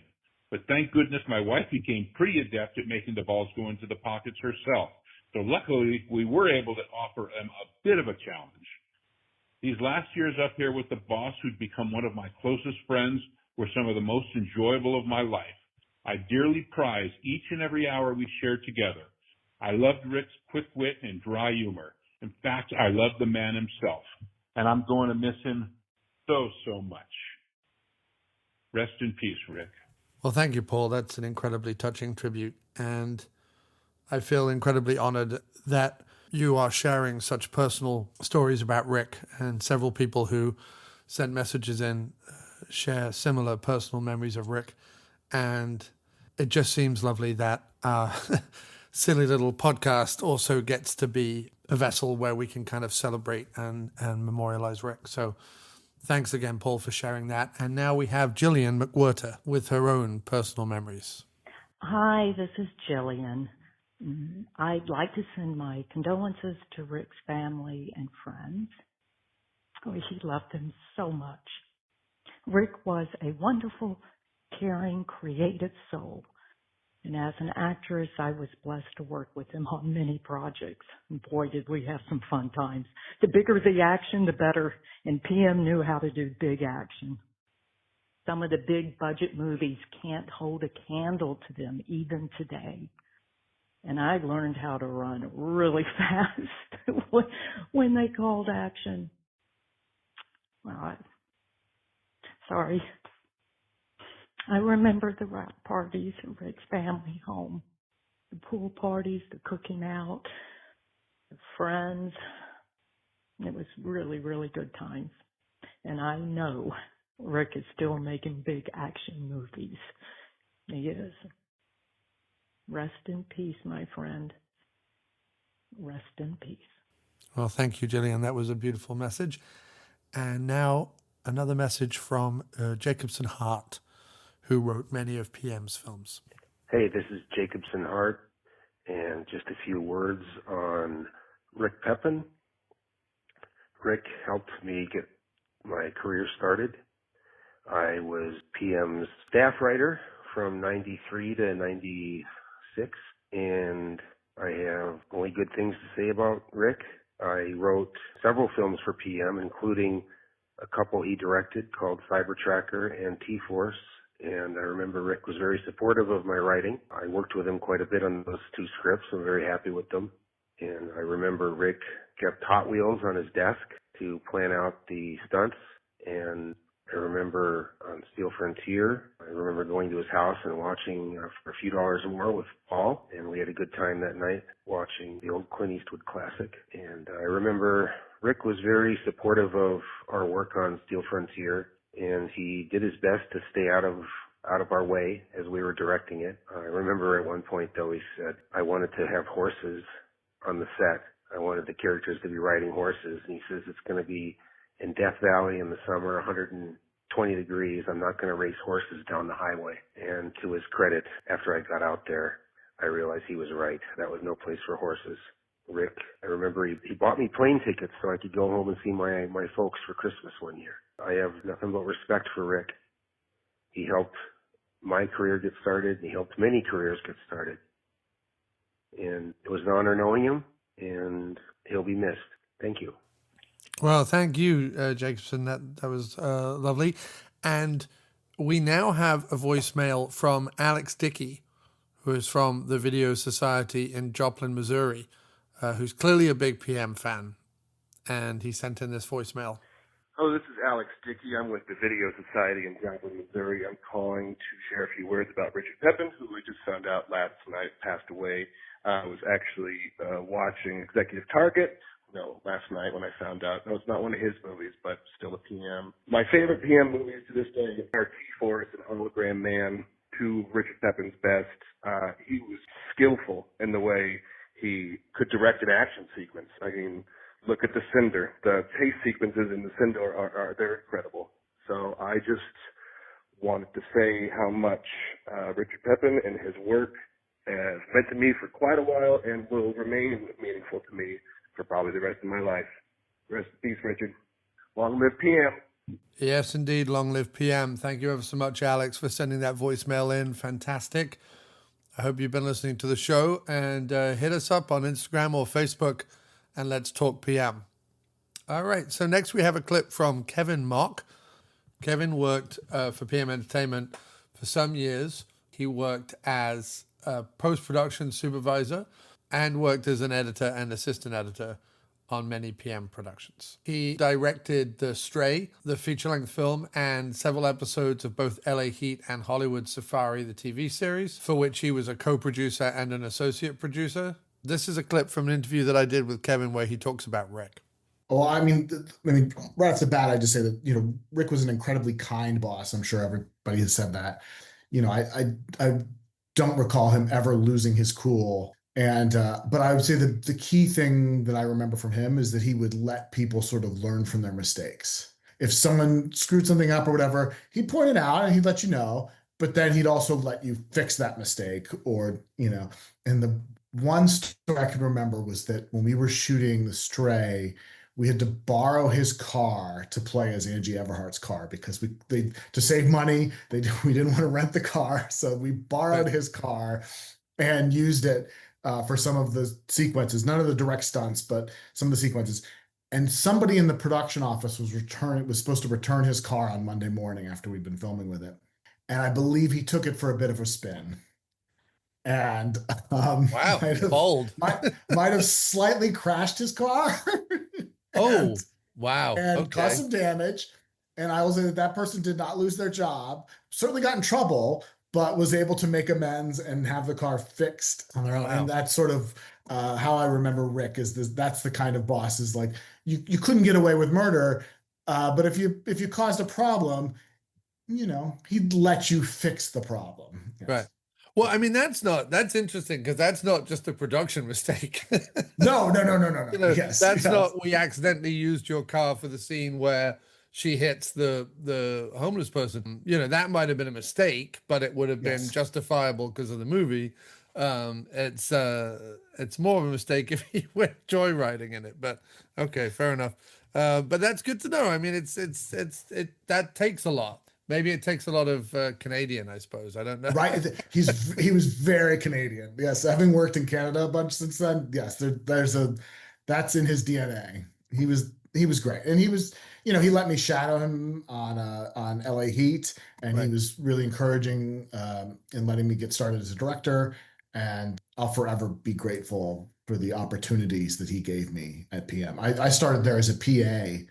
Speaker 5: But thank goodness my wife became pretty adept at making the balls go into the pockets herself. So luckily, we were able to offer them a bit of a challenge. These last years up here with the boss, who'd become one of my closest friends, were some of the most enjoyable of my life. I dearly prize each and every hour we shared together. I loved Rick's quick wit and dry humor. In fact, I loved the man himself. And I'm going to miss him so much. Rest in peace, Rick.
Speaker 2: Well, thank you, Paul. That's an incredibly touching tribute. And I feel incredibly honored that you are sharing such personal stories about Rick, and several people who sent messages in share similar personal memories of Rick. And it just seems lovely that our silly little podcast also gets to be a vessel where we can kind of celebrate and memorialize Rick. So thanks again, Paul, for sharing that. And now we have Jillian McWhirter with her own personal memories.
Speaker 6: Hi, this is Jillian. I'd like to send my condolences to Rick's family and friends. Oh, he loved them so much. Rick was a wonderful, caring, creative soul. And as an actress, I was blessed to work with him on many projects. And boy, did we have some fun times. The bigger the action, the better. And PM knew how to do big action. Some of the big budget movies can't hold a candle to them even today. And I learned how to run really fast when they called action. Well, sorry. I remember the wrap parties at Rick's family home, the pool parties, the cooking out, the friends. It was really, really good times. And I know Rick is still making big action movies. He is. Rest in peace, my friend. Rest in peace.
Speaker 2: Well, thank you, Jillian. That was a beautiful message. And now another message from Jacobson Hart, who wrote many of PM's films.
Speaker 7: Hey, this is Jacobson Hart, and just a few words on Rick Pepin. Rick helped me get my career started. I was PM's staff writer from 93 to 96, and I have only good things to say about Rick. I wrote several films for PM, including a couple he directed called Cyber Tracker and T-Force, and I remember Rick was very supportive of my writing. I worked with him quite a bit on those two scripts. I'm very happy with them. And I remember Rick kept Hot Wheels on his desk to plan out the stunts, and I remember on Steel Frontier, I remember going to his house and watching for a few dollars more with Paul, and we had a good time that night watching the old Clint Eastwood classic. And I remember Rick was very supportive of our work on Steel Frontier, and he did his best to stay out of our way as we were directing it. I remember at one point, though, he said, I wanted to have horses on the set. I wanted the characters to be riding horses, and he says it's going to be in Death Valley in the summer, 120 degrees. I'm not going to race horses down the highway. And to his credit, after I got out there, I realized he was right. That was no place for horses. Rick, I remember he bought me plane tickets so I could go home and see my folks for Christmas one year. I have nothing but respect for Rick. He helped my career get started, and he helped many careers get started. And it was an honor knowing him, and he'll be missed. Thank you.
Speaker 2: Well, thank you, Jacobson. That was lovely. And we now have a voicemail from Alex Dickey, who is from the Video Society in Joplin, Missouri, who's clearly a big PM fan. And he sent in this voicemail.
Speaker 8: Oh, this is Alex Dickey. I'm with the Video Society in Joplin, Missouri. I'm calling to share a few words about Richard Pepin, who I just found out last night passed away. I was actually watching Executive Target. Last night when I found out. No, it's not one of his movies, but still a PM. My favorite PM movies to this day are T-Force and Hologram Man, two Richard Pepin's best. He was skillful in the way he could direct an action sequence. I mean, look at The Cinder. The chase sequences in The Cinder are they're incredible. So I just wanted to say how much Richard Pepin and his work has meant to me for quite a while and will remain meaningful to me for probably the rest of my life. Rest in peace, Richard. Long live PM.
Speaker 2: Yes, indeed. Long live PM. Thank you ever so much, Alex, for sending that voicemail in. Fantastic. I hope you've been listening to the show, and hit us up on Instagram or Facebook and let's talk PM. All right. So next we have a clip from Kevin Mock. Kevin worked for PM Entertainment for some years. He worked as a post-production supervisor and worked as an editor and assistant editor on many PM productions. He directed The Stray, the feature-length film, and several episodes of both LA Heat and Hollywood Safari, the TV series, for which he was a co-producer and an associate producer. This is a clip from an interview that I did with Kevin where he talks about Rick.
Speaker 9: Oh, I mean, right off the bat, I just say that, Rick was an incredibly kind boss. I'm sure everybody has said that. I don't recall him ever losing his cool. And, but I would say that the key thing that I remember from him is that he would let people sort of learn from their mistakes. If someone screwed something up or whatever, he'd point it out and he'd let you know, but then he'd also let you fix that mistake and the one story I can remember was that when we were shooting The Stray, we had to borrow his car to play as Angie Everhart's car because to save money, we didn't want to rent the car. So we borrowed his car and used it for some of the sequences, none of the direct stunts, but some of the sequences. And somebody in the production office was supposed to return his car on Monday morning after we'd been filming with it. And I believe he took it for a bit of a spin. And
Speaker 2: bold.
Speaker 9: might have slightly crashed his car.
Speaker 2: Oh, Wow.
Speaker 9: and
Speaker 2: Okay.
Speaker 9: caused some damage. And I will say that that person did not lose their job, certainly got in trouble, but was able to make amends and have the car fixed on their own.
Speaker 2: Wow.
Speaker 9: And that's sort of how I remember Rick is this. That's the kind of boss is like you couldn't get away with murder, but if you caused a problem, he'd let you fix the problem. Yes.
Speaker 2: Right. Well, I mean, that's interesting because that's not just a production mistake.
Speaker 9: No.
Speaker 2: That's
Speaker 9: Yes.
Speaker 2: not we accidentally used your car for the scene where she hits the homeless person. That might have been a mistake, but it would have been
Speaker 9: Yes.
Speaker 2: justifiable because of the movie. It's more of a mistake if he went joyriding in it. But okay, fair enough. But that's good to know. I mean, it that takes a lot. Maybe it takes a lot of Canadian, I suppose. I don't know.
Speaker 9: Right. He was very Canadian. Yes. Having worked in Canada a bunch since then. Yes. That's in his DNA. He was great. And he was, he let me shadow him on LA Heat, and
Speaker 2: Right.
Speaker 9: he was really encouraging in letting me get started as a director. And I'll forever be grateful for the opportunities that he gave me at PM. I started there as a PA.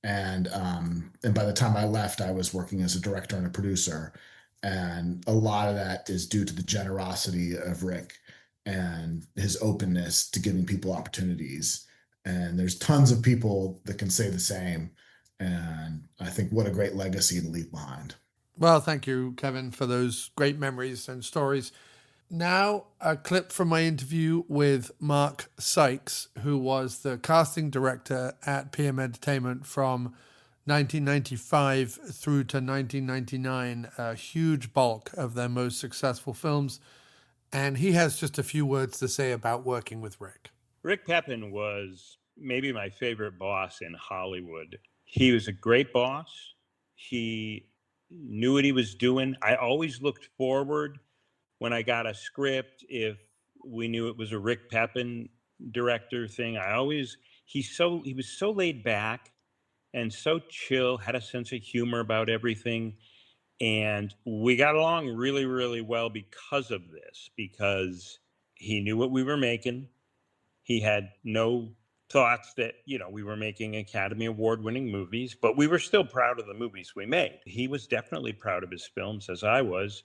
Speaker 9: And by the time I left, I was working as a director and a producer. And a lot of that is due to the generosity of Rick and his openness to giving people opportunities. And there's tons of people that can say the same. And I think what a great legacy to leave behind.
Speaker 2: Well, thank you, Kevin, for those great memories and stories. Now, a clip from my interview with Mark Sikes, who was the casting director at PM Entertainment from 1995 through to 1999, a huge bulk of their most successful films. And he has just a few words to say about working with Rick.
Speaker 10: Rick Pepin was maybe my favorite boss in Hollywood. He was a great boss. He knew what he was doing. I always looked forward when I got a script, if we knew it was a Rick Pepin director thing. He was so laid back and so chill, had a sense of humor about everything. And we got along really, really well because of this, because he knew what we were making. He had no thoughts that, we were making Academy Award winning movies, but we were still proud of the movies we made. He was definitely proud of his films, as I was.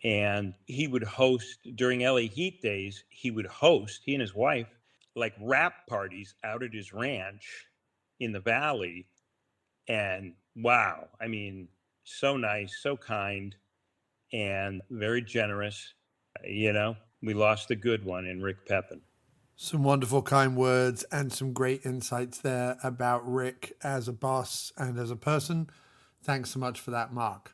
Speaker 10: And he would host during LA Heat days, he and his wife, like rap parties out at his ranch in the valley. And wow, I mean, so nice, so kind, and very generous. We lost a good one in Rick Pepin.
Speaker 2: Some wonderful, kind words and some great insights there about Rick as a boss and as a person. Thanks so much for that, Mark.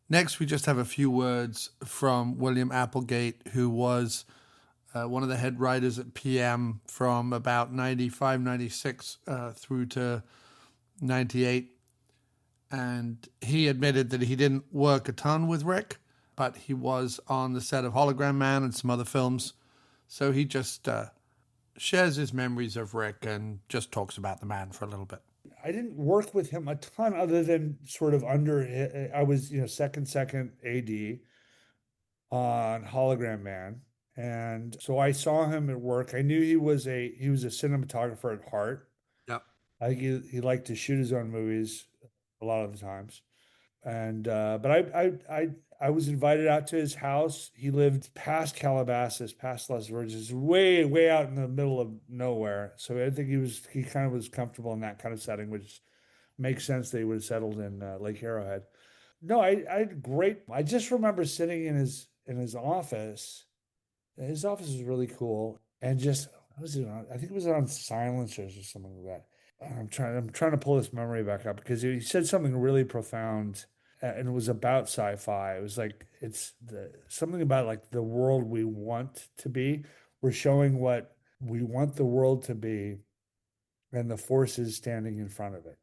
Speaker 2: Next, we just have a few words from William Applegate, who was one of the head writers at PM from about 95, 96 through to 98. And he admitted that he didn't work a ton with Rick, but he was on the set of Hologram Man and some other films. So he just shares his memories of Rick and just talks about the man for a little bit.
Speaker 11: I didn't work with him a ton other than sort of I was, second AD on Hologram Man. And so I saw him at work. I knew he was a cinematographer at Hart.
Speaker 2: Yep.
Speaker 11: I think he liked to shoot his own movies a lot of the times. And but I was invited out to his house. He lived past Calabasas, past Las Virgenes, way out in the middle of nowhere. So I think he kind of was comfortable in that kind of setting, which makes sense that he would have settled in Lake Arrowhead. No, I great. I just remember sitting in his office. His office was really cool, and just what was it on? I think it was on silencers or something like that. I'm trying to pull this memory back up because he said something really profound, and it was about sci-fi. It was like something about like the world we want to be. We're showing what we want the world to be, and the forces standing in front of it.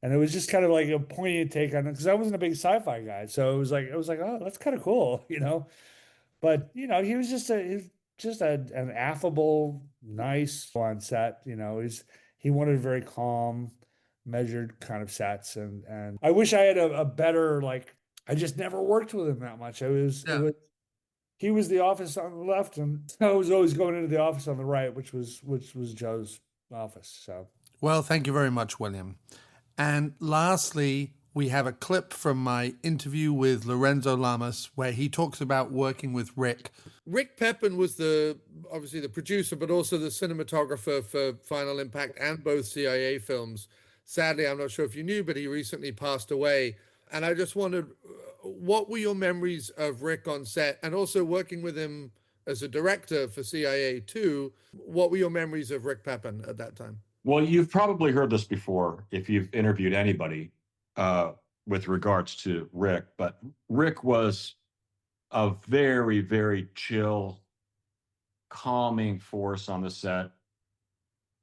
Speaker 11: And it was just kind of like a poignant take on it because I wasn't a big sci-fi guy, so it was like, oh, that's kind of cool, But he was just an affable, nice on set. He wanted very calm, measured kind of sets, and I wish I had a better I just never worked with him that much. He was the office on the left, and I was always going into the office on the right, which was Joe's office. So
Speaker 2: Well, thank you very much, William. And lastly, we have a clip from my interview with Lorenzo Lamas where he talks about working with Rick. Rick Pepin was obviously the producer, but also the cinematographer for Final Impact and both CIA films. Sadly, I'm not sure if you knew, but he recently passed away. And I just wondered, what were your memories of Rick on set, and also working with him as a director for CIA too? What were your memories of Rick Pepin at that time?
Speaker 12: Well, you've probably heard this before if you've interviewed anybody with regards to Rick, but Rick was a very, very chill, calming force on the set.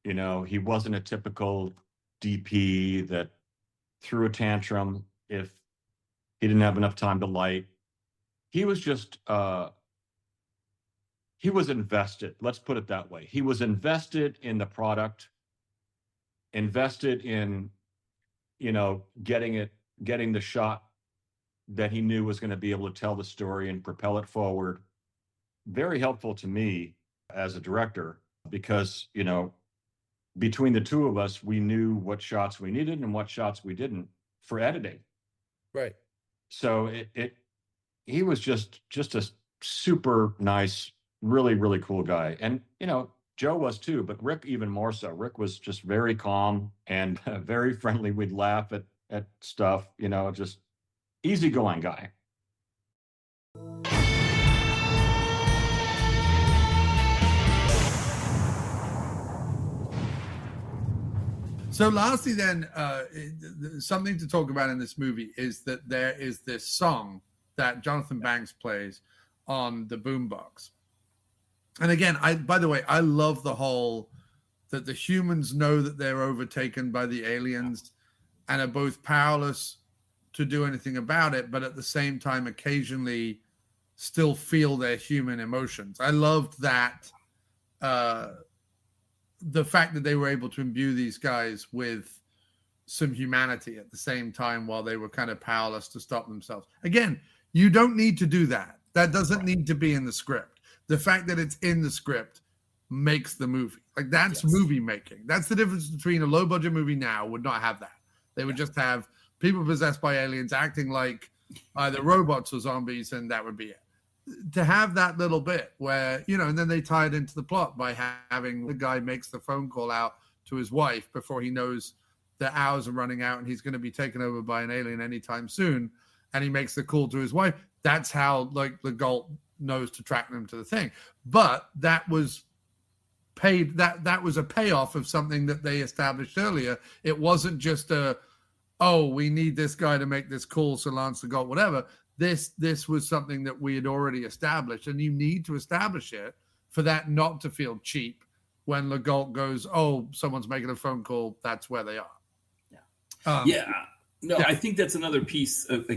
Speaker 12: You know, he wasn't a typical DP that threw a tantrum if he didn't have enough time to light. He was just, he was invested. Let's put it that way. He was invested in the product, invested in, you know, getting the shot that he knew was going to be able to tell the story and propel it forward. Very helpful to me as a director because, you know, between the two of us, we knew what shots we needed and what shots we didn't for editing.
Speaker 2: Right.
Speaker 12: So he was just a super nice, really, really cool guy. And, you know, Joe was too, but Rick even more so. Rick was just very calm and very friendly. We'd laugh at stuff, you know, just easygoing guy.
Speaker 2: So lastly then, something to talk about in this movie is that there is this song that Jonathan Banks plays on the boombox. And again, by the way, I love the whole that the humans know that they're overtaken by the aliens and are both powerless to do anything about it, but at the same time, occasionally still feel their human emotions. I loved that, the fact that they were able to imbue these guys with some humanity at the same time while they were kind of powerless to stop themselves. Again, you don't need to do that. That doesn't need to be in the script. The fact that it's in the script makes the movie. Like, that's movie making. That's the difference between a low budget movie now would not have that. They would just have people possessed by aliens acting like either robots or zombies, and that would be it. To have that little bit where, you know, and then they tie it into the plot by having the guy makes the phone call out to his wife before he knows the hours are running out and he's going to be taken over by an alien anytime soon. And he makes the call to his wife. That's how, like, the Galt knows to track them to the thing. But that was paid. That was a payoff of something that they established earlier. It wasn't just we need this guy to make this call, so Lance the Galt, whatever. This was something that we had already established, and you need to establish it for that not to feel cheap when Legault goes, oh, someone's making a phone call, that's where they are.
Speaker 3: No, I think that's another piece of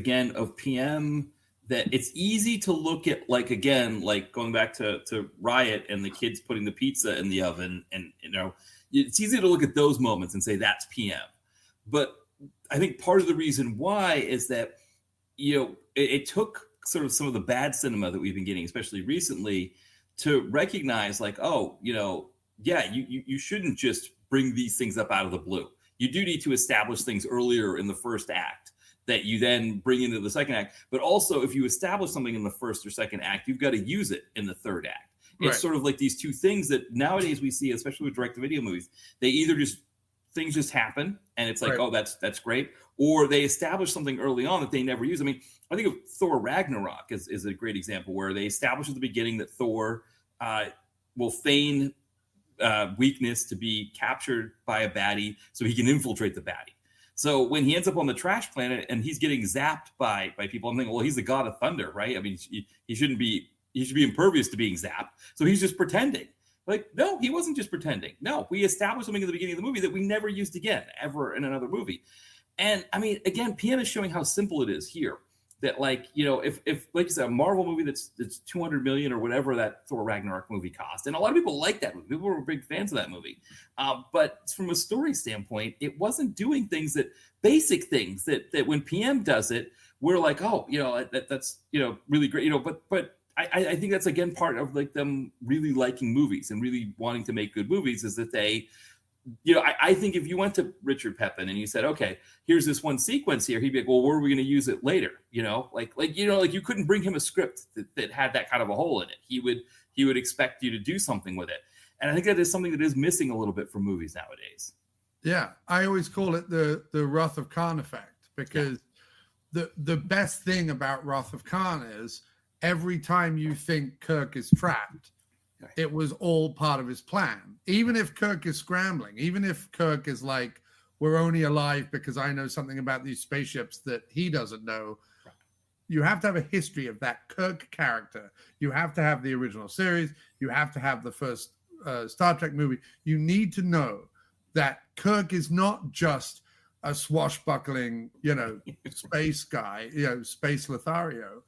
Speaker 3: PM that it's easy to look at, like, again, like going back to Riot and the kids putting the pizza in the oven, and, you know, it's easy to look at those moments and say that's PM. But I think part of the reason why is that, you know, it took sort of some of the bad cinema that we've been getting, especially recently, to recognize, like, oh, you know, yeah, you shouldn't just bring these things up out of the blue. You do need to establish things earlier in the first act that you then bring into the second act. But also, if you establish something in the first or second act, you've got to use it in the third act. It's sort of like these two things that nowadays we see, especially with direct-to-video movies. They either things just happen, and it's like, oh, that's great, or they establish something early on that they never use. I mean, I think of Thor Ragnarok is a great example where they establish at the beginning that Thor will feign weakness to be captured by a baddie so he can infiltrate the baddie. So when he ends up on the trash planet and he's getting zapped by people, I'm thinking, well, he's the god of thunder, right? I mean, he should be impervious to being zapped. So he's just pretending. Like, no, he wasn't just pretending. No, we established something at the beginning of the movie that we never used again, ever in another movie. And I mean, again, PM is showing how simple it is here. That, like, you know, if like you said, a Marvel movie that's $200 million or whatever that Thor Ragnarok movie cost, and a lot of people like that movie. People were big fans of that movie. But from a story standpoint, it wasn't doing basic things that when PM does it, we're like, oh, you know, that's, you know, really great, you know, but I think that's, again, part of, like, them really liking movies and really wanting to make good movies, is that they I think if you went to Richard Pepin and you said, okay, here's this one sequence here, he'd be like, well, where are we going to use it later? Like you couldn't bring him a script that had that kind of a hole in it. He would expect you to do something with it. And I think that is something that is missing a little bit from movies nowadays.
Speaker 2: Yeah. I always call it the Wrath of Khan effect, because the best thing about Wrath of Khan is every time you think Kirk is trapped, it was all part of his plan. Even if Kirk is scrambling, even if Kirk is like, we're only alive because I know something about these spaceships that he doesn't know. You have to have a history of that Kirk character. You have to have the original series. You have to have the first Star Trek movie. You need to know that Kirk is not just a swashbuckling, space guy, space Lothario,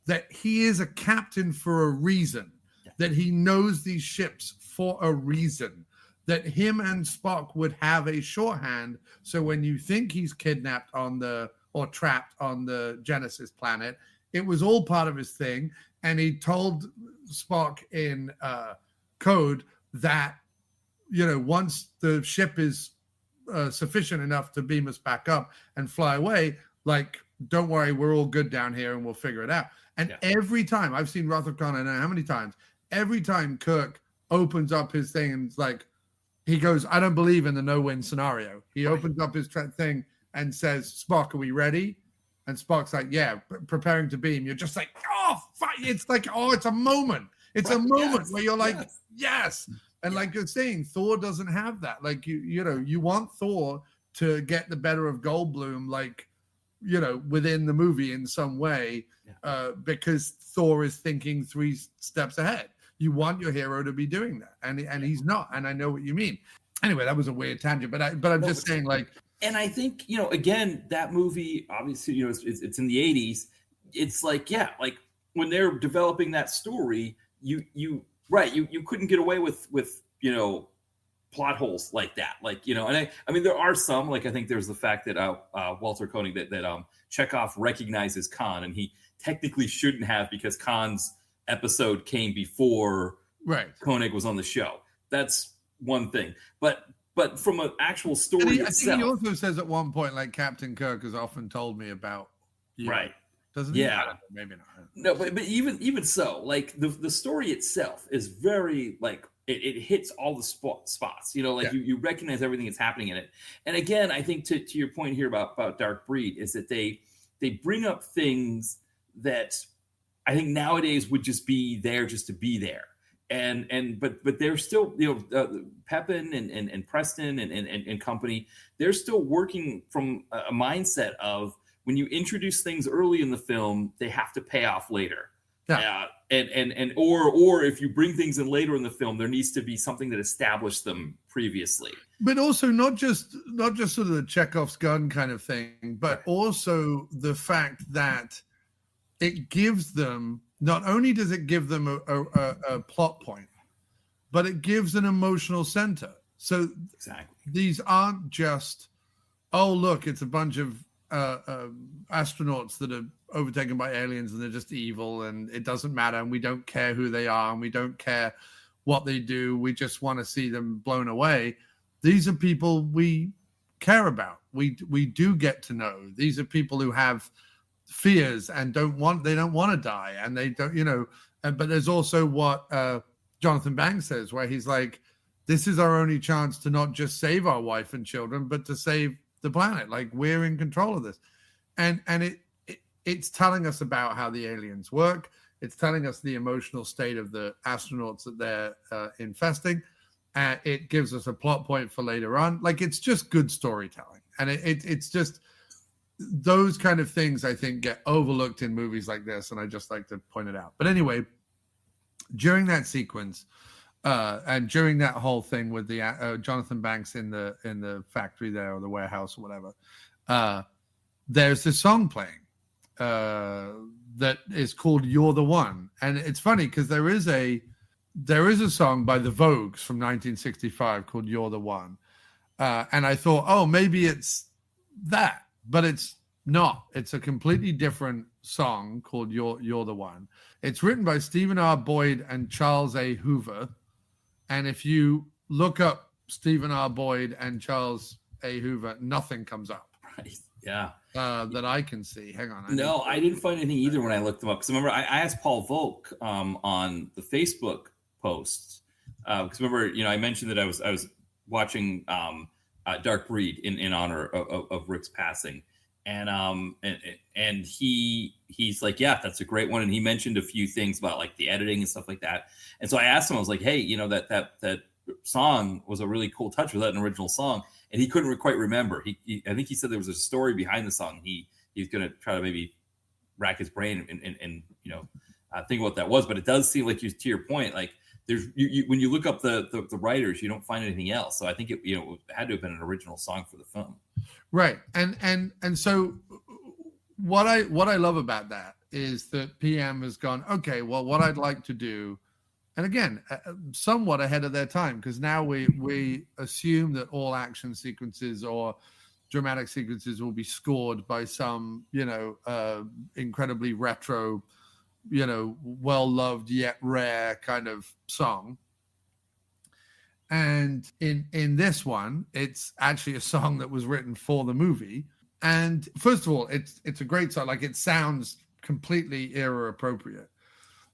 Speaker 2: that he is a captain for a reason. That he knows these ships for a reason, that him and Spock would have a shorthand. So when you think he's kidnapped or trapped on the Genesis planet, it was all part of his thing. And he told Spock in code that, once the ship is sufficient enough to beam us back up and fly away, like, don't worry, we're all good down here and we'll figure it out. And every time I've seen Wrath of Khan, I don't know how many times, every time Kirk opens up his thing and it's like, he goes, I don't believe in the no-win scenario. He opens up his thing and says, Spock, are we ready? And Spock's like, yeah, preparing to beam. You're just like, oh, fuck. It's like, oh, it's a moment. It's a moment where you're like, yes. And like you're saying, Thor doesn't have that. Like, you want Thor to get the better of Goldblum, like, within the movie in some way, because Thor is thinking 3 steps ahead. You want your hero to be doing that, and he's not. And I know what you mean. Anyway, that was a weird tangent, but I'm just saying, like.
Speaker 3: And I think again, that movie, obviously, it's in the 80s. It's like, like when they're developing that story, you couldn't get away with plot holes like that, and I mean there are some, like I think there's the fact that Walter Koenig that Chekhov recognizes Khan, and he technically shouldn't have, because Khan's episode came before Koenig was on the show. That's one thing, but from an actual story itself,
Speaker 2: I think he also says at one point, like, Captain Kirk has often told me about you. Doesn't he?
Speaker 3: Yeah,
Speaker 2: maybe not.
Speaker 3: No, but even so, like the story itself is very, like, it hits all the spots. You recognize everything that's happening in it. And again, I think to your point here about Dark Breed is that they bring up things that I think nowadays would just be there just to be there. But they're still, Pepin and Preston and company, they're still working from a mindset of, when you introduce things early in the film, they have to pay off later. Or if you bring things in later in the film, there needs to be something that established them previously.
Speaker 2: But also not just sort of the Chekhov's gun kind of thing, but also the fact that it gives them, not only does it give them a plot point, but it gives an emotional center. So these aren't just, oh, look, it's a bunch of astronauts that are overtaken by aliens and they're just evil and it doesn't matter and we don't care who they are and we don't care what they do. We just want to see them blown away. These are people we care about. We do get to know. These are people who have fears and they don't want to die, and they don't, but there's also what Jonathan Banks says, where he's like, this is our only chance to not just save our wife and children, but to save the planet. Like, we're in control of this. And it's telling us about how the aliens work. It's telling us the emotional state of the astronauts that they're infesting. It gives us a plot point for later on. Like, it's just good storytelling. And it's just those kind of things, I think, get overlooked in movies like this. And I just like to point it out. But anyway, during that sequence, and during that whole thing with the Jonathan Banks in the factory there, or the warehouse or whatever, there's this song playing that is called "You're the One," and it's funny because there is a song by the Vogues from 1965 called "You're the One," and I thought, oh, maybe it's that, but it's not. It's a completely different song called "You're the One." It's written by Stephen R. Boyd and Charles A. Hoover. And if you look up Stephen R. Boyd and Charles A. Hoover, nothing comes up.
Speaker 3: Right. Yeah.
Speaker 2: That I can see. Hang on.
Speaker 3: I didn't find anything either when I looked them up. Because remember, I asked Paul Volk on the Facebook post. Because remember, I mentioned that I was watching Dark Breed in honor of Rick's passing. And he's like, yeah, that's a great one. And he mentioned a few things about like the editing and stuff like that. And so I asked him, I was like, hey, that song was a really cool touch. Was that an original song? And he couldn't quite remember. I think he said there was a story behind the song. He's going to try to maybe rack his brain and think what that was. But it does seem like, to your point, like there's when you look up the writers, you don't find anything else. So I think it had to have been an original song for the film.
Speaker 2: Right. And so what I love about that is that PM has gone, okay, well, what I'd like to do, and again, somewhat ahead of their time, because now we assume that all action sequences or dramatic sequences will be scored by some, incredibly retro, well-loved yet rare kind of song. And in this one, it's actually a song that was written for the movie. And first of all, it's a great song. Like, it sounds completely era appropriate.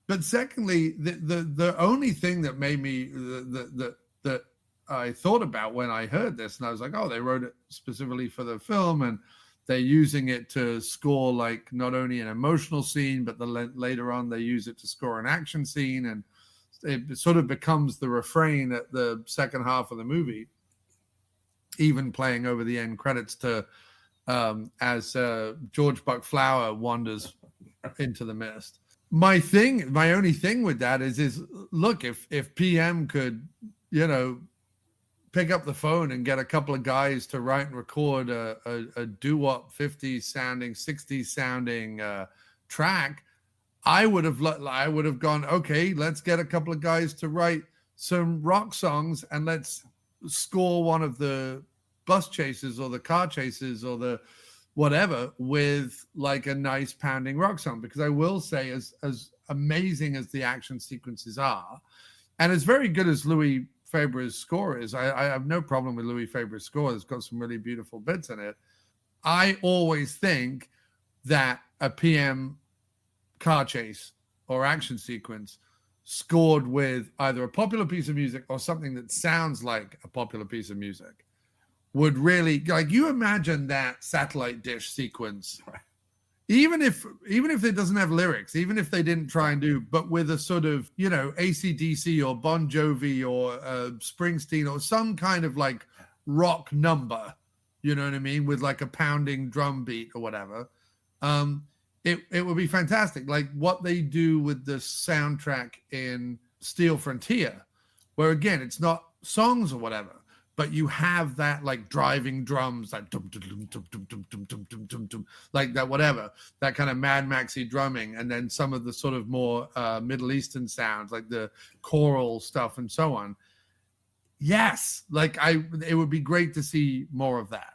Speaker 2: But secondly, the only thing that made me that I thought about when I heard this, and I was like, oh, they wrote it specifically for the film, and they're using it to score like not only an emotional scene, but later on they use it to score an action scene, and it sort of becomes the refrain at the second half of the movie, even playing over the end credits to as George Buck Flower wanders into the mist. My only thing with that is look, if PM could, pick up the phone and get a couple of guys to write and record a doo-wop 50s sounding, 60s sounding track, I would have gone, okay, let's get a couple of guys to write some rock songs and let's score one of the bus chases or the car chases or the whatever with like a nice pounding rock song. Because I will say, as amazing as the action sequences are, and as very good as Louis Fabre's score is, I have no problem with Louis Fabre's score. It's got some really beautiful bits in it. I always think that a PM car chase or action sequence scored with either a popular piece of music or something that sounds like a popular piece of music would really, like, you imagine that satellite dish sequence, even if it doesn't have lyrics, even if they didn't try and do, but with a sort of, AC/DC or Bon Jovi or Springsteen or some kind of like rock number, you know what I mean? With like a pounding drum beat or whatever. It would be fantastic. Like what they do with the soundtrack in Steel Frontier, where again, it's not songs or whatever, but you have that like driving drums, like dum, dum, dum, dum, dum, dum, dum, dum, dum, dum, like that, whatever, that kind of Mad Maxy drumming, and then some of the sort of more Middle Eastern sounds, like the choral stuff and so on. Yes, like it would be great to see more of that.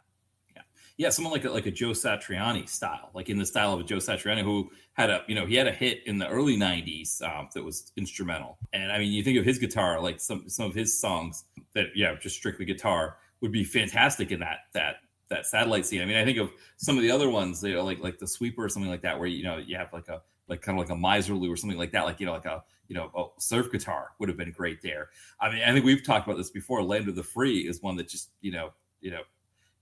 Speaker 3: Yeah, someone like a Joe Satriani style, like in the style of a Joe Satriani, who had he had a hit in the early '90s that was instrumental. And I mean, you think of his guitar, like some of his songs that just strictly guitar would be fantastic in that satellite scene. I mean, I think of some of the other ones, like the Sweeper or something like that, where you have like kind of like a Miserloo or something like that, like a surf guitar would have been great there. I mean, I think we've talked about this before. Land of the Free is one that just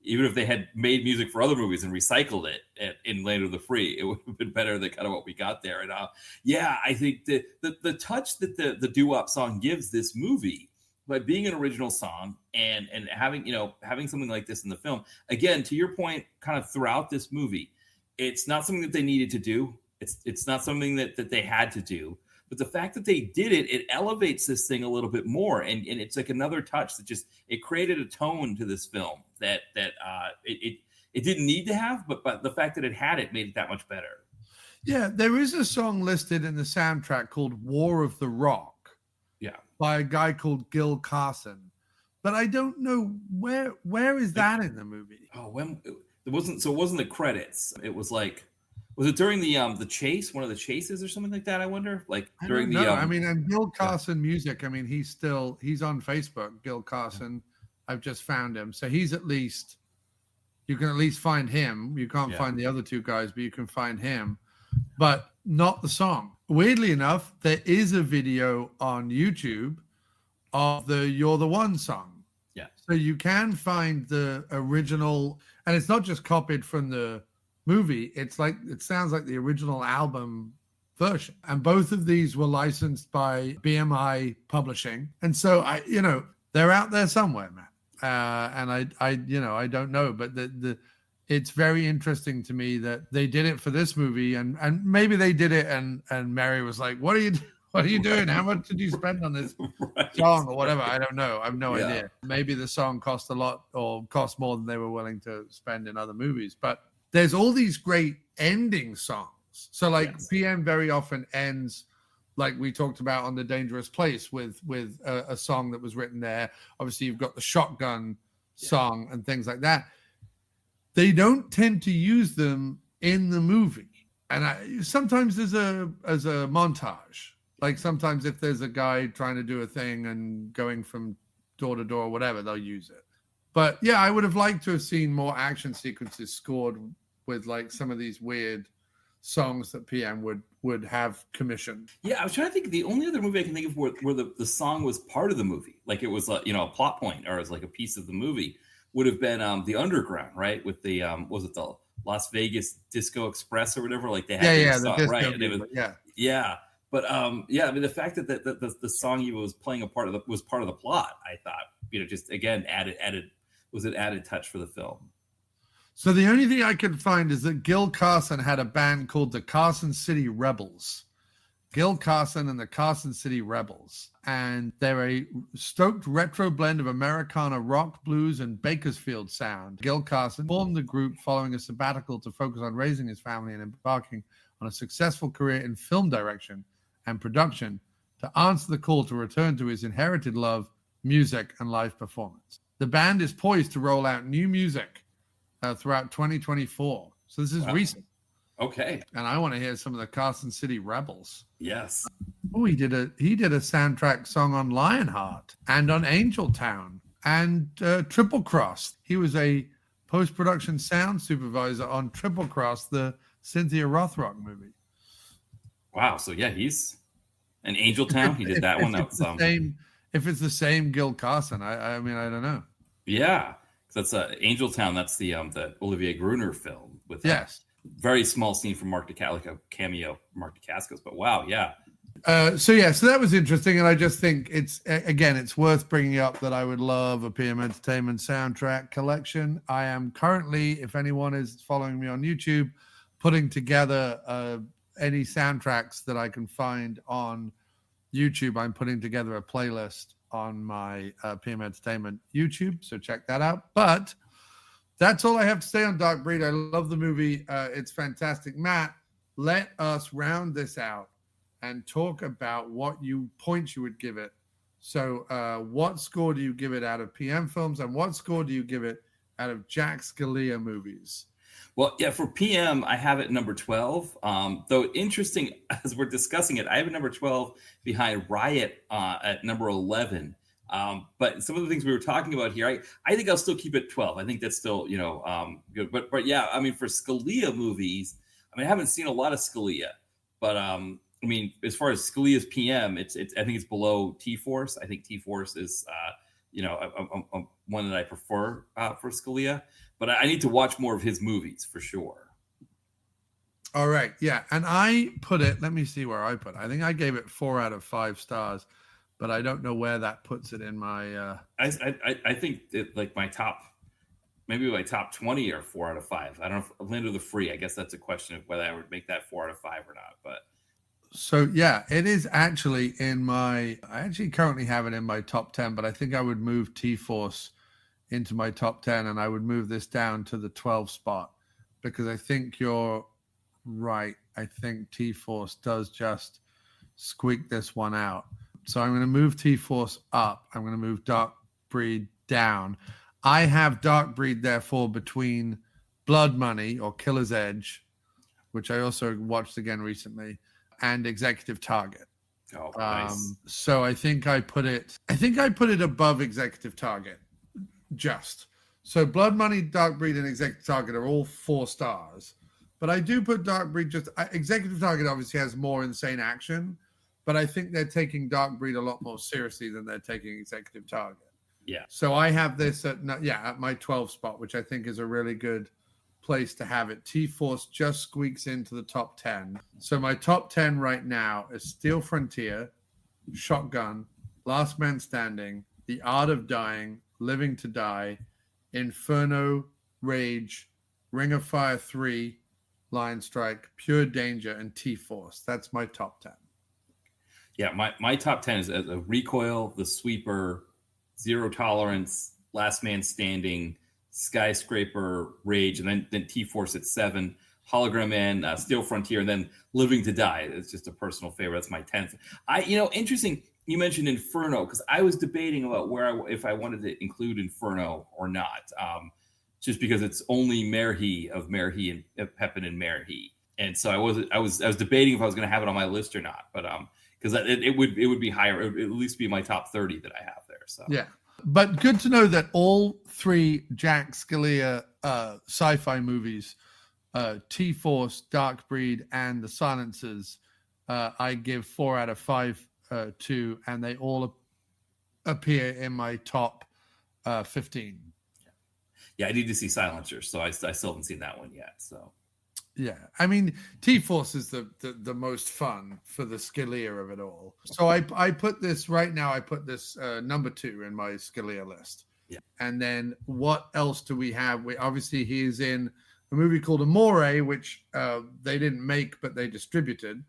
Speaker 3: even if they had made music for other movies and recycled it in Land of the Free, it would have been better than kind of what we got there. And I think the touch that the doo-wop song gives this movie by being an original song and having something like this in the film, again, to your point, kind of throughout this movie, it's not something that they needed to do. It's not something that they had to do. But the fact that they did it elevates this thing a little bit more. And it's like another touch that it created a tone to this film that it didn't need to have, but the fact that it had it made it that much better.
Speaker 2: Yeah, there is a song listed in the soundtrack called War of the Rock.
Speaker 3: Yeah. By
Speaker 2: a guy called Gil Carson. But I don't know where is that in the movie?
Speaker 3: Oh, it wasn't the credits. It was like, was it during the chase, one of the chases or something like that? I wonder. Like during
Speaker 2: I mean, and Gil Carson music. I mean, he's on Facebook. Gil Carson, I've just found him. So he's you can at least find him. You can't find the other two guys, but you can find him, but not the song. Weirdly enough, there is a video on YouTube of the You're the One song.
Speaker 3: Yeah.
Speaker 2: So you can find the original, and it's not just copied from the movie. It sounds like the original album version. And both of these were licensed by BMI Publishing. And so they're out there somewhere, man. And I don't know, but it's very interesting to me that they did it for this movie, and maybe they did it, and Mary was like, "What are you doing? How much did you spend on this song or whatever?" I don't know. I have no idea. Maybe the song cost a lot or cost more than they were willing to spend in other movies. But there's all these great ending songs. So PM very often ends, like we talked about on The Dangerous Place, with a song that was written there. Obviously, you've got the shotgun song and things like that. They don't tend to use them in the movie. And sometimes as a montage, like sometimes if there's a guy trying to do a thing and going from door to door or whatever, they'll use it. But yeah, I would have liked to have seen more action sequences scored with like some of these weird songs that PM would have commissioned.
Speaker 3: Yeah, I was trying to think. The only other movie I can think of where the song was part of the movie, like it was a plot point or as like a piece of the movie, would have been The Underground, right? With the was it the Las Vegas Disco Express or whatever? Like they had the song, right? And it was, But I mean, the fact that the song he was playing was part of the plot, I thought, just again was an added touch for the film.
Speaker 2: So the only thing I could find is that Gil Carson had a band called the Carson City Rebels. Gil Carson and the Carson City Rebels. And they're a stoked retro blend of Americana rock, blues, and Bakersfield sound. Gil Carson formed the group following a sabbatical to focus on raising his family and embarking on a successful career in film direction and production to answer the call to return to his inherited love, music, and live performance. The band is poised to roll out new music throughout 2024. So this is recent.
Speaker 3: Okay.
Speaker 2: And I want to hear some of the Carson City Rebels.
Speaker 3: Yes.
Speaker 2: Oh, he did a soundtrack song on Lionheart and on Angel Town and Triple Cross. He was a post-production sound supervisor on Triple Cross, the Cynthia Rothrock movie.
Speaker 3: Wow. So yeah, he's an Angel Town. He did that one.
Speaker 2: If it's the same Gil Carson, I mean, I don't know.
Speaker 3: Yeah. That's Angel Town. That's the Olivier Gruner film with very small scene from Mark DeCascos, cameo Mark DeCascos. But wow, yeah.
Speaker 2: So that was interesting, and I just think it's worth bringing up that I would love a PM Entertainment soundtrack collection. I am currently, if anyone is following me on YouTube, putting together any soundtracks that I can find on YouTube. I'm putting together a playlist on my PM Entertainment YouTube, so check that out. But that's all I have to say on Dark Breed. I love the movie. It's fantastic. Matt, let us round this out and talk about what points you would give it. So what score do you give it out of PM films, and what score do you give it out of Jack Scalia movies?
Speaker 3: Well, yeah, for PM, I have it number 12. Though interesting, as we're discussing it, I have it number 12 behind Riot at number 11. But some of the things we were talking about here, I think I'll still keep it 12. I think that's still, good. But yeah, I mean, for Scalia movies, I haven't seen a lot of Scalia, but as far as Scalia's PM, it's I think it's below T-Force. I think T-Force is, one that I prefer for Scalia. But I need to watch more of his movies for sure.
Speaker 2: All right. Yeah. And I put it, let me see where I put it. I think I gave it 4 out of 5 stars, but I don't know where that puts it in my.
Speaker 3: I think that like my top 20 are 4 out of 5. I don't know if Land of the Free, I guess that's a question of whether I would make that 4 out of 5 or not. But
Speaker 2: so, yeah, it is actually I actually currently have it in my top 10, but I think I would move T-Force into my top 10, and I would move this down to the 12 spot because I think you're right. I think T-Force does just squeak this one out. So I'm going to move T-Force up. I'm going to move Dark Breed down. I have Dark Breed, therefore, between Blood Money or Killer's Edge, which I also watched again recently, and Executive Target.
Speaker 3: Oh, nice.
Speaker 2: So I think I put it above Executive Target. just. So Blood Money, Dark Breed, and Executive Target are all 4 stars. But I do put Dark Breed Executive Target obviously has more insane action, but I think they're taking Dark Breed a lot more seriously than they're taking Executive Target.
Speaker 3: Yeah.
Speaker 2: So I have this at my 12 spot, which I think is a really good place to have it. T-Force just squeaks into the top 10. So my top 10 right now is Steel Frontier, Shotgun, Last Man Standing, The Art of Dying, Living to Die, Inferno, Rage, Ring of Fire 3, Lion Strike, Pure Danger, and T-Force. That's my top 10.
Speaker 3: Yeah, my top 10 is a Recoil, The Sweeper, Zero Tolerance, Last Man Standing, Skyscraper, Rage, and then T-Force at 7, Hologram Man, Steel Frontier, and then Living to Die. It's just a personal favorite. That's my 10th. Interesting. You mentioned Inferno, because I was debating about if I wanted to include Inferno or not, just because it's only Merhi and Pepin and Merhi, and so I was debating if I was going to have it on my list or not, but because it would be higher, it would at least be my top 30 that I have there. So
Speaker 2: yeah, but good to know that all 3 Jack Scalia sci-fi movies, T-Force, Dark Breed, and The Silencers, I give 4 out of 5 to, and they all appear in my top 15.
Speaker 3: Yeah, I need to see Silencers, so I still haven't seen that one yet. So
Speaker 2: yeah, I mean, T-Force is the most fun for the Scalia of it all. So I put this right now. I put this number 2 in my Scalia list.
Speaker 3: Yeah,
Speaker 2: and then what else do we have? Obviously he's in a movie called Amore, which they didn't make but they distributed,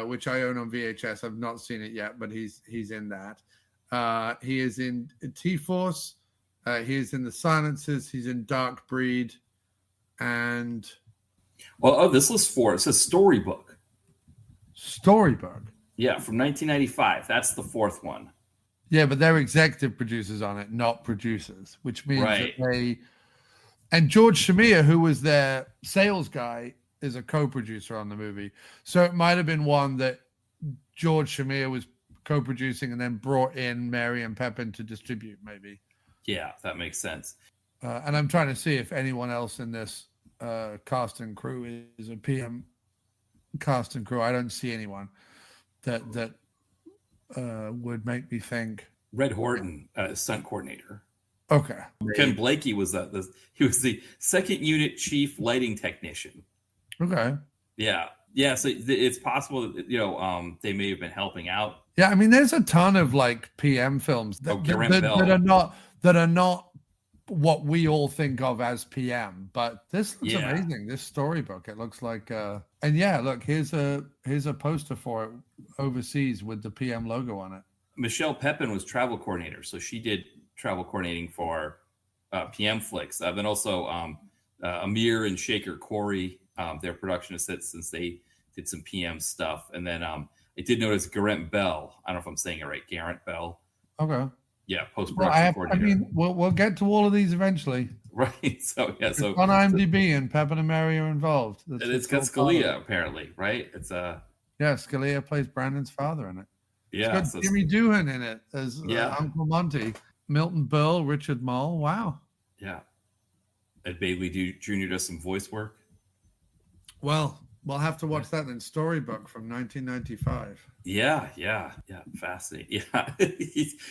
Speaker 2: which I own on VHS. I've not seen it yet, but he's in that. He is in T-Force. He is in The Silencers. He's in Dark Breed, and
Speaker 3: this lists 4. It says Storybook. Yeah, from 1995. That's the 4th one.
Speaker 2: Yeah, but they're executive producers on it, not producers, which means that they. And George Shamir, who was their sales guy, is a co-producer on the movie. So it might have been one that George Shamir was co-producing and then brought in Mary and Pepin to distribute, maybe.
Speaker 3: Yeah, that makes sense.
Speaker 2: And I'm trying to see if anyone else in this cast and crew is a PM cast and crew. I don't see anyone that would make me think.
Speaker 3: Red Horton, stunt coordinator.
Speaker 2: Okay.
Speaker 3: Ken Blakey was the 2nd unit chief lighting technician.
Speaker 2: Okay.
Speaker 3: Yeah. So it's possible that they may have been helping out.
Speaker 2: Yeah, I mean, there's a ton of like PM films that are not what we all think of as PM, but this looks amazing. This storybook, it looks like, and yeah, look, here's a poster for it overseas with the PM logo on it.
Speaker 3: Michelle Pepin was travel coordinator, so she did travel coordinating for PM flicks. Then also Amir and Shaker Corey, their production assistants, they did some PM stuff. And then I did notice Garrett Bell. I don't know if I'm saying it right. Garrett Bell.
Speaker 2: Okay.
Speaker 3: Yeah, post-production coordinator.
Speaker 2: I mean, we'll get to all of these eventually.
Speaker 3: Right. So yeah. So
Speaker 2: on IMDb, and Pepin and Mary are involved.
Speaker 3: And it's got Scalia apparently, right? It's
Speaker 2: Scalia plays Brandon's father in it.
Speaker 3: Yeah.
Speaker 2: It's got Jimmy Doohan in it as Uncle Monty. Milton Berle, Richard Moll. Wow.
Speaker 3: Yeah. Ed Bailey Jr. does some voice work.
Speaker 2: Well, we'll have to watch that in Storybook from 1995.
Speaker 3: Yeah. Fascinating. Yeah.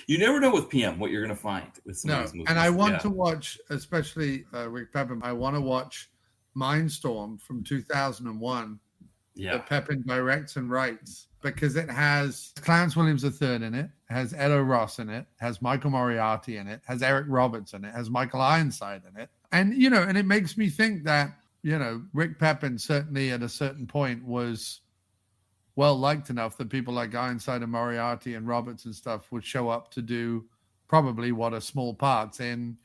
Speaker 3: You never know with PM what you're going to find with some of these movies.
Speaker 2: And I want to watch, especially Rick Pepin, I want to watch Mindstorm from 2001.
Speaker 3: Yeah.
Speaker 2: That Pepin directs and writes, because it has Clarence Williams III in it, has Edo Ross in it, has Michael Moriarty in it, has Eric Roberts in it, has Michael Ironside in it. And, and it makes me think that, Rick Pepin certainly at a certain point was well liked enough that people like Ironside and Moriarty and Roberts and stuff would show up to do probably what are small parts in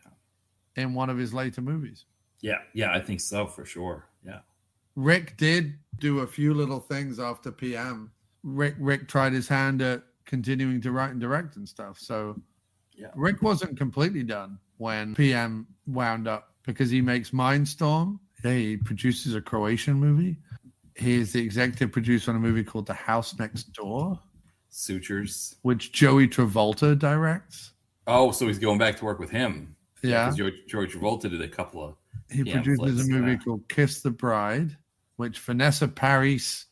Speaker 2: one of his later movies.
Speaker 3: Yeah, I think so for sure. Yeah.
Speaker 2: Rick did do a few little things after PM. Rick tried his hand at continuing to write and direct and stuff. So Rick wasn't completely done when PM wound up, because he makes Mindstorm. He produces a Croatian movie. He is the executive producer on a movie called The House Next Door.
Speaker 3: Sutures.
Speaker 2: Which Joey Travolta directs.
Speaker 3: Oh, so he's going back to work with him.
Speaker 2: Yeah.
Speaker 3: Because George Travolta did a couple of.
Speaker 2: He
Speaker 3: PM
Speaker 2: produces
Speaker 3: flicks,
Speaker 2: a movie called Kiss the Bride, which Vanessa Paris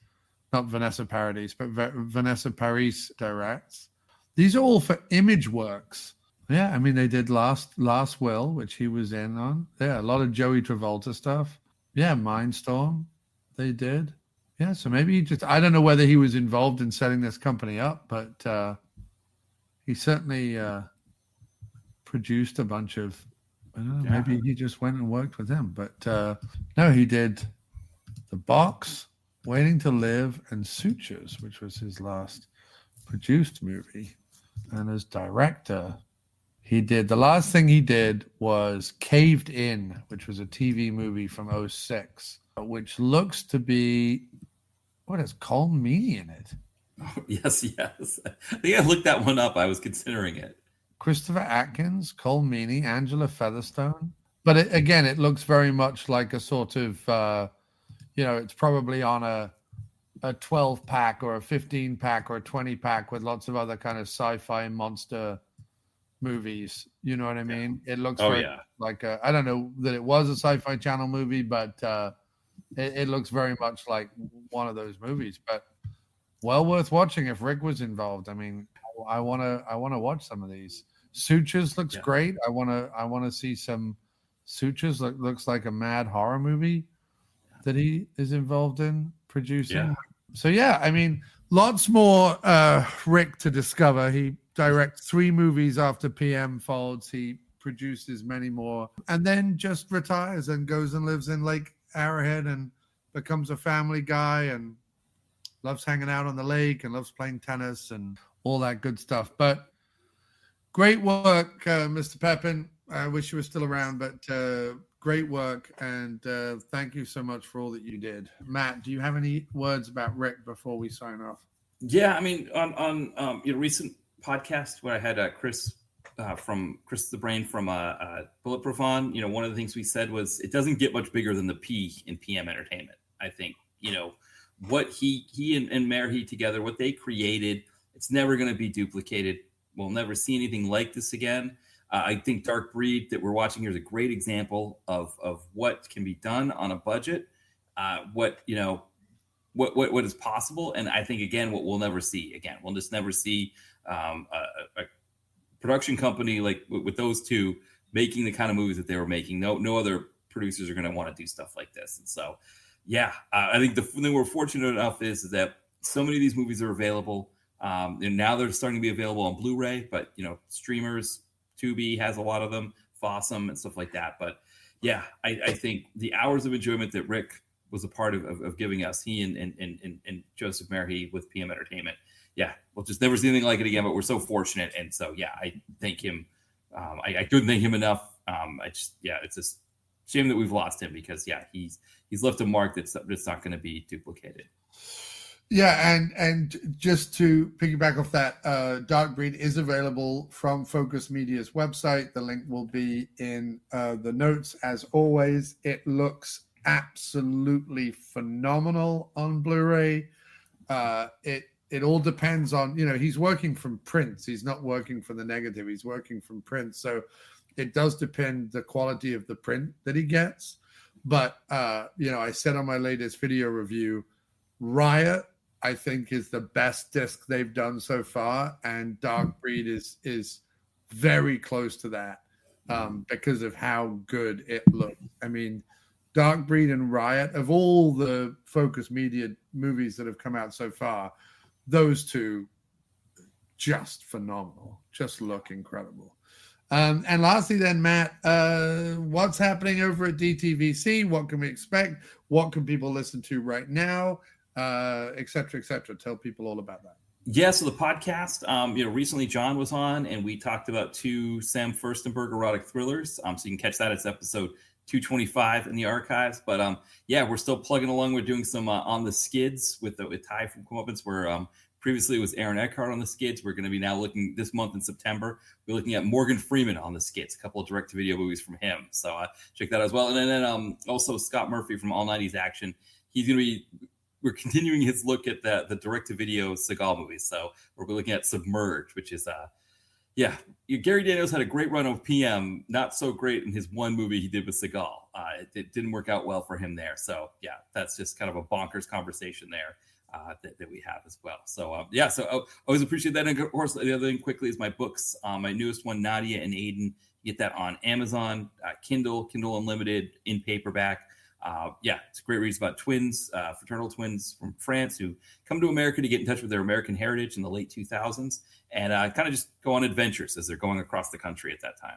Speaker 2: directs. These are all for ImageWorks. Yeah, I mean, they did Last Will, which he was in on. Yeah, a lot of Joey Travolta stuff. Yeah, Mindstorm, they did. Yeah, so maybe I don't know whether he was involved in setting this company up, but he certainly produced a bunch of, I don't know, maybe he just went and worked with him. But no, he did The Box, Waiting to Live, and Sutures, which was his last produced movie. And as director, the last thing he did was Caved In, which was a TV movie from 2006, which looks to be, what is Cole Meany in it?
Speaker 3: Oh, yes. I think I looked that one up. I was considering it.
Speaker 2: Christopher Atkins, Cole Meany, Angela Featherstone. But it looks very much like a sort of, it's probably on a 12-pack or a 15-pack or a 20-pack with lots of other kind of sci-fi monster movies. You know what I mean? It looks like I don't know that it was a Sci-Fi Channel movie, but it looks very much like one of those movies. But well worth watching if Rick was involved. I mean, I want to watch some of these. Sutures looks great. I want to see some Sutures. Looks like a mad horror movie that he is involved in producing.
Speaker 3: Yeah.
Speaker 2: So I mean, lots more Rick to discover. He directs 3 movies after PM folds. He produces many more, and then just retires and goes and lives in Lake Arrowhead and becomes a family guy and loves hanging out on the lake and loves playing tennis and all that good stuff. But great work, Mr. Pepin. I wish you were still around, but great work, and thank you so much for all that you did. Matt, do you have any words about Rick before we sign off?
Speaker 3: Yeah, I mean, on recent podcast where I had Chris from Chris the Brain from Bulletproof on, one of the things we said was it doesn't get much bigger than the P in PM Entertainment. I think, what he and Merhi together, what they created, it's never going to be duplicated. We'll never see anything like this again. I think Dark Breed that we're watching here is a great example of what can be done on a budget, what is possible. And I think, again, what we'll never see again. We'll just never see a production company like with those two making the kind of movies that they were making. No other producers are going to want to do stuff like this. And so, I think the thing we're fortunate enough is that so many of these movies are available. And now they're starting to be available on Blu-ray, but streamers, Tubi has a lot of them, Fossum and stuff like that. But I think the hours of enjoyment that Rick was a part of giving us, he and Joseph Merhi with PM Entertainment. We'll just never see anything like it again, but we're so fortunate. And so, I thank him. I couldn't thank him enough. It's a shame that we've lost him because he's left a mark that's not going to be duplicated.
Speaker 2: Yeah, and just to piggyback off that, Dark Breed is available from Focus Media's website. The link will be in the notes as always. It looks absolutely phenomenal on Blu-ray. It all depends on, he's working from prints. He's not working from the negative. He's working from prints. So it does depend the quality of the print that he gets. But, I said on my latest video review, Riot, I think, is the best disc they've done so far, and Dark Breed is very close to that because of how good it looked. I mean, Dark Breed and Riot, of all the Focus Media movies that have come out so far, those two just phenomenal, just look incredible. And lastly then, Matt, what's happening over at DTVC? What can we expect? What can people listen to right now? Et cetera, et cetera. Tell people all about that.
Speaker 3: Yeah, so the podcast, recently John was on and we talked about 2 Sam Furstenberg erotic thrillers. So you can catch that. It's episode 225 in the archives. But we're still plugging along. We're doing some on the skids with Ty from Comeuppance, where previously it was Aaron Eckhart on the skids. We're going to be now looking this month in September. We're looking at Morgan Freeman on the skids, a couple of direct-to-video movies from him. So check that out as well. And then also Scott Murphy from All 90s Action. He's going to be... We're continuing his look at the direct-to-video Seagal movies. So we're looking at Submerged, which is Yeah, Gary Daniels had a great run of PM, not so great in his one movie he did with Seagal. It didn't work out well for him there. So yeah, that's just kind of a bonkers conversation there that we have as well. So so I always appreciate that. And of course, the other thing quickly is my books. My newest one, Nadia and Aiden. You get that on Amazon, Kindle Unlimited, in paperback. It's a great read. It's about twins, fraternal twins from France who come to America to get in touch with their American heritage in the late 2000s and kind of just go on adventures as they're going across the country at that time.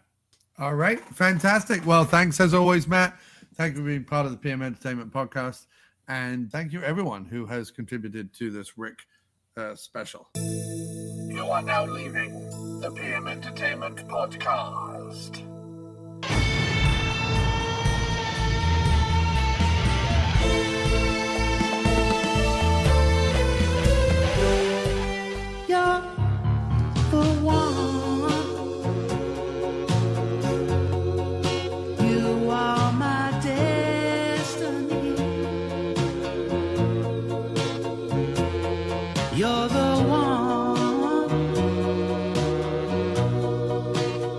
Speaker 2: All right. Fantastic. Well, thanks as always, Matt. Thank you for being part of the PM Entertainment podcast. And thank you, everyone who has contributed to this Rick special.
Speaker 1: You are now leaving the PM Entertainment podcast.
Speaker 13: You're the one. You are my destiny. You're the one,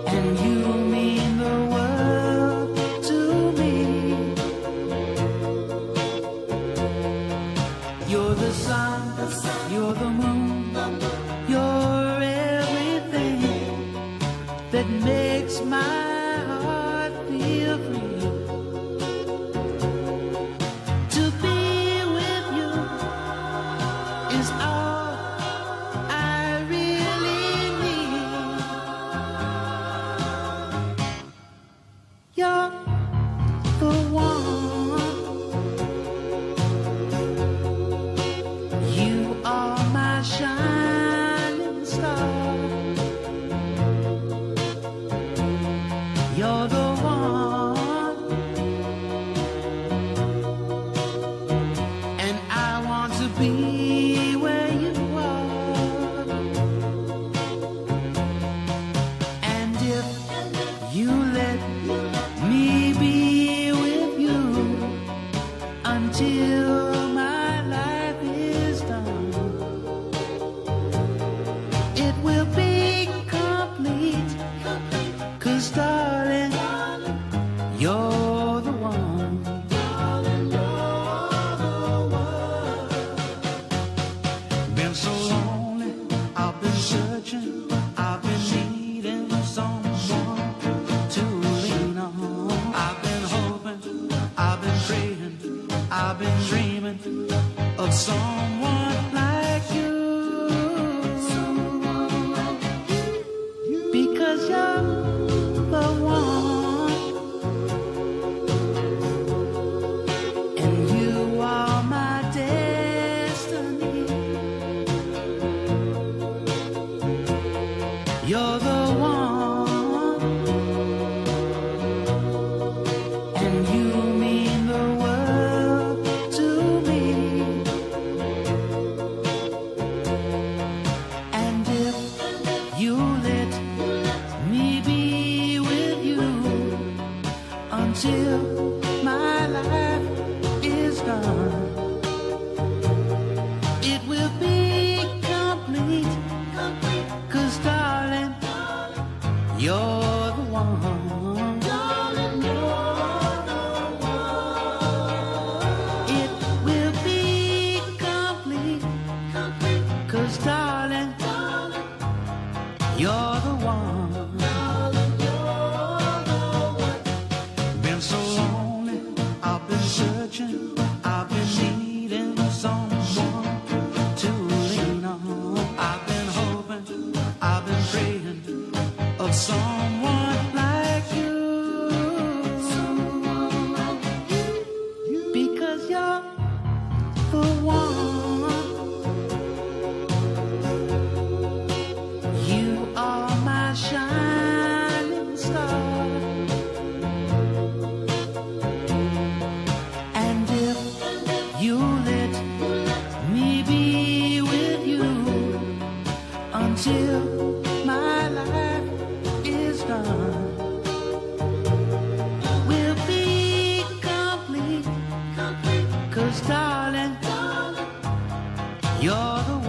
Speaker 13: and you mean the world to me. You're the sun, you're the moon, you're everything that makes my heart feel free. To be with you is all I really need. You're the one. You are my shining star. You're the one, and I want to be where you are. And if you let me be with you until my life is done, it will be complete. 'Cause darling, you're the one. Been so lonely, I've been searching, I've been needing someone to lean on. I've been hoping, I've been praying, I've been dreaming of someone like you. Because you're the one, and you are my destiny. You're the one, and you mean the world to me. And if you let me be with you until my life is done, it will be complete. 'Cause darling, you're the one. It will be complete. 'Cause darling, you're the one. Been so lonely, I've been searching, I've been needing someone to lean on. I've been hoping, I've been praying of someone like you. Because you're the one. You are my shining star. And if you let me be with you until my life is done, we'll be complete. 'Cause darling, you're the